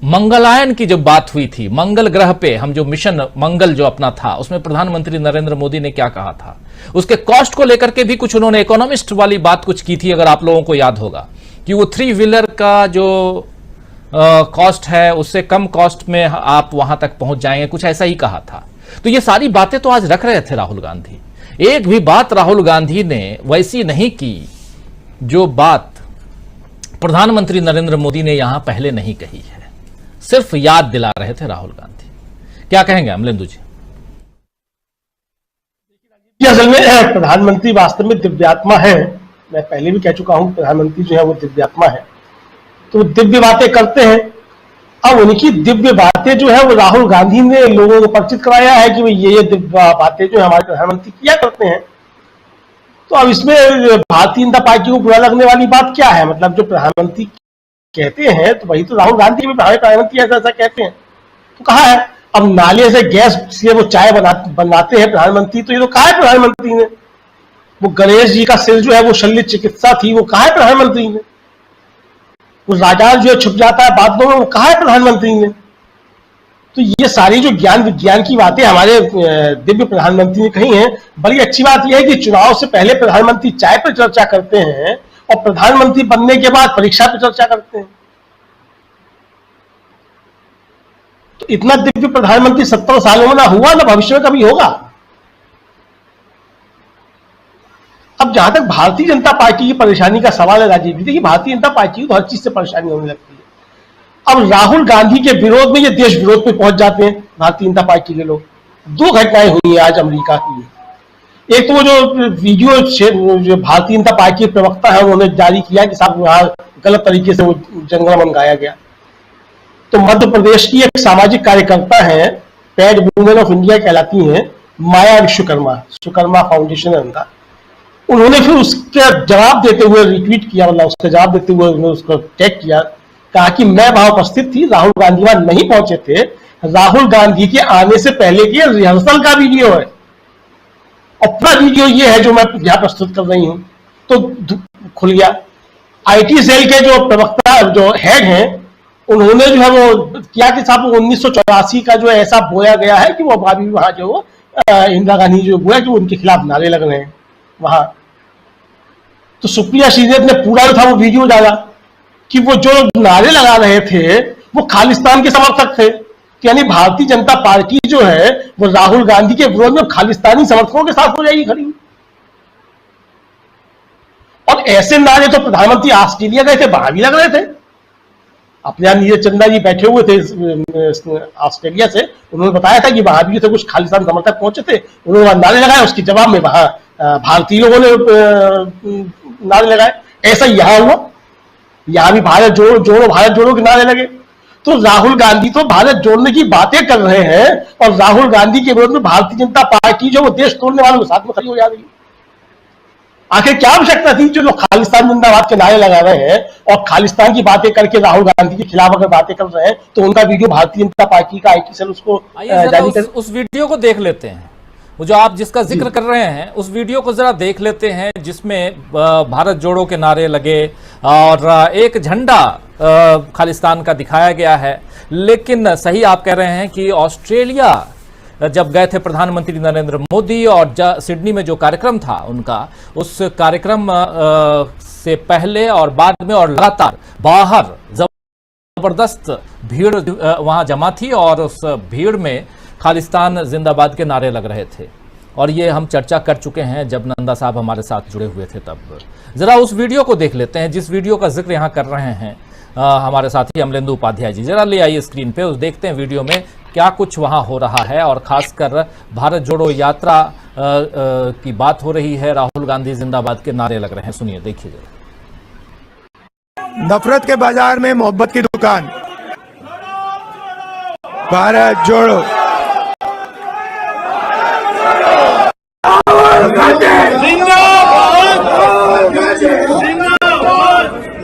मंगलायन की जब बात हुई थी, मंगल ग्रह पे हम जो मिशन मंगल जो अपना था उसमें प्रधानमंत्री नरेंद्र मोदी ने क्या कहा था, उसके कॉस्ट को लेकर के भी कुछ उन्होंने इकोनॉमिस्ट वाली बात कुछ की थी, अगर आप लोगों को याद होगा कि वो 3 व्हीलर का जो कॉस्ट है उससे कम कॉस्ट में आप वहां तक पहुंच जाएंगे, कुछ ऐसा ही कहा था। तो ये सारी बातें तो आज रख रहे थे राहुल गांधी। एक भी बात राहुल गांधी ने वैसी नहीं की जो बात प्रधानमंत्री नरेंद्र मोदी ने यहां पहले नहीं कही है, सिर्फ याद दिला रहे थे राहुल गांधी। क्या कहेंगे अमलेंदु जी? असल में प्रधानमंत्री वास्तव में दिव्यात्मा है, मैं पहले भी कह चुका हूं, प्रधानमंत्री जो है वो दिव्यात्मा है, तो दिव्य बातें करते हैं। अब उनकी दिव्य बातें जो है वो राहुल गांधी ने लोगों को परिचित कराया है कि ये दिव्य बातें जो हमारे प्रधानमंत्री किया करते हैं। तो अब इसमें भारतीय जनता पार्टी को बुरा लगने वाली बात क्या है? मतलब जो प्रधानमंत्री कहते हैं तो वही तो राहुल गांधी भी हमारे प्रधानमंत्री ऐसा ऐसा कहते हैं, तो कहा है अब नाले से गैस से वो चाय बनाते हैं प्रधानमंत्री, तो ये तो कहा है प्रधानमंत्री ने। वो गणेश जी का सिर जो है वो शल्य चिकित्सा थी, वो कहा है प्रधानमंत्री ने। वो राडार जो छुप जाता है बादलों में, वो कहा है प्रधानमंत्री ने? तो ये सारी जो ज्ञान विज्ञान की बातें हमारे दिव्य प्रधानमंत्री ने कही हैं। बड़ी अच्छी बात यह है कि चुनाव से पहले प्रधानमंत्री चाय पर चर्चा करते हैं और प्रधानमंत्री बनने के बाद परीक्षा पर चर्चा करते हैं। तो इतना दिव्य प्रधानमंत्री 70 सालों में ना हुआ, ना भविष्य में कभी होगा। अब जहां तक भारतीय जनता पार्टी की परेशानी का सवाल है राजीव जी, देखिए भारतीय जनता पार्टी को तो हर चीज से परेशानी होने लगती है। अब राहुल गांधी के विरोध में ये देश विरोध पे पहुंच जाते हैं भारतीय जनता पार्टी के लोग। दो घटनाएं हुई हैं आज अमेरिका की। एक तो वो जो वीडियो जो भारतीय जनता पार्टी के प्रवक्ता है उन्होंने जारी किया कि साहब वहां गलत तरीके से वो जनगण मन गाया गया। तो मध्य प्रदेश की एक सामाजिक कार्यकर्ता है, पैड वुमेन ऑफ इंडिया कहलाती हैं, माया विश्वकर्मा फाउंडेशन है उनका। उन्होंने फिर उसका जवाब देते हुए रिट्वीट किया, मतलब उसका जवाब देते हुए उन्होंने उसको टैग किया, कहा कि मैं वहां उपस्थित थी, राहुल गांधी वहां नहीं पहुंचे थे, राहुल गांधी के आने से पहले के रिहर्सल का वीडियो है, अपना वीडियो ये है जो मैं यहां प्रस्तुत कर रही हूं। तो खुल गया। आईटी सेल के जो प्रवक्ता जो हेड हैं उन्होंने जो है वो किया कि साहब 1984 का जो ऐसा बोया गया है कि वो अभी वहां जो इंदिरा गांधी जो बोया कि उनके खिलाफ नारे लग रहे हैं वहां। तो सुप्रिया श्रीदेव ने पूरा जो था वो वीडियो डाला कि वो जो नारे लगा रहे थे वो खालिस्तान के समर्थक थे। तो यानी भारतीय जनता पार्टी जो है वो राहुल गांधी के विरोध में खालिस्तानी समर्थकों के साथ हो जाएगी खड़ी। और ऐसे नारे तो प्रधानमंत्री ऑस्ट्रेलिया गए थे, वहां भी लग रहे थे। अपने यहां नीरज चंदा जी बैठे हुए थे ऑस्ट्रेलिया से, उन्होंने बताया था कि वहां भी थे कुछ खालिस्तान समर्थक पहुंचे थे, उन्होंने नारे लगाए, उसके जवाब में वहां भारतीय लोगों ने नारे लगाए। ऐसा यहां हुआ, यहां भी भारत जोड़ो भारत जोड़ो के नारे लगे। तो राहुल गांधी तो भारत जोड़ने की बातें कर रहे हैं और राहुल गांधी के विरोध में भारतीय जनता पार्टी जो वो देश तोड़ने वालों के साथ में खड़ी हो जा रही है। आखिर क्या आवश्यकता थी? जो लोग खालिस्तान जिंदाबाद के नारे लगा रहे हैं और खालिस्तान की बातें करके राहुल गांधी के खिलाफ अगर बातें कर रहे हैं तो उनका वीडियो भारतीय जनता पार्टी का आईटी सेल उसको जारी कर उस वीडियो को देख लेते हैं। वो जो आप जिसका जिक्र कर रहे हैं उस वीडियो को जरा देख लेते हैं जिसमें भारत जोड़ो के नारे लगे और एक झंडा खालिस्तान का दिखाया गया है। लेकिन सही आप कह रहे हैं कि ऑस्ट्रेलिया जब गए थे प्रधानमंत्री नरेंद्र मोदी और सिडनी में जो कार्यक्रम था उनका, उस कार्यक्रम से पहले और बाद में और लगातार बाहर जबरदस्त भीड़ वहां जमा थी और उस भीड़ में खालिस्तान जिंदाबाद के नारे लग रहे थे। और ये हम चर्चा कर चुके हैं जब नंदा साहब हमारे साथ जुड़े हुए थे तब। जरा उस वीडियो को देख लेते हैं जिस वीडियो का जिक्र यहाँ कर रहे हैं हमारे साथी अमलेंदु उपाध्याय जी। जरा ले आइए स्क्रीन पे, उस देखते हैं वीडियो में क्या कुछ वहां हो रहा है और खासकर भारत जोड़ो यात्रा की बात हो रही है, राहुल गांधी जिंदाबाद के नारे लग रहे हैं। सुनिए, देखिए जरा। नफरत के बाजार में मोहब्बत की दुकान, भारत जोड़ो।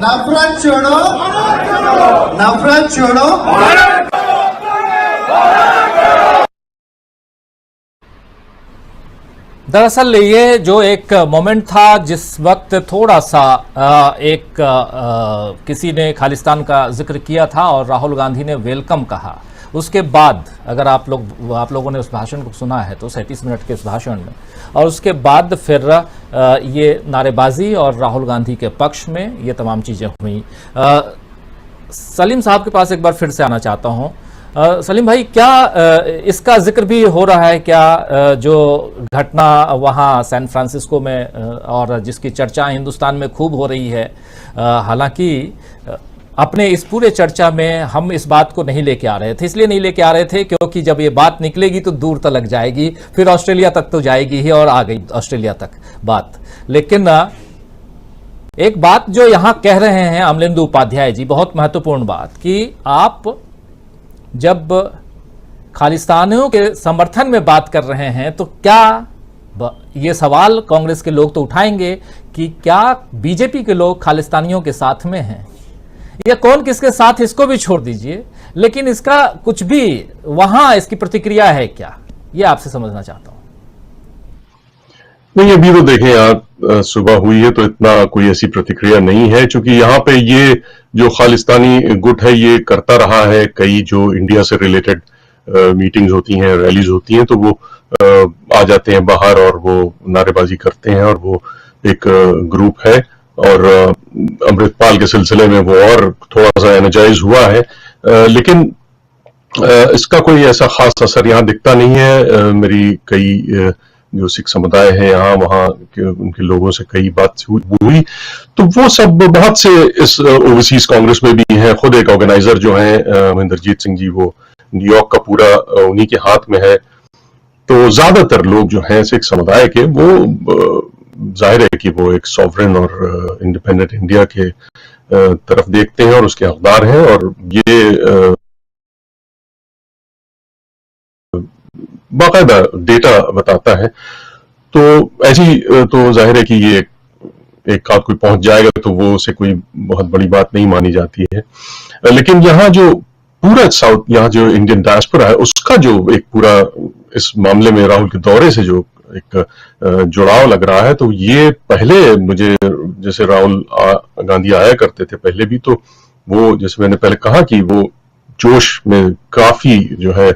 नफरत छोड़ो, नफरत छोड़ो। दरअसल ये जो एक मोमेंट था जिस वक्त थोड़ा सा किसी ने खालिस्तान का जिक्र किया था और राहुल गांधी ने वेलकम कहा, उसके बाद अगर आप लोगों ने उस भाषण को सुना है तो 37 मिनट के उस भाषण में, और उसके बाद फिर ये नारेबाजी और राहुल गांधी के पक्ष में ये तमाम चीज़ें हुई। सलीम साहब के पास एक बार फिर से आना चाहता हूँ। सलीम भाई, क्या इसका जिक्र भी हो रहा है क्या, जो घटना वहाँ सैन फ्रांसिस्को में और जिसकी चर्चा हिंदुस्तान में खूब हो रही है? हालांकि अपने इस पूरे चर्चा में हम इस बात को नहीं लेके आ रहे थे, इसलिए नहीं लेके आ रहे थे क्योंकि जब ये बात निकलेगी तो दूर तक जाएगी, फिर ऑस्ट्रेलिया तक तो जाएगी ही, और आ गई ऑस्ट्रेलिया तक बात। लेकिन एक बात जो यहां कह रहे हैं अमलेंदु उपाध्याय जी, बहुत महत्वपूर्ण बात, कि आप जब खालिस्तानियों के समर्थन में बात कर रहे हैं तो क्या ये सवाल कांग्रेस के लोग तो उठाएंगे कि क्या बीजेपी के लोग खालिस्तानियों के साथ में हैं, या कौन किसके साथ, इसको भी छोड़ दीजिए, लेकिन इसका कुछ भी वहां इसकी प्रतिक्रिया है क्या, ये आपसे समझना चाहता हूं। नहीं, अभी तो देखें यार, सुबह हुई है तो इतना कोई ऐसी प्रतिक्रिया नहीं है, क्योंकि यहाँ पे ये जो खालिस्तानी गुट है ये करता रहा है। कई जो इंडिया से रिलेटेड मीटिंग्स होती हैं, रैलीज होती हैं, तो वो आ जाते हैं बाहर और वो नारेबाजी करते हैं, और वो एक ग्रुप है। और अमृतपाल के सिलसिले में वो और थोड़ा सा एनर्जाइज हुआ है, लेकिन इसका कोई ऐसा खास असर यहाँ दिखता नहीं है। मेरी कई जो सिख समुदाय है यहाँ वहाँ के उनके लोगों से कई बात हुई, तो वो सब बहुत से इस ओवरसीज कांग्रेस में भी हैं। खुद एक ऑर्गेनाइजर जो है महेंद्रजीत सिंह जी, वो न्यूयॉर्क का पूरा उन्हीं के हाथ में है। तो ज्यादातर लोग जो हैं सिख समुदाय के, वो जाहिर है कि वो एक सॉवरेन और इंडिपेंडेंट इंडिया के तरफ देखते हैं और उसके हकदार हैं, और ये बाकायदा डेटा बताता है। तो ऐसी तो जाहिर है कि ये एक आध कोई पहुंच जाएगा तो वो उसे कोई बहुत बड़ी बात नहीं मानी जाती है। लेकिन यहाँ जो पूरा साउथ, यहाँ जो इंडियन डायस्पोरा है, उसका जो एक पूरा इस मामले में राहुल के दौरे से जो एक जुड़ाव लग रहा है, तो ये पहले मुझे, जैसे राहुल गांधी आया करते थे पहले भी, तो वो जैसे मैंने पहले कहा कि वो जोश में काफी जो है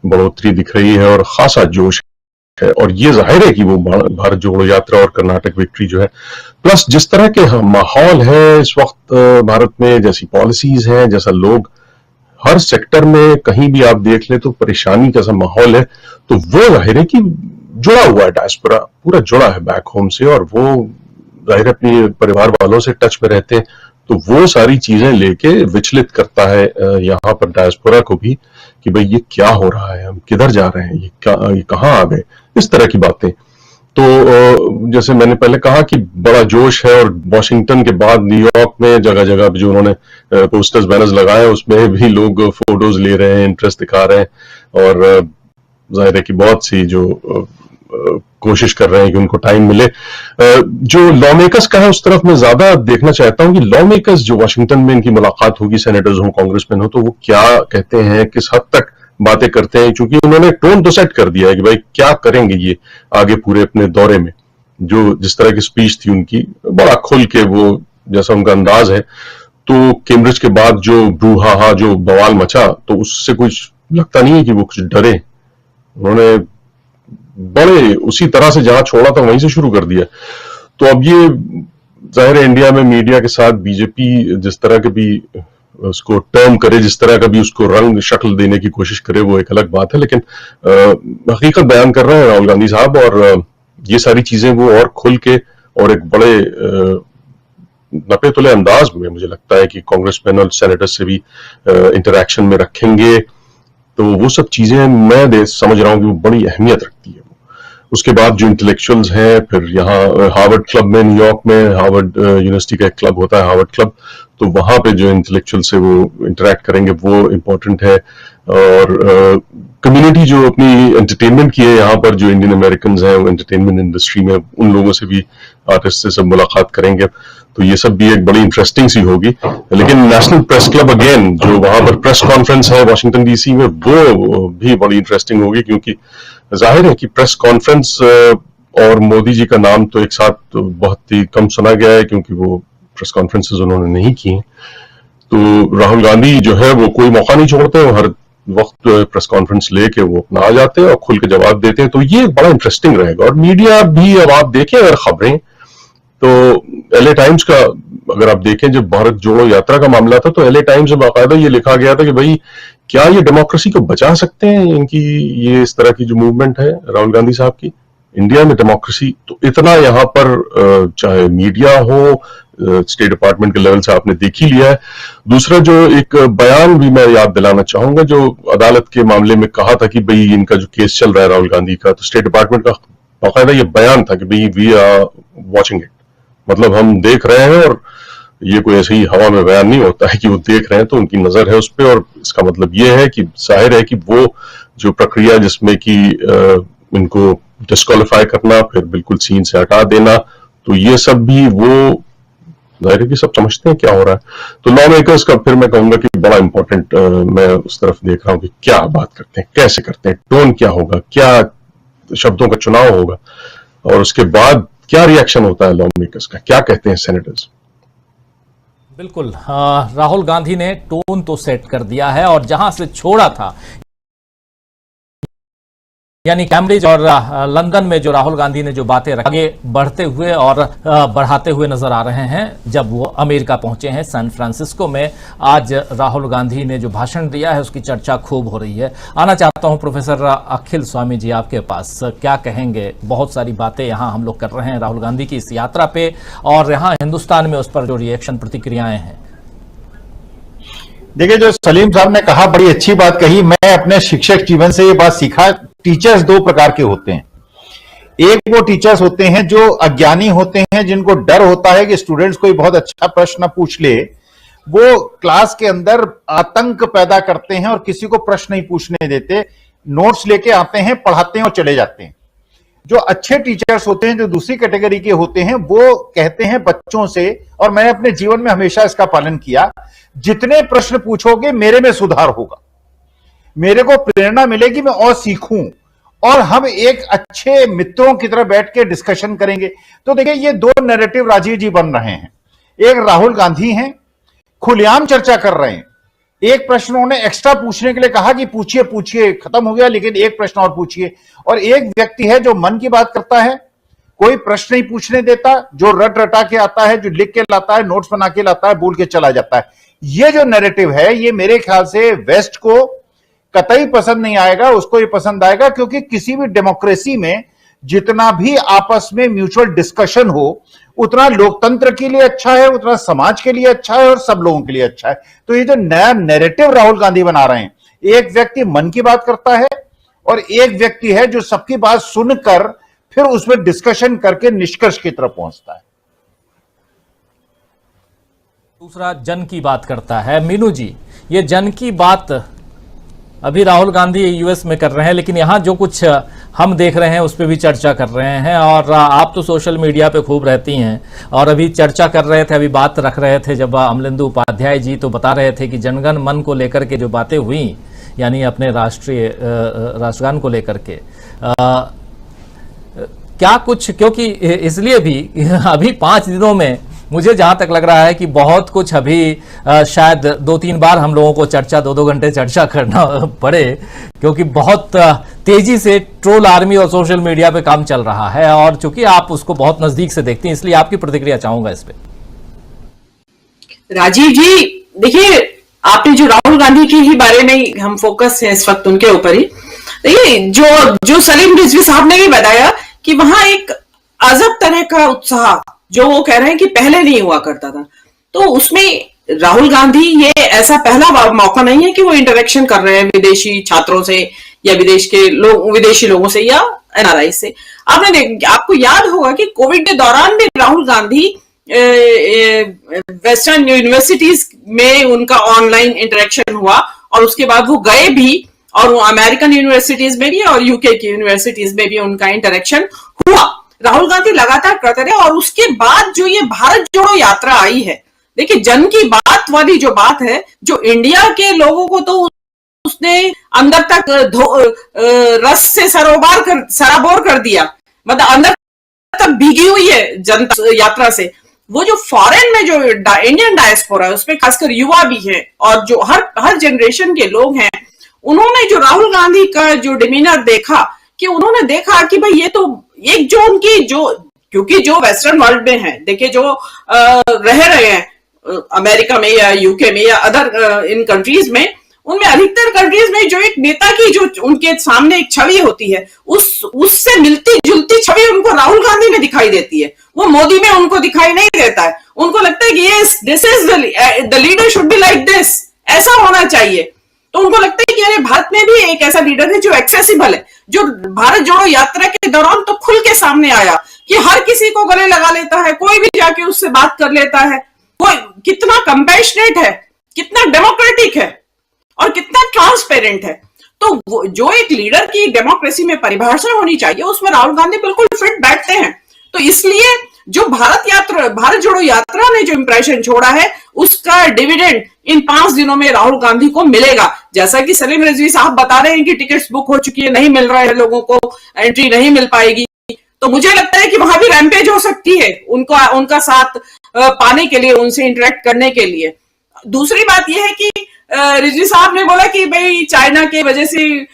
बढ़ोतरी दिख रही है और खासा जोश है। और ये जाहिर है कि वो भारत जोड़ो यात्रा और कर्नाटक विक्ट्री जो है, प्लस जिस तरह के माहौल है इस वक्त भारत में, जैसी पॉलिसीज हैं, जैसा लोग हर सेक्टर में कहीं भी आप देख ले तो परेशानी का सा माहौल है, तो वो जाहिर है कि जुड़ा हुआ है, डायस्पोरा पूरा जुड़ा है बैक होम से, और वो जाहिर अपने परिवार वालों से टच में रहते हैं। तो वो सारी चीजें लेके विचलित करता है यहाँ पर डायस्पोरा को भी कि भाई ये क्या हो रहा है, हम किधर जा रहे हैं, ये कहाँ आ गए, इस तरह की बातें। तो जैसे मैंने पहले कहा कि बड़ा जोश है, और वॉशिंगटन के बाद न्यूयॉर्क में जगह जगह जो उन्होंने पोस्टर्स बैनर्स लगाए उसमें भी लोग फोटोज ले रहे हैं, इंटरेस्ट दिखा रहे हैं, और जाहिर है कि बहुत सी जो कोशिश कर रहे हैं कि उनको टाइम मिले। जो लॉ मेकर्स का है उस तरफ मैं ज्यादा देखना चाहता हूं कि लॉ मेकर्स जो वाशिंगटन में इनकी मुलाकात होगी, सेनेटर्स हो, कांग्रेसमैन हो, तो वो क्या कहते हैं, किस हद तक बातें करते हैं, क्योंकि उन्होंने टोन तो सेट कर दिया है कि भाई क्या करेंगे ये आगे पूरे अपने दौरे में। जो जिस तरह की स्पीच थी उनकी, बड़ा खुल के वो जैसा उनका अंदाज है, तो कैम्ब्रिज के बाद जो बरूहाहा जो बवाल मचा, तो उससे कुछ लगता नहीं है कि वो कुछ डरे। उन्होंने बड़े उसी तरह से जहां छोड़ा था वहीं से शुरू कर दिया। तो अब ये जाहिर है इंडिया में मीडिया के साथ बीजेपी जिस तरह के भी उसको टर्म करे, जिस तरह का भी उसको रंग शक्ल देने की कोशिश करे, वो एक अलग बात है, लेकिन हकीकत बयान कर रहे हैं राहुल गांधी साहब, और ये सारी चीजें वो और खुल के और एक बड़े नपे तुले अंदाज में मुझे लगता है कि कांग्रेस पैनल सेनेटर से भी इंटरैक्शन में रखेंगे। तो वो सब चीजें मैं समझ रहा हूं कि वो बड़ी अहमियत रखती है। उसके बाद जो इंटेलेक्चुअल्स हैं, फिर यहाँ हार्वर्ड क्लब में, न्यूयॉर्क में हार्वर्ड यूनिवर्सिटी का एक क्लब होता है हार्वर्ड क्लब, तो वहां पे जो इंटेलेक्चुअल से वो इंटरेक्ट करेंगे वो इम्पोर्टेंट है। और कम्युनिटी जो अपनी एंटरटेनमेंट की है यहाँ पर, जो इंडियन अमेरिकन हैं वो एंटरटेनमेंट इंडस्ट्री में, उन लोगों से भी, आर्टिस्ट से सब मुलाकात करेंगे, तो ये सब भी एक बड़ी इंटरेस्टिंग सी होगी। लेकिन नेशनल प्रेस क्लब अगेन, जो वहां पर प्रेस कॉन्फ्रेंस है वॉशिंगटन डीसी में, वो भी बड़ी इंटरेस्टिंग होगी, क्योंकि जाहिर है कि प्रेस कॉन्फ्रेंस और मोदी जी का नाम तो एक साथ तो बहुत ही कम सुना गया है, क्योंकि वो प्रेस कॉन्फ्रेंसेज उन्होंने नहीं की। तो राहुल गांधी जो है वो कोई मौका नहीं छोड़ते, वो हर वक्त प्रेस कॉन्फ्रेंस लेके वो अपना आ जाते हैं और खुल के जवाब देते हैं, तो ये बड़ा इंटरेस्टिंग रहेगा। और मीडिया भी, अब आप देखें अगर खबरें, तो एलए टाइम्स का अगर आप देखें, जब भारत जोड़ो यात्रा का मामला था, तो एलए टाइम्स में बाकायदा ये लिखा गया था कि भाई क्या ये डेमोक्रेसी को बचा सकते हैं, इनकी ये इस तरह की जो मूवमेंट है राहुल गांधी साहब की। इंडिया में डेमोक्रेसी तो इतना यहाँ पर, चाहे मीडिया हो, स्टेट डिपार्टमेंट के लेवल से आपने देख ही लिया है। दूसरा जो एक बयान भी मैं याद दिलाना चाहूंगा, जो अदालत के मामले में कहा था कि भाई इनका जो केस चल रहा है राहुल गांधी का, तो स्टेट डिपार्टमेंट का बाकायदा ये बयान था कि भाई वी आर वॉचिंग इट, मतलब हम देख रहे हैं, और ये कोई ऐसे ही हवा में बयान नहीं होता है कि वो देख रहे हैं, तो उनकी नजर है उस पर। और इसका मतलब ये है कि जाहिर है कि वो जो प्रक्रिया जिसमें कि इनको डिस्क्वालीफाई करना, फिर बिल्कुल सीन से हटा देना, तो ये सब भी वो जाहिर है कि सब समझते हैं क्या हो रहा है। तो लॉ मेकर्स का फिर मैं कहूंगा कि बड़ा इंपॉर्टेंट, मैं उस तरफ देख रहा हूं कि क्या बात करते हैं, कैसे करते हैं, टोन क्या होगा, क्या शब्दों का चुनाव होगा, और उसके बाद क्या रिएक्शन होता है लॉ मेकर्स का, क्या कहते हैं सेनेटर्स? बिल्कुल, राहुल गांधी ने टोन तो सेट कर दिया है और जहां से छोड़ा था, यानी कैम्ब्रिज और लंदन में जो राहुल गांधी ने जो बातें आगे बढ़ते हुए और बढ़ाते हुए नजर आ रहे हैं। जब वो अमेरिका पहुंचे हैं सैन फ्रांसिस्को में, आज राहुल गांधी ने जो भाषण दिया है उसकी चर्चा खूब हो रही है। आना चाहता हूं प्रोफेसर अखिल स्वामी जी आपके पास, क्या कहेंगे? बहुत सारी बातें यहां हम लोग कर रहे हैं राहुल गांधी की इस यात्रा पे, और यहां हिंदुस्तान में उस पर जो रिएक्शन प्रतिक्रियाएं हैं। देखिए, जो सलीम साहब ने कहा बड़ी अच्छी बात कही। मैं अपने शिक्षक जीवन से ये बात सीखा, टीचर्स दो प्रकार के होते हैं। एक वो टीचर्स होते हैं जो अज्ञानी होते हैं, जिनको डर होता है कि स्टूडेंट्स कोई बहुत अच्छा प्रश्न पूछ ले, वो क्लास के अंदर आतंक पैदा करते हैं और किसी को प्रश्न नहीं पूछने देते, नोट्स लेके आते हैं, पढ़ाते हैं और चले जाते हैं। जो अच्छे टीचर्स होते हैं, जो दूसरी कैटेगरी के होते हैं, वो कहते हैं बच्चों से, और मैंने अपने जीवन में हमेशा इसका पालन किया, जितने प्रश्न पूछोगे मेरे में सुधार होगा, मेरे को प्रेरणा मिलेगी, मैं और सीखूं, और हम एक अच्छे मित्रों की तरह बैठ के डिस्कशन करेंगे। तो देखिए, ये दो नैरेटिव राजीव जी बन रहे हैं। एक राहुल गांधी हैं, खुलेआम चर्चा कर रहे हैं। एक प्रश्न उन्होंने एक्स्ट्रा पूछने के लिए कहा कि पूछिए पूछिए, खत्म हो गया, लेकिन एक प्रश्न और पूछिए। और एक व्यक्ति है जो मन की बात करता है, कोई प्रश्न नहीं पूछने देता, जो रट रटा के आता है, जो लिख के लाता है, नोट्स बना के लाता है, बोल के चला जाता है। ये जो नैरेटिव है, ये मेरे ख्याल से वेस्ट को कतई पसंद नहीं आएगा। उसको ये पसंद आएगा क्योंकि किसी भी डेमोक्रेसी में जितना भी आपस में म्यूचुअल डिस्कशन हो, उतना लोकतंत्र के लिए अच्छा है, उतना समाज के लिए अच्छा है और सब लोगों के लिए अच्छा है। तो ये जो नया नैरेटिव राहुल गांधी बना रहे हैं, एक व्यक्ति मन की बात करता है और एक व्यक्ति है जो सबकी बात सुनकर फिर उसमें डिस्कशन करके निष्कर्ष की तरफ पहुंचता है। दूसरा जन की बात करता है। मीनू जी, ये जन की बात अभी राहुल गांधी यूएस में कर रहे हैं, लेकिन यहाँ जो कुछ हम देख रहे हैं उस पर भी चर्चा कर रहे हैं, और आप तो सोशल मीडिया पे खूब रहती हैं, और अभी चर्चा कर रहे थे, अभी बात रख रहे थे जब अमलेंदु उपाध्याय जी तो बता रहे थे कि जनगण मन को लेकर के जो बातें हुई, यानी अपने राष्ट्रगान को लेकर के क्या कुछ, क्योंकि इसलिए भी अभी 5 दिनों में मुझे जहां तक लग रहा है कि बहुत कुछ अभी शायद 2-3 बार हम लोगों को चर्चा 2-2 घंटे चर्चा करना पड़े, क्योंकि बहुत तेजी से ट्रोल आर्मी और सोशल मीडिया पे काम चल रहा है, और चूंकि आप उसको बहुत नजदीक से देखती हैं, इसलिए आपकी प्रतिक्रिया चाहूंगा इस पे। राजीव जी, देखिए, आपने जो राहुल गांधी के ही बारे में हम फोकस है इस वक्त उनके ऊपर ही। देखिए, जो सलीम रिजवी साहब ने भी बताया कि वहां एक अजब तरह का उत्साह, जो वो कह रहे हैं कि पहले नहीं हुआ करता था, तो उसमें राहुल गांधी, ये ऐसा पहला मौका नहीं है कि वो इंटरेक्शन कर रहे हैं विदेशी छात्रों से या विदेशी लोगों से या एनआरआई से। आपको याद होगा कि कोविड के दौरान भी राहुल गांधी वेस्टर्न यूनिवर्सिटीज में उनका ऑनलाइन इंटरेक्शन हुआ, और उसके बाद वो गए भी, और वो अमेरिकन यूनिवर्सिटीज में भी और यूके की यूनिवर्सिटीज में भी उनका इंटरेक्शन हुआ। राहुल गांधी लगातार करते रहे, और उसके बाद जो ये भारत जोड़ो यात्रा आई है, देखिए, जन की बात वाली जो बात है, जो इंडिया के लोगों को तो उसने अंदर तक रस से सराबोर कर दिया, मतलब अंदर तक भीगी हुई है जनता यात्रा से। वो जो फॉरेन में जो इंडियन डायस्पोरा है, उसमें खासकर युवा भी है और जो हर जनरेशन के लोग हैं, उन्होंने जो राहुल गांधी का जो डिमीनर देखा, कि उन्होंने देखा कि भाई ये तो एक जो उनकी क्योंकि जो वेस्टर्न वर्ल्ड में है, देखिए, जो रह रहे हैं अमेरिका में या यूके में या अदर इन कंट्रीज में, उनमें अधिकतर कंट्रीज में जो एक नेता की जो उनके सामने एक छवि होती है, उससे मिलती जुलती छवि उनको राहुल गांधी में दिखाई देती है। वो मोदी में उनको दिखाई नहीं देता है। उनको लगता है कि this is the leader should be like this, ऐसा होना चाहिए। तो उनको लगता है कि अरे भारत में भी एक ऐसा लीडर है जो एक्सेसिबल है, जो भारत जोड़ो यात्रा के दौरान तो खुल के सामने आया कि हर किसी को गले लगा लेता है, कोई भी जाके उससे बात कर लेता है, कोई कितना कंपैशनेट है, कितना डेमोक्रेटिक है और कितना ट्रांसपेरेंट है। तो जो एक लीडर की डेमोक्रेसी में परिभाषा होनी चाहिए, उसमें राहुल गांधी बिल्कुल फिट बैठते हैं। तो इसलिए जो भारत जोड़ो यात्रा ने जो इंप्रेशन छोड़ा है, उसका डिविडेंड इन 5 दिनों में राहुल गांधी को मिलेगा। जैसा कि सलीम रिजवी साहब बता रहे हैं कि टिकट्स बुक हो चुकी है, नहीं मिल रहा है, लोगों को एंट्री नहीं मिल पाएगी, तो मुझे लगता है कि वहां भी रैम्पेज हो सकती है उनका साथ पाने के लिए, उनसे इंटरेक्ट करने के लिए। दूसरी बात यह है कि रिजवी साहब ने बोला कि भाई चाइना के वजह से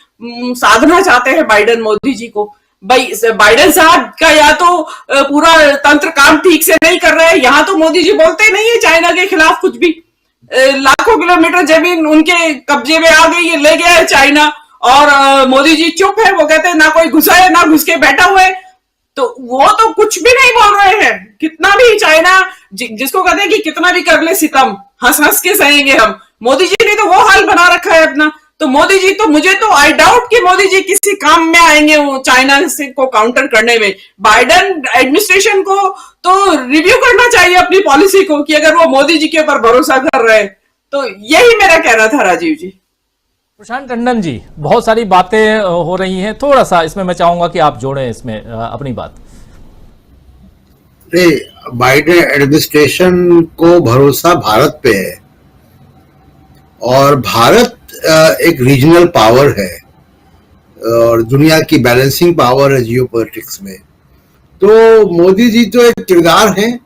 साधना चाहते हैं बाइडेन मोदी जी को। भाई बाइडेन साहब का या तो पूरा तंत्र काम ठीक से नहीं कर रहे हैं, यहाँ तो मोदी जी बोलते नहीं है चाइना के खिलाफ कुछ भी। लाखों किलोमीटर जमीन उनके कब्जे में आ गई है, ले गया है चाइना, और मोदी जी चुप है। वो कहते हैं ना कोई घुसा है ना घुस के बैठा हुआ है, तो वो तो कुछ भी नहीं बोल रहे हैं। कितना भी चाइना जिसको कहते हैं कि कितना भी कर ले सितम, हंस हंस के सहेंगे हम, मोदी जी ने तो वो हाल बना रखा है अपना। तो मोदी जी तो, मुझे तो आई डाउट कि मोदी जी किसी काम में आएंगे वो चाइना से को काउंटर करने में। बाइडेन एडमिनिस्ट्रेशन को तो रिव्यू करना चाहिए अपनी पॉलिसी को, कि अगर वो मोदी जी के ऊपर भरोसा कर रहे हैं। तो यही मेरा कहना था राजीव जी। प्रशांत टंडन जी, बहुत सारी बातें हो रही हैं, थोड़ा सा इसमें मैं चाहूंगा कि आप जोड़ें इसमें अपनी बात। बाइडेन एडमिनिस्ट्रेशन को भरोसा भारत पे है, और भारत एक रीजनल पावर है और दुनिया की बैलेंसिंग पावर है जियोपॉलिटिक्स में। तो मोदी जी तो एक किरदार हैं,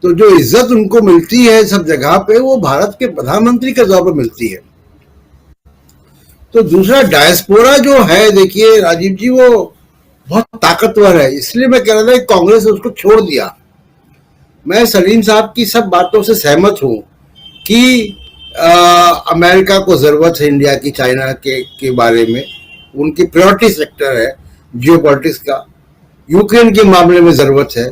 तो जो इज्जत उनको मिलती है सब जगह पे वो भारत के प्रधानमंत्री के तौर पर मिलती है। तो दूसरा डायस्पोरा जो है, देखिए राजीव जी, वो बहुत ताकतवर है, इसलिए मैं कह रहा था कि कांग्रेस ने उसको छोड़ दिया। मैं सलीम साहब की सब बातों से सहमत हूं कि अमेरिका को जरूरत है इंडिया की चाइना के बारे में, उनकी प्रायोरिटी सेक्टर है जियोपॉलिटिक्स का। यूक्रेन के मामले में जरूरत है,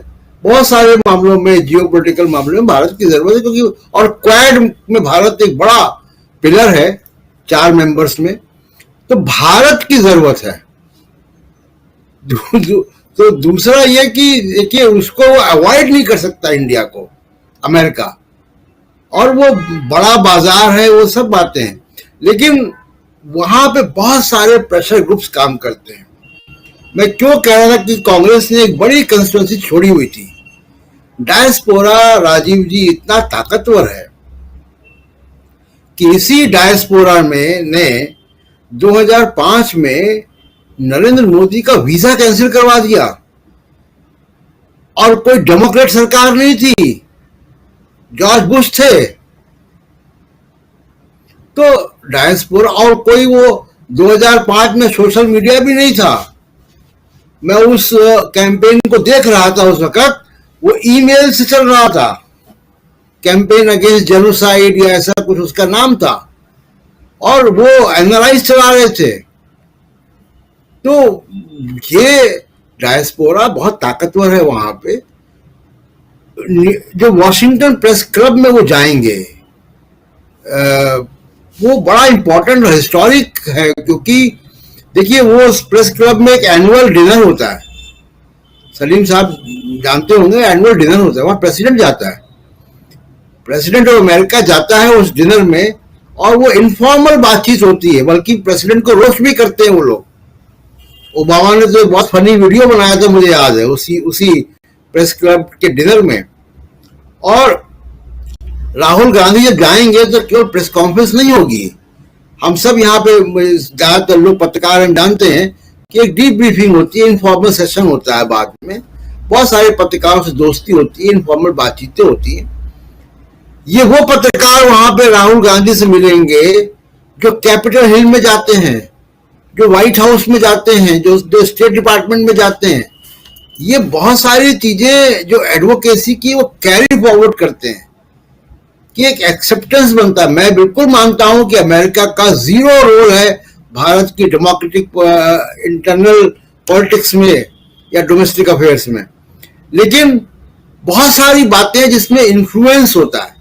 बहुत सारे मामलों में जियोपॉलिटिकल मामलों में भारत की जरूरत है, क्योंकि और क्वाड में भारत एक बड़ा पिलर है 4 मेंबर्स में, तो भारत की जरूरत है। तो दूसरा ये कि देखिए उसको अवॉइड नहीं कर सकता इंडिया को अमेरिका, और वो बड़ा बाजार है, वो सब बातें हैं, लेकिन वहां पे बहुत सारे प्रेशर ग्रुप्स काम करते हैं। मैं क्यों कह रहा था कि कांग्रेस ने एक बड़ी कंस्टिट्यूएंसी छोड़ी हुई थी। डायस्पोरा राजीव जी इतना ताकतवर है कि इसी डायस्पोरा में ने 2005 में नरेंद्र मोदी का वीजा कैंसिल करवा दिया, और कोई डेमोक्रेट सरकार नहीं थी, जॉर्ज बुश थे। तो डायस्पोरा, और कोई वो 2005 में सोशल मीडिया भी नहीं था। मैं उस कैंपेन को देख रहा था, उस वक्त वो ईमेल से चल रहा था, कैंपेन अगेंस्ट जेनोसाइड या ऐसा कुछ उसका नाम था, और वो एनआरआई चला रहे थे। तो ये डायस्पोरा बहुत ताकतवर है वहां पे। जो वॉशिंगटन प्रेस क्लब में वो जाएंगे, वो बड़ा इंपॉर्टेंट हिस्टोरिक है, क्योंकि देखिए वो प्रेस क्लब में एक एनुअल डिनर होता है, सलीम साहब जानते होंगे, एनुअल डिनर होता है, वहां प्रेसिडेंट जाता है, प्रेसिडेंट ऑफ अमेरिका जाता है उस डिनर में, और वो इनफॉर्मल बातचीत होती है, बल्कि प्रेसिडेंट को रोस्ट भी करते हैं वो लोग। ओबामा ने तो बहुत फनी वीडियो बनाया था, मुझे याद है, उसी प्रेस क्लब के डिनर में। और राहुल गांधी जब जाएंगे तो केवल प्रेस कॉन्फ्रेंस नहीं होगी, हम सब यहाँ पे ज्यादातर लोग पत्रकार हम जानते हैं कि एक डीप ब्रीफिंग होती है, इनफॉर्मल सेशन होता है, बाद में बहुत सारे पत्रकारों से दोस्ती होती है, इनफॉर्मल बातचीतें होती हैं। ये वो पत्रकार वहां पे राहुल गांधी से मिलेंगे जो कैपिटल हिल में जाते हैं, जो व्हाइट हाउस में जाते हैं, जो स्टेट डिपार्टमेंट में जाते हैं। ये बहुत सारी चीजें जो एडवोकेसी की वो कैरी फॉरवर्ड करते हैं कि एक एक्सेप्टेंस बनता है। मैं बिल्कुल मानता हूं कि अमेरिका का जीरो रोल है भारत की डेमोक्रेटिक इंटरनल पॉलिटिक्स में या डोमेस्टिक अफेयर्स में, लेकिन बहुत सारी बातें जिसमें इन्फ्लुएंस होता है।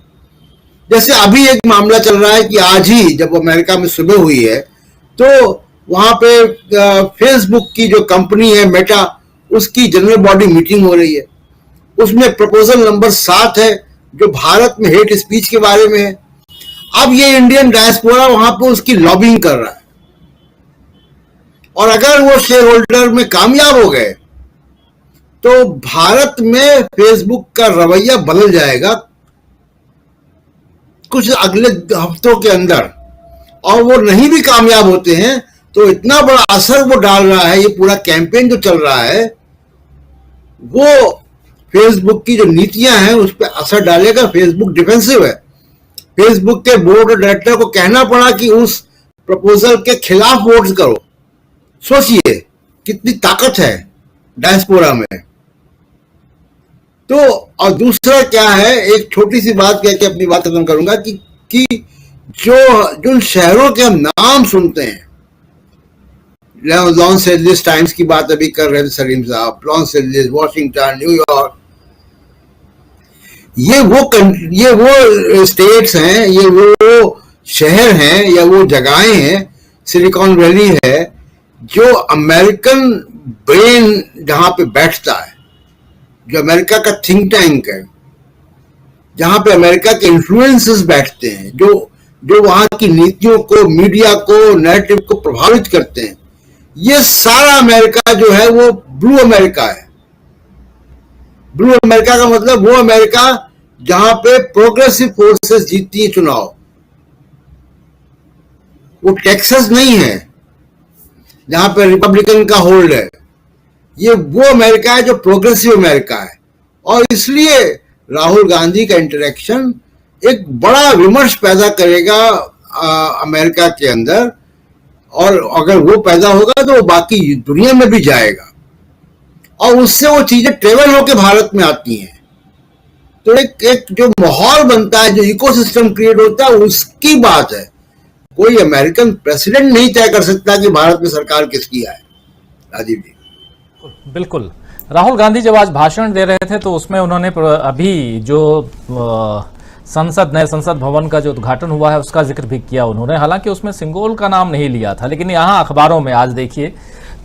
जैसे अभी एक मामला चल रहा है कि आज ही जब अमेरिका में सुबह हुई है, तो वहां पे फेसबुक की जो कंपनी है मेटा, उसकी जनरल बॉडी मीटिंग हो रही है। उसमें प्रपोजल नंबर 7 है जो भारत में हेट स्पीच के बारे में है। अब ये इंडियन डायस्पोरा वहां पे उसकी लॉबिंग कर रहा है, और अगर वो शेयर होल्डर में कामयाब हो गए तो भारत में फेसबुक का रवैया बदल जाएगा कुछ अगले हफ्तों के अंदर। और वो नहीं भी कामयाब होते हैं तो इतना बड़ा असर वो डाल रहा है, ये पूरा कैंपेन जो चल रहा है वो फेसबुक की जो नीतियां हैं उस पर असर डालेगा। फेसबुक डिफेंसिव है। फेसबुक के बोर्ड ऑफ डायरेक्टर को कहना पड़ा कि उस प्रपोजल के खिलाफ वोट करो। सोचिए कितनी ताकत है डायस्पोरा में। तो और दूसरा क्या है, एक छोटी सी बात कह के अपनी बात खत्म करूंगा कि जो शहरों के हम नाम सुनते हैं, लॉस एंजलिस टाइम्स की बात अभी कर रहे थे सलीम साहब, लॉस एंजलिस, वॉशिंगटन, न्यूयॉर्क, ये वो स्टेट्स हैं, ये वो शहर हैं या वो जगहें हैं, सिलिकॉन वैली है, जो अमेरिकन ब्रेन जहां पे बैठता है, जो अमेरिका का थिंक टैंक है, जहां पे अमेरिका के इन्फ्लुएंसेस बैठते हैं, जो वहां की नीतियों को, मीडिया को, नैरेटिव को प्रभावित करते हैं। ये सारा अमेरिका जो है वो ब्लू अमेरिका है। ब्लू अमेरिका का मतलब वो अमेरिका जहां पे प्रोग्रेसिव फोर्सेस जीतती है चुनाव। वो टेक्सास नहीं है जहां पे रिपब्लिकन का होल्ड है। ये वो अमेरिका है जो प्रोग्रेसिव अमेरिका है। और इसलिए राहुल गांधी का इंटरेक्शन एक बड़ा विमर्श पैदा करेगा अमेरिका के अंदर, और अगर वो पैदा होगा तो वो बाकी दुनिया में भी जाएगा, और उससे वो चीजें ट्रेवल होकर भारत में आती हैं। तो एक जो माहौल बनता है, जो इकोसिस्टम क्रिएट होता है, उसकी बात है। कोई अमेरिकन प्रेसिडेंट नहीं तय कर सकता कि भारत में सरकार किसकी आए। राजीव जी बिल्कुल। राहुल गांधी जब आज भाषण दे रहे थे तो उसमें उन्होंने अभी जो नए संसद भवन का जो उद्घाटन हुआ है उसका जिक्र भी किया उन्होंने। हालांकि उसमें सिंगोल का नाम नहीं लिया था, लेकिन यहाँ अखबारों में आज देखिए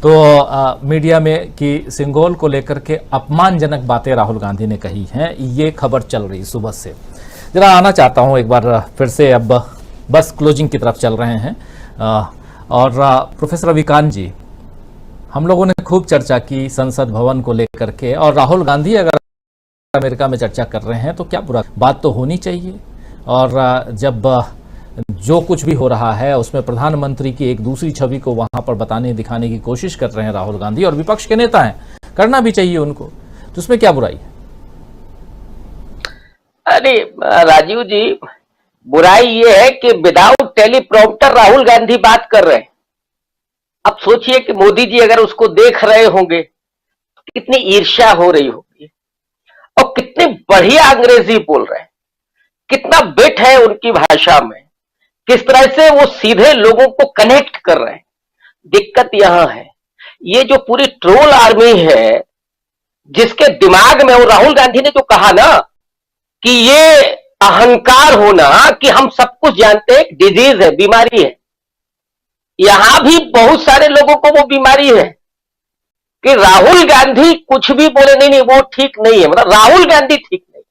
तो मीडिया में कि सिंगोल को लेकर के अपमानजनक बातें राहुल गांधी ने कही हैं, ये खबर चल रही सुबह से। जरा आना चाहता हूँ एक बार फिर से, अब बस क्लोजिंग की तरफ चल रहे हैं। और प्रोफेसर रविकांत जी, हम लोगों ने खूब चर्चा की संसद भवन को लेकर के, और राहुल गांधी अगर अमेरिका में चर्चा कर रहे हैं तो क्या बुरा, बात तो होनी चाहिए। और जब जो कुछ भी हो रहा है उसमें प्रधानमंत्री की एक दूसरी छवि को वहां पर बताने दिखाने की कोशिश कर रहे हैं राहुल गांधी, और विपक्ष के नेता हैं, करना भी चाहिए उनको, तो उसमें क्या बुराई है? अरे राजीव जी, बुराई ये है कि विदाउट टेलीप्रॉम्प्टर राहुल गांधी बात कर रहे हैं। अब सोचिए कि मोदी जी अगर उसको देख रहे होंगे तो कितनी ईर्ष्या हो रही होगी, और कितनी बढ़िया अंग्रेजी बोल रहे हैं, कितना बिट है उनकी भाषा में, किस तरह से वो सीधे लोगों को कनेक्ट कर रहे हैं। दिक्कत यहां है, ये जो पूरी ट्रोल आर्मी है जिसके दिमाग में, वो राहुल गांधी ने जो कहा ना कि ये अहंकार होना कि हम सब कुछ जानते हैं, डिजीज है, बीमारी है। यहां भी बहुत सारे लोगों को वो बीमारी है कि राहुल गांधी कुछ भी बोले, नहीं वो ठीक नहीं है, मतलब राहुल गांधी ठीक नहीं।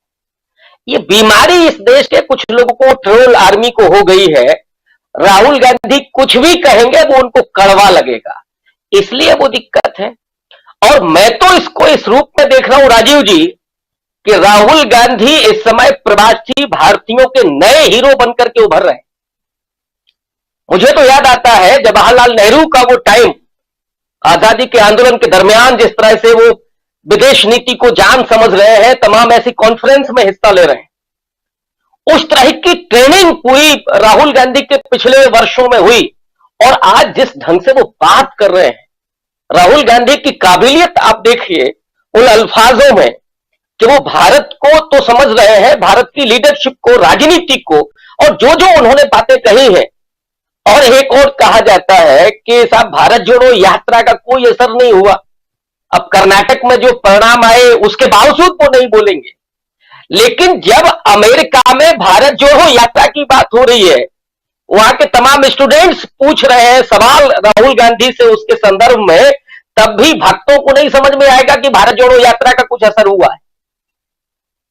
ये बीमारी इस देश के कुछ लोगों को, ट्रोल आर्मी को हो गई है। राहुल गांधी कुछ भी कहेंगे वो उनको कड़वा लगेगा, इसलिए वो दिक्कत है। और मैं तो इसको इस रूप में देख रहा हूं राजीव जी कि राहुल गांधी इस समय प्रवासी भारतीयों के नए हीरो बनकर के उभर रहे हैं। मुझे तो याद आता है जवाहरलाल नेहरू का वो टाइम, आजादी के आंदोलन के दरमियान जिस तरह से वो विदेश नीति को जान समझ रहे हैं, तमाम ऐसी कॉन्फ्रेंस में हिस्सा ले रहे हैं, उस तरह की ट्रेनिंग पूरी राहुल गांधी के पिछले वर्षों में हुई। और आज जिस ढंग से वो बात कर रहे हैं, राहुल गांधी की काबिलियत आप देखिए उन अल्फाजों में कि वो भारत को तो समझ रहे हैं, भारत की लीडरशिप को, राजनीति को, और जो जो उन्होंने बातें कही हैं। और एक और कहा जाता है कि साहब भारत जोड़ो यात्रा का कोई असर नहीं हुआ। अब कर्नाटक में जो परिणाम आए उसके बावजूद वो नहीं बोलेंगे, लेकिन जब अमेरिका में भारत जोड़ो यात्रा की बात हो रही है, वहां के तमाम स्टूडेंट्स पूछ रहे हैं सवाल राहुल गांधी से उसके संदर्भ में, तब भी भक्तों को नहीं समझ में आएगा कि भारत जोड़ो यात्रा का कुछ असर हुआ है।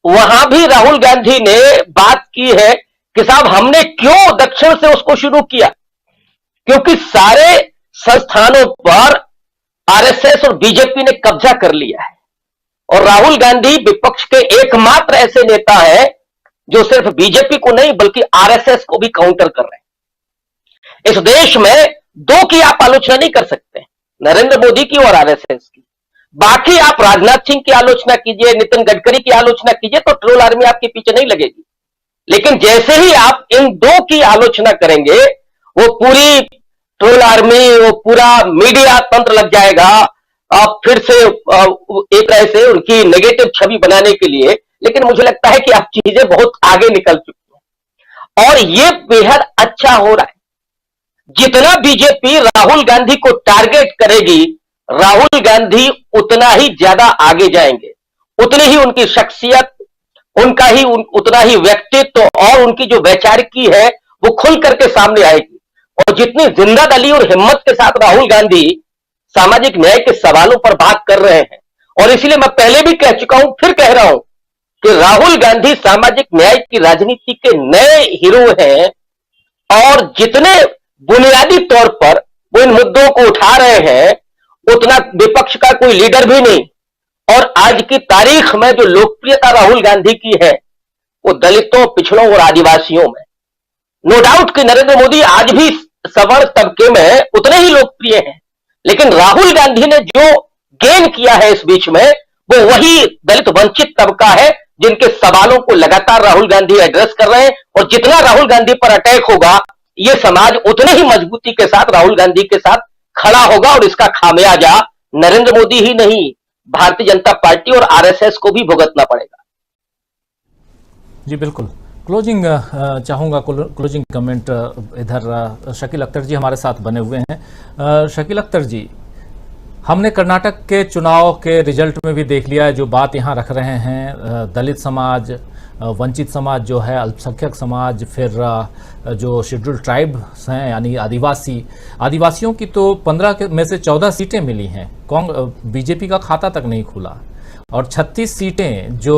वहां भी राहुल गांधी ने बात की है कि साहब हमने क्यों दक्षिण से उसको शुरू किया, क्योंकि सारे संस्थानों पर आरएसएस और बीजेपी ने कब्जा कर लिया है। और राहुल गांधी विपक्ष के एकमात्र ऐसे नेता है जो सिर्फ बीजेपी को नहीं बल्कि आरएसएस को भी काउंटर कर रहे हैं। इस देश में दो की आप आलोचना नहीं कर सकते, नरेंद्र मोदी की और आरएसएस की। बाकी आप राजनाथ सिंह की आलोचना कीजिए, नितिन गडकरी की आलोचना कीजिए, तो ट्रोल आर्मी आपके पीछे नहीं लगेगी। लेकिन जैसे ही आप इन दो की आलोचना करेंगे, वो पूरी ट्रोल आर्मी, वो पूरा मीडिया तंत्र लग जाएगा आप फिर से एक तरह से उनकी नेगेटिव छवि बनाने के लिए। लेकिन मुझे लगता है कि अब चीजें बहुत आगे निकल चुकी हैं और ये बेहद अच्छा हो रहा है। जितना बीजेपी राहुल गांधी को टारगेट करेगी, राहुल गांधी उतना ही ज्यादा आगे जाएंगे, उतनी ही उनकी शख्सियत, उनका ही उतना ही व्यक्तित्व और उनकी जो वैचारिकी है वो खुल करके सामने आएगी। और जितनी जिंदादिली और हिम्मत के साथ राहुल गांधी सामाजिक न्याय के सवालों पर बात कर रहे हैं, और इसलिए मैं पहले भी कह चुका हूं, फिर कह रहा हूं कि राहुल गांधी सामाजिक न्याय की राजनीति के नए हीरो हैं। और जितने बुनियादी तौर पर वो इन मुद्दों को उठा रहे हैं, उतना विपक्ष का कोई लीडर भी नहीं। और आज की तारीख में जो लोकप्रियता राहुल गांधी की है वो दलितों, पिछड़ों और आदिवासियों में, नो डाउट कि नरेंद्र मोदी आज भी सवर्ण तबके में उतने ही लोकप्रिय हैं, लेकिन राहुल गांधी ने जो गेन किया है इस बीच में, वो वही दलित वंचित तबका है जिनके सवालों को लगातार राहुल गांधी एड्रेस कर रहे हैं। और जितना राहुल गांधी पर अटैक होगा, ये समाज उतने ही मजबूती के साथ राहुल गांधी के साथ खड़ा होगा और इसका खामियाजा नरेंद्र मोदी ही नहीं, भारतीय जनता पार्टी और आरएसएस को भी भुगतना पड़ेगा। जी बिल्कुल। क्लोजिंग चाहूँगा, क्लोजिंग कमेंट इधर शकील अख्तर जी हमारे साथ बने हुए हैं। शकील अख्तर जी, हमने कर्नाटक के चुनाव के रिजल्ट में भी देख लिया है, जो बात यहाँ रख रहे हैं, दलित समाज, वंचित समाज जो है, अल्पसंख्यक समाज, फिर जो शेड्यूल्ड ट्राइब्स हैं यानी आदिवासियों की तो 15 में से 14 सीटें मिली हैं, बीजेपी का खाता तक नहीं खुला। और 36 सीटें जो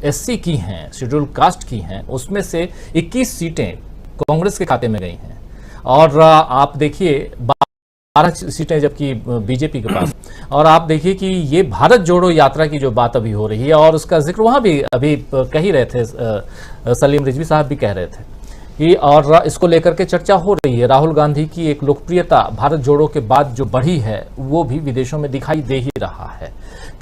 एससी की हैं, शेड्यूल्ड कास्ट की हैं, उसमें से 21 सीटें कांग्रेस के खाते में गई हैं। और आप देखिए 12 सीटें जबकि बीजेपी के पास। और आप देखिए कि ये भारत जोड़ो यात्रा की जो बात अभी हो रही है, और उसका जिक्र वहाँ भी अभी कह ही रहे थे, सलीम रिजवी साहब भी कह रहे थे कि, और इसको लेकर के चर्चा हो रही है। राहुल गांधी की एक लोकप्रियता भारत जोड़ो के बाद जो बढ़ी है, वो भी विदेशों में दिखाई दे ही रहा है।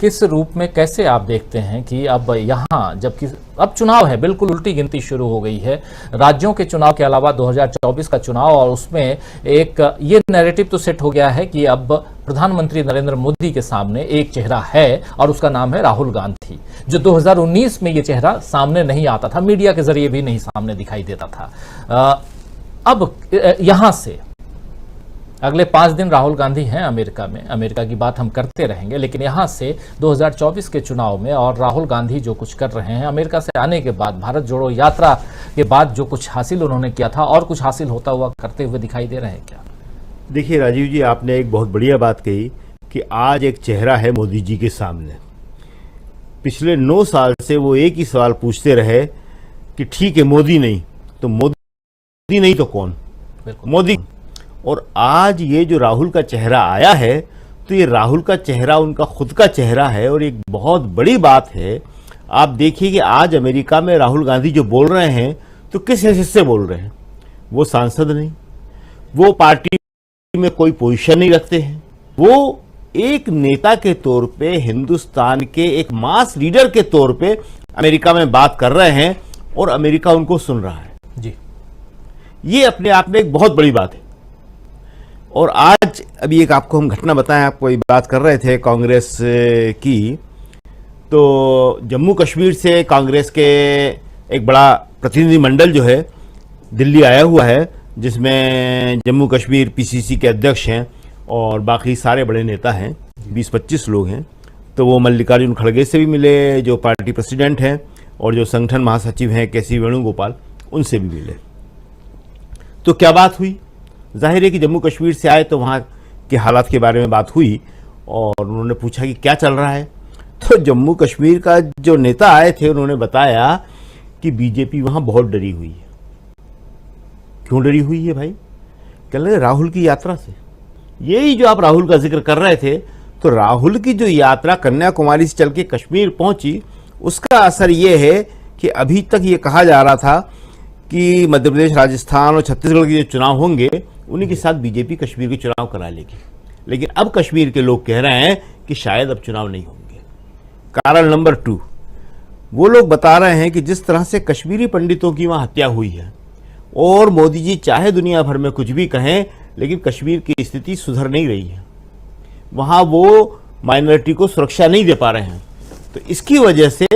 किस रूप में, कैसे आप देखते हैं कि अब यहाँ जबकि अब चुनाव है, बिल्कुल उल्टी गिनती शुरू हो गई है, राज्यों के चुनाव के अलावा 2024 का चुनाव, और उसमें एक ये नैरेटिव तो सेट हो गया है कि अब प्रधानमंत्री नरेंद्र मोदी के सामने एक चेहरा है और उसका नाम है राहुल गांधी, जो 2019 में ये चेहरा सामने नहीं आता था, मीडिया के जरिए भी नहीं सामने दिखाई देता था। अब यहां से अगले 5 दिन राहुल गांधी हैं अमेरिका में, अमेरिका की बात हम करते रहेंगे, लेकिन यहां से 2024 के चुनाव में और राहुल गांधी जो कुछ कर रहे हैं, अमेरिका से आने के बाद, भारत जोड़ो यात्रा के बाद जो कुछ हासिल उन्होंने किया था और कुछ हासिल होता हुआ करते हुए दिखाई दे रहे हैं क्या? देखिए राजीव जी, आपने एक बहुत बढ़िया बात कही कि आज एक चेहरा है मोदी जी के सामने। पिछले 9 साल से वो एक ही सवाल पूछते रहे कि ठीक है मोदी नहीं तो मोदी नहीं तो कौन, मोदी। और आज ये जो राहुल का चेहरा आया है, तो ये राहुल का चेहरा उनका खुद का चेहरा है और एक बहुत बड़ी बात है। आप देखिए कि आज अमेरिका में राहुल गांधी जो बोल रहे हैं, तो किस हैसियत से बोल रहे हैं? वो सांसद नहीं, वो पार्टी में कोई पोजीशन नहीं रखते हैं, वो एक नेता के तौर पे, हिंदुस्तान के एक मास लीडर के तौर पे अमेरिका में बात कर रहे हैं और अमेरिका उनको सुन रहा है जी। ये अपने आप में एक बहुत बड़ी बात है। और आज अभी एक आपको हम घटना बताएं, आपको ये बात कर रहे थे कांग्रेस की, तो जम्मू कश्मीर से कांग्रेस के एक बड़ा प्रतिनिधिमंडल जो है दिल्ली आया हुआ है, जिसमें जम्मू कश्मीर पीसीसी के अध्यक्ष हैं और बाकी सारे बड़े नेता हैं, 20-25 लोग हैं। तो वो मल्लिकार्जुन खड़गे से भी मिले, जो पार्टी प्रेसिडेंट हैं, और जो संगठन महासचिव हैं केसी वेणुगोपाल, उनसे भी मिले। तो क्या बात हुई? जाहिर है कि जम्मू कश्मीर से आए तो वहाँ के हालात के बारे में बात हुई और उन्होंने पूछा कि क्या चल रहा है। तो जम्मू कश्मीर का जो नेता आए थे, उन्होंने बताया कि बीजेपी वहाँ बहुत डरी हुई है। क्यों डरी हुई है भाई? कह रहे राहुल की यात्रा से। यही जो आप राहुल का जिक्र कर रहे थे, तो राहुल की जो यात्रा कन्याकुमारी से चल के कश्मीर पहुंची, उसका असर ये है कि अभी तक ये कहा जा रहा था कि मध्य प्रदेश, राजस्थान और छत्तीसगढ़ के जो चुनाव होंगे, उन्हीं के साथ बीजेपी कश्मीर के चुनाव करा लेगी। लेकिन अब कश्मीर के लोग कह रहे हैं कि शायद अब चुनाव नहीं होंगे। कारण नंबर 2, वो लोग बता रहे हैं कि जिस तरह से कश्मीरी पंडितों की वहां हत्या हुई है, और मोदी जी चाहे दुनिया भर में कुछ भी कहें, लेकिन कश्मीर की स्थिति सुधर नहीं रही है, वहां वो माइनॉरिटी को सुरक्षा नहीं दे पा रहे हैं, तो इसकी वजह से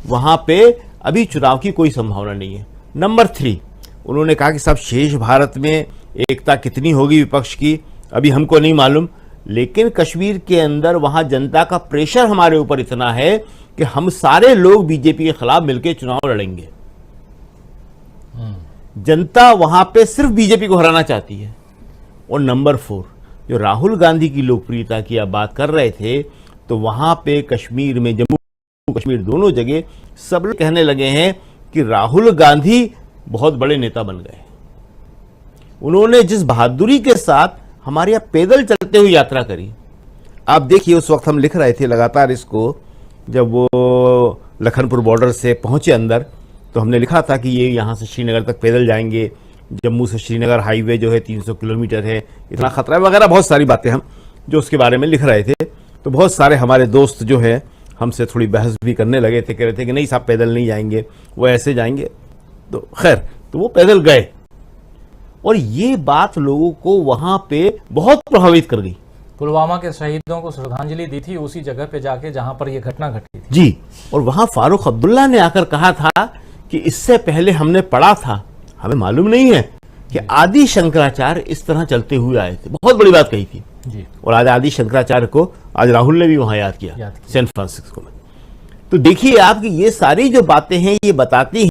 वहां पे अभी चुनाव की कोई संभावना नहीं है। नंबर 3, उन्होंने कहा कि साहब शेष भारत में एकता कितनी होगी विपक्ष की, अभी हमको नहीं मालूम, लेकिन कश्मीर के अंदर वहां जनता का प्रेशर हमारे ऊपर इतना है कि हम सारे लोग बीजेपी के खिलाफ मिलकर चुनाव लड़ेंगे। जनता वहां पे सिर्फ बीजेपी को हराना चाहती है। और नंबर 4, जो राहुल गांधी की लोकप्रियता की आप बात कर रहे थे, तो वहां पे कश्मीर में, जम्मू कश्मीर दोनों जगह सब लोग कहने लगे हैं कि राहुल गांधी बहुत बड़े नेता बन गए। उन्होंने जिस बहादुरी के साथ हमारे यहाँ पैदल चलते हुए यात्रा करी, आप देखिए उस वक्त हम लिख रहे थे लगातार इसको, जब वो लखनपुर बॉर्डर से पहुंचे अंदर, तो हमने लिखा था कि ये यहाँ से श्रीनगर तक पैदल जाएंगे, जम्मू से श्रीनगर हाईवे जो है 300 किलोमीटर है, इतना खतरा है वगैरह, बहुत सारी बातें हम जो उसके बारे में लिख रहे थे। तो बहुत सारे हमारे दोस्त जो है हमसे थोड़ी बहस भी करने लगे थे, कह रहे थे कि नहीं साहब पैदल नहीं जाएंगे, वो ऐसे जाएंगे। तो खैर, तो वो पैदल गए, और ये बात लोगों को वहां पे बहुत प्रभावित कर गई। पुलवामा के शहीदों को श्रद्धांजलि दी थी उसी जगह पे जाके जहां पर यह घटना घटी थी। जी, और वहां फारूक अब्दुल्ला ने आकर कहा था कि इससे पहले हमने पढ़ा था, हमें मालूम नहीं है कि आदि शंकराचार्य इस तरह चलते हुए आए थे। बहुत बड़ी बात कही थी जी। और आज आदि शंकराचार्य को आज राहुल ने भी वहां याद किया। सेंट फ्रांसिस्को में। तो देखिए आप कि ये सारी जो बातें हैं ये बताती